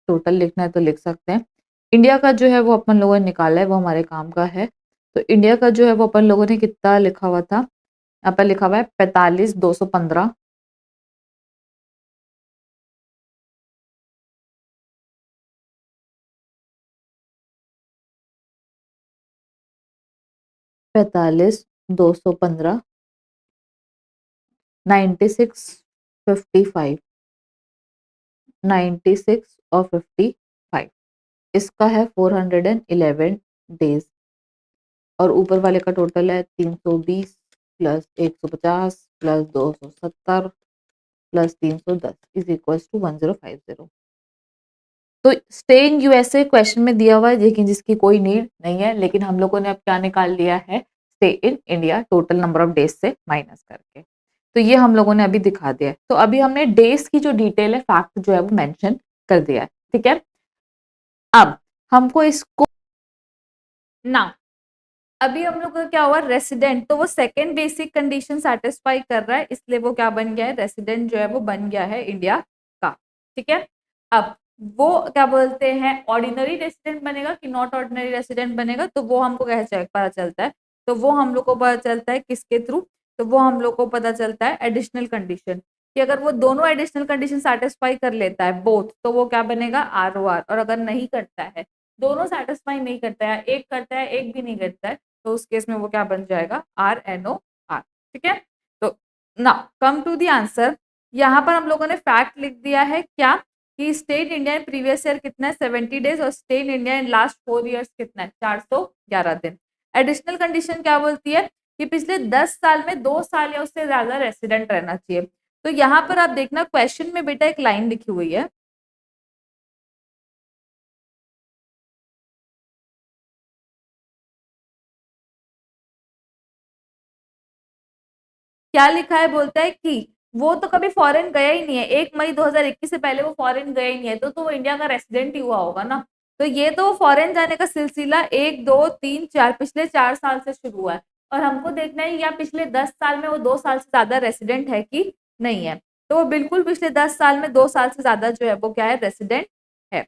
टोटल लिखना है तो लिख सकते हैं। इंडिया का जो है वो अपन लोगों ने निकाला है, वो हमारे काम का है। तो इंडिया का जो है वो अपन लोगों ने कितना लिखा हुआ था, यहाँ पर लिखा हुआ है 45,215, 45,215, 96, 55, 96 और 55, इसका है 411 डेज, और ऊपर वाले का टोटल है 320 plus 150 plus 270 plus 310 is equal to 1050। तो स्टे इन यूएसए क्वेश्चन में दिया हुआ है, लेकिन जिसकी कोई नीड नहीं है, लेकिन हम लोगों ने अब क्या निकाल लिया है, stay in India total number of days से माइनस करके। तो ये हम लोगों ने अभी दिखा दिया है। तो अभी हमने डेज की जो डिटेल है, फैक्ट जो है वो मेंशन कर दिया है। ठीक है, अब हमको इसको ना, अभी हम लोग का क्या हुआ, रेसिडेंट, तो वो सेकंड बेसिक कंडीशन सेटिस्फाई कर रहा है, इसलिए वो क्या बन गया है, रेसिडेंट जो है वो बन गया है इंडिया का। ठीक है, अब वो क्या बोलते हैं, ऑर्डिनरी रेसिडेंट बनेगा कि नॉट ऑर्डिनरी रेसिडेंट बनेगा, तो वो हमको कैसे पता चलता है, तो वो हम लोग को पता चलता है किसके थ्रू, तो वो हम लोग को पता चलता है एडिशनल कंडीशन, कि अगर वो दोनों एडिशनल कंडीशन सेटिस्फाई कर लेता है बोथ, तो वो क्या बनेगा, ROR, और अगर नहीं करता है, दोनों सेटिस्फाई नहीं करता है, एक करता है एक भी नहीं करता है, तो उस केस में वो क्या बन जाएगा, RNOR। ठीक है, तो now come to the answer. यहाँ पर हम लोगों ने फैक्ट लिख दिया है क्या, कि state India in previous year कितना है, 70 डेज, और state India in last 4 years कितना है, 411 दिन। एडिशनल कंडीशन क्या बोलती है, कि पिछले 10 साल में 2 साल या उससे ज्यादा रेसिडेंट रहना चाहिए। तो यहाँ पर आप देखना क्वेश्चन में बेटा एक लाइन लिखी हुई है, क्या लिखा है, बोलता है कि वो तो कभी फॉरेन गया ही नहीं है, 1 मई 2021 से पहले वो फॉरेन गया ही नहीं है, तो वो इंडिया का रेसिडेंट ही हुआ होगा ना। तो ये तो फॉरेन जाने का सिलसिला 1, 2, 3, 4 पिछले 4 साल से शुरू हुआ है, और हमको देखना है या पिछले 10 साल में वो 2 साल से ज्यादा रेसिडेंट है कि नहीं है। तो वो बिल्कुल पिछले 10 साल में 2 साल से ज्यादा जो है वो क्या है, रेसिडेंट है।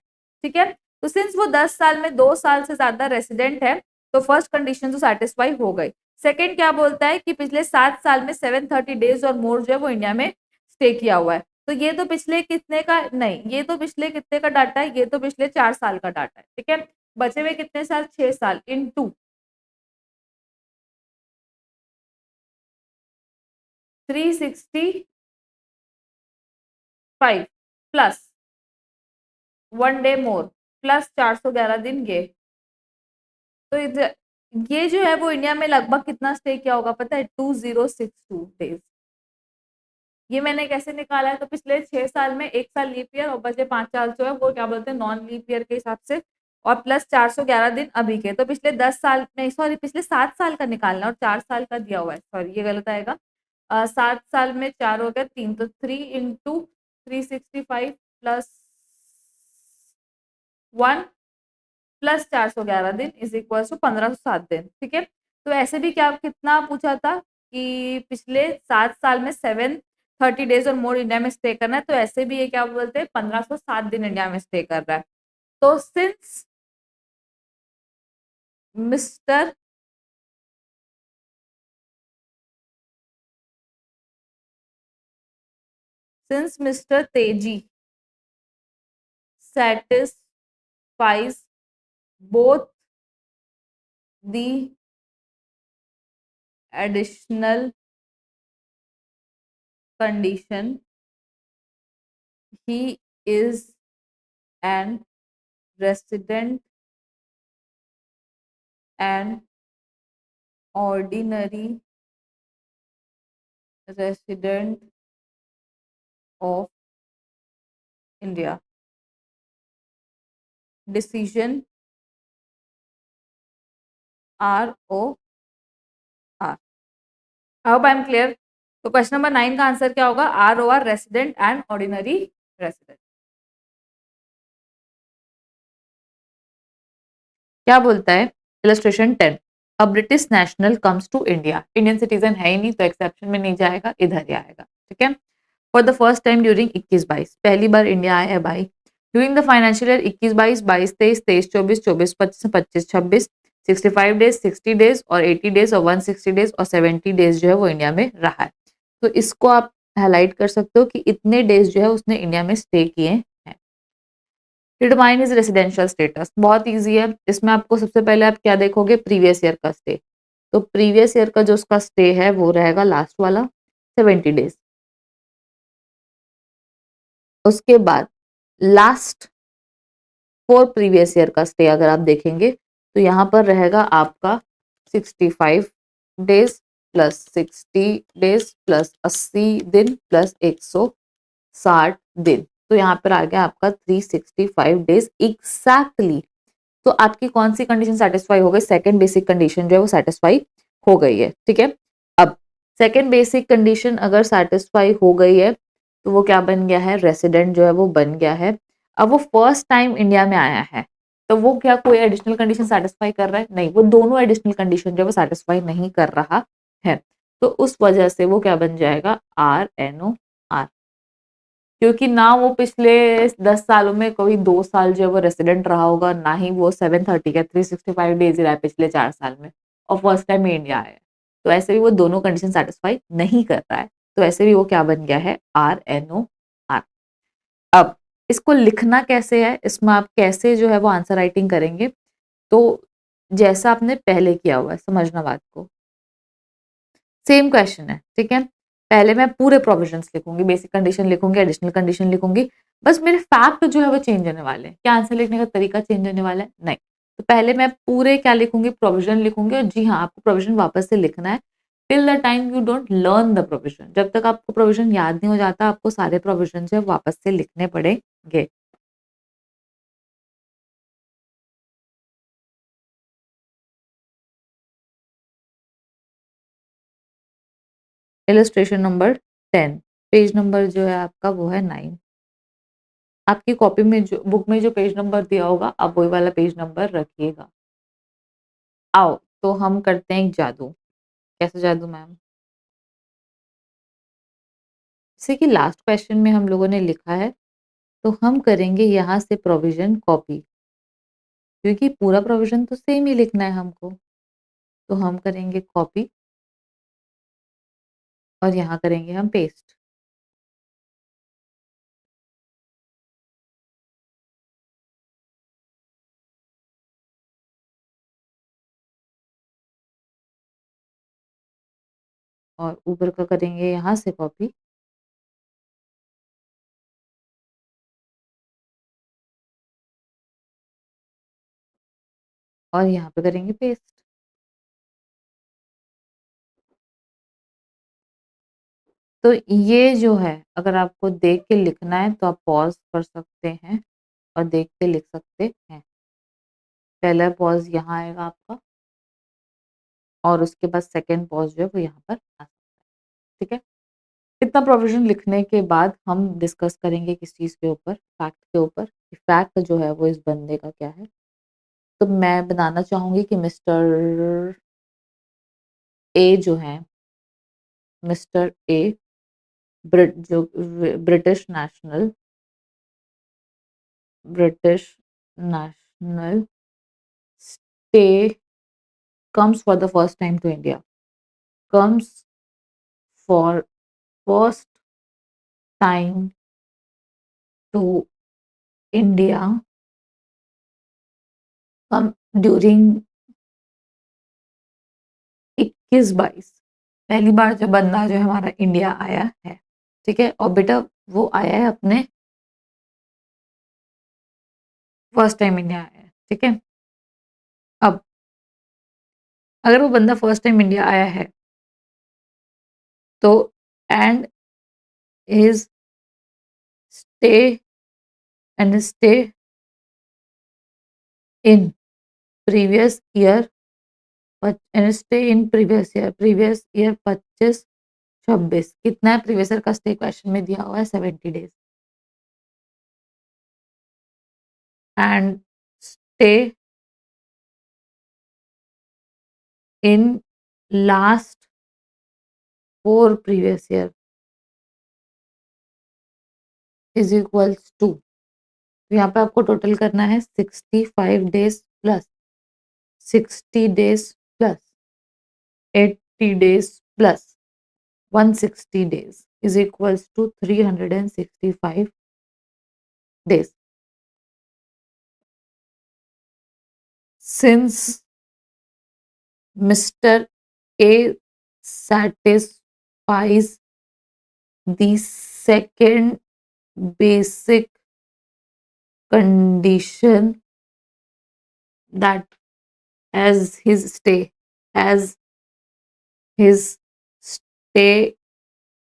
ठीक है, तो सिंस वो 10 साल में 2 साल से ज्यादा रेसिडेंट है, तो फर्स्ट कंडीशन तो सेटिस्फाई हो गई। सेकंड क्या बोलता है, कि पिछले 7 साल में 730 डेज और मोर जो है वो इंडिया में स्टे किया हुआ है। तो ये तो पिछले कितने का नहीं, ये तो पिछले कितने का डाटा है, ये तो पिछले 4 साल का डाटा है। ठीक है, बचे हुए कितने साल, 6 साल into 365 plus 1 day more plus 411 दिन ये। तो ये जो है वो इंडिया में लगभग कितना स्टे किया होगा पता है, 2062 डेज। ये मैंने कैसे निकाला है, तो पिछले 6 साल में 1 साल लीप ईयर और बचे 5 साल जो है वो क्या बोलते हैं नॉन लीप ईयर के हिसाब से, और प्लस 411 दिन अभी के, तो पिछले 10 साल में, सॉरी पिछले 7 साल का निकालना और 4 साल का दिया हुआ है, सॉरी ये गलत आएगा। 7 साल में 4 हो गया 3, तो 3 × 365 +1 प्लस 411 दिन इज इक्वल टू 1507 दिन। ठीक है, तो ऐसे भी क्या कितना पूछा था कि पिछले 7 साल में 730 डेज और मोर इंडिया में स्टे करना है, तो ऐसे भी ये क्या बोलते हैं 1507 दिन इंडिया में स्टे कर रहा है। तो मिस्टर सिंस मिस्टर तेजी satisfies both the additional condition, he is an resident and ordinary resident of India. Decision ROR. I hope I am clear. तो क्वेश्चन नंबर 9 का आंसर क्या होगा? ROR, resident and ordinary resident. क्या बोलता है illustration 10, a British national comes to India, Indian citizen है ही नहीं तो एक्सेप्शन में नहीं जाएगा, इधर ही आएगा। ठीक है, for the first time during 21-22, पहली बार इंडिया आया है भाई। During the financial year 21-22, 22-23, 23-24, 24-25, 25-26, 65 days, 60 days और 80 डेज और 160 डेज और 70 डेज जो है वो इंडिया में रहा है। तो इसको आप हाईलाइट कर सकते हो कि इतने डेज जो है उसने इंडिया में स्टे किए हैं। डिटरमाइन इज रेसिडेंशियल स्टेटस, बहुत ईजी है। इसमें आपको सबसे पहले आप क्या देखोगे, प्रीवियस ईयर का स्टे। तो प्रीवियस ईयर का जो उसका स्टे है वो रहेगा लास्ट वाला 70 डेज। उसके बाद लास्ट 4 प्रीवियस ईयर का स्टे अगर आप देखेंगे तो यहाँ पर रहेगा आपका 65 डेज प्लस 60 डेज प्लस 80 दिन प्लस 160 दिन, तो यहाँ पर आ गया आपका 365 डेज एग्जैक्टली। तो आपकी कौन सी कंडीशन सेटिस्फाई हो गई? सेकंड बेसिक कंडीशन जो है वो सेटिस्फाई हो गई है। ठीक है, अब सेकंड बेसिक कंडीशन अगर सेटिस्फाई हो गई है तो वो क्या बन गया है, रेसिडेंट जो है वो बन गया है। अब वो फर्स्ट टाइम इंडिया में आया है तो वो क्या कोई एडिशनल कंडीशन सेटिस्फाई कर रहा है? नहीं, वो दोनों एडिशनल कंडीशन जो है वो सेटिस्फाई नहीं कर रहा है। तो उस वजह से वो क्या बन जाएगा, RNOR, क्योंकि ना वो पिछले 10 सालों में कोई 2 साल जो है वो रेसिडेंट रहा होगा, ना ही वो 730 का 365 डेज ही रहा है पिछले 4 साल में, और फर्स्ट टाइम इंडिया आया है। तो ऐसे भी वो दोनों कंडीशन सेटिस्फाई नहीं कर रहा है, तो ऐसे भी वो क्या बन गया है, RNOR। अब इसको लिखना कैसे है, इसमें आप कैसे जो है वो आंसर राइटिंग करेंगे, तो जैसा आपने पहले किया हुआ है, समझना बात को, सेम क्वेश्चन है। ठीक है, पहले मैं पूरे प्रोविजंस लिखूंगी, बेसिक कंडीशन लिखूंगी, एडिशनल कंडीशन लिखूंगी, बस मेरे फैक्ट जो है वो चेंज होने वाले हैं। क्या आंसर लिखने का तरीका चेंज होने वाला है? नहीं। तो पहले मैं पूरे क्या लिखूंगी, प्रोविजन लिखूंगी। और जी हाँ, आपको प्रोविजन वापस से लिखना है till the time you don't learn the provision. जब तक आपको प्रोविजन याद नहीं हो जाता, आपको सारे प्रोविजन जो है वापस से लिखने पड़ेंगे। इलस्ट्रेशन नंबर 10, पेज नंबर जो है आपका वो है 9। आपकी कॉपी में जो बुक में जो पेज नंबर दिया होगा आप वही वाला पेज नंबर रखिएगा। आओ तो हम करते हैं एक जादू। कैसे जादू मैम? जैसे कि लास्ट क्वेश्चन में हम लोगों ने लिखा है, तो हम करेंगे यहाँ से प्रोविजन कॉपी, क्योंकि पूरा प्रोविजन तो सेम ही लिखना है हमको। तो हम करेंगे कॉपी और यहाँ करेंगे हम पेस्ट। और ऊपर का करेंगे यहाँ से कॉपी और यहाँ पे करेंगे पेस्ट। तो ये जो है अगर आपको देख के लिखना है तो आप पॉज कर सकते हैं और देख के लिख सकते हैं। पहला पॉज यहाँ आएगा आपका और उसके बाद सेकंड पॉज जो है वो यहाँ पर आ सकता है। ठीक है, इतना प्रोविजन लिखने के बाद हम डिस्कस करेंगे किस चीज़ के ऊपर, फैक्ट के ऊपर कि फैक्ट जो है वो इस बंदे का क्या है। तो मैं बनाना चाहूँगी कि मिस्टर ए जो है, mister A British national, British national stay comes for the first time to India, comes for first time to India, come during 21-22, पहली बार जो बंदा जो है हमारा इंडिया आया है। ठीक है, और बेटा वो आया है अपने फर्स्ट टाइम इंडिया आया है। ठीक है, अब अगर वो बंदा फर्स्ट टाइम इंडिया आया है तो and his stay stay in previous year and stay in previous year 25-26, कितना है प्रीवियस ईयर का स्टे, क्वेश्चन में दिया हुआ है 70 days, and stay in last 4 previous year is equals to, तो यहाँ पे आपको टोटल करना है 65 days plus 60 days plus 80 days plus 160 days is equals to 365 days. Since Mr. A satisfies the second basic condition, that as his stay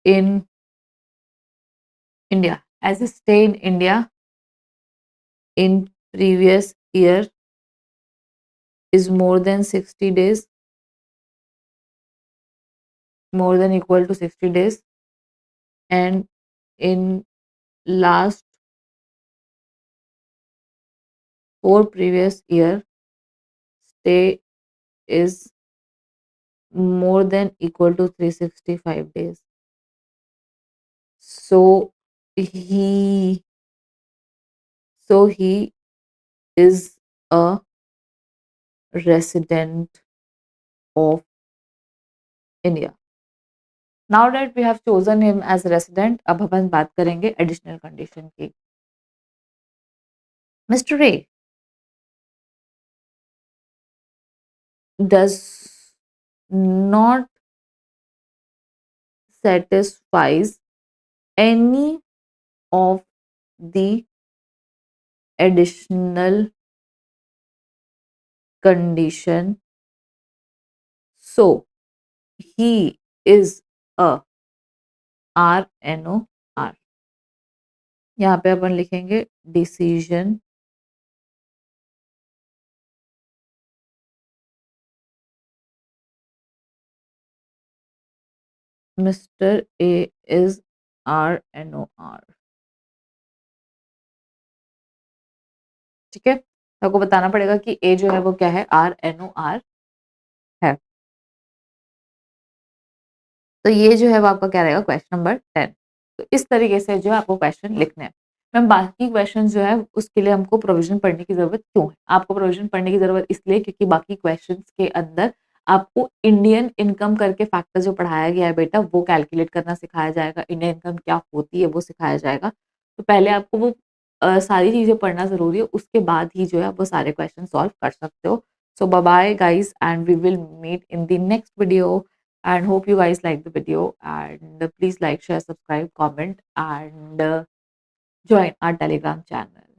in India, as his stay in India in previous year is more than 60 days, more than equal to 60 days, and in last 4 previous year stay is more than equal to 365 days. So he is a resident of India. Now that we have chosen him as resident, अब अपन बात करेंगे additional condition की। Mr. A does not satisfies any of the additional condition, so he is a RNOR। यहाँ पे अपन लिखेंगे decision mister A is RNOR। ठीक है, आपको बताना पड़ेगा कि ए जो है वो क्या है, RNOR है। तो ये जो है वो आपका क्या रहेगा, क्वेश्चन नंबर 10। तो इस तरीके से जो है आपको क्वेश्चन लिखने हैं। मैम बाकी क्वेश्चन जो है उसके लिए हमको प्रोविजन पढ़ने की जरूरत क्यों है? आपको प्रोविजन पढ़ने की जरूरत इसलिए क्योंकि बाकी क्वेश्चन के अंदर आपको इंडियन इनकम करके फैक्टर जो पढ़ाया गया है बेटा वो कैलकुलेट करना सिखाया जाएगा, इंडियन इनकम क्या होती है वो सिखाया जाएगा। तो पहले आपको वो सारी चीजें पढ़ना जरूरी है, उसके बाद ही जो है वो सारे क्वेश्चन सॉल्व कर सकते हो। So bye bye guys, and we will meet in the next video, and hope you guys like the video, and please like, share, subscribe, comment, and join our Telegram channel.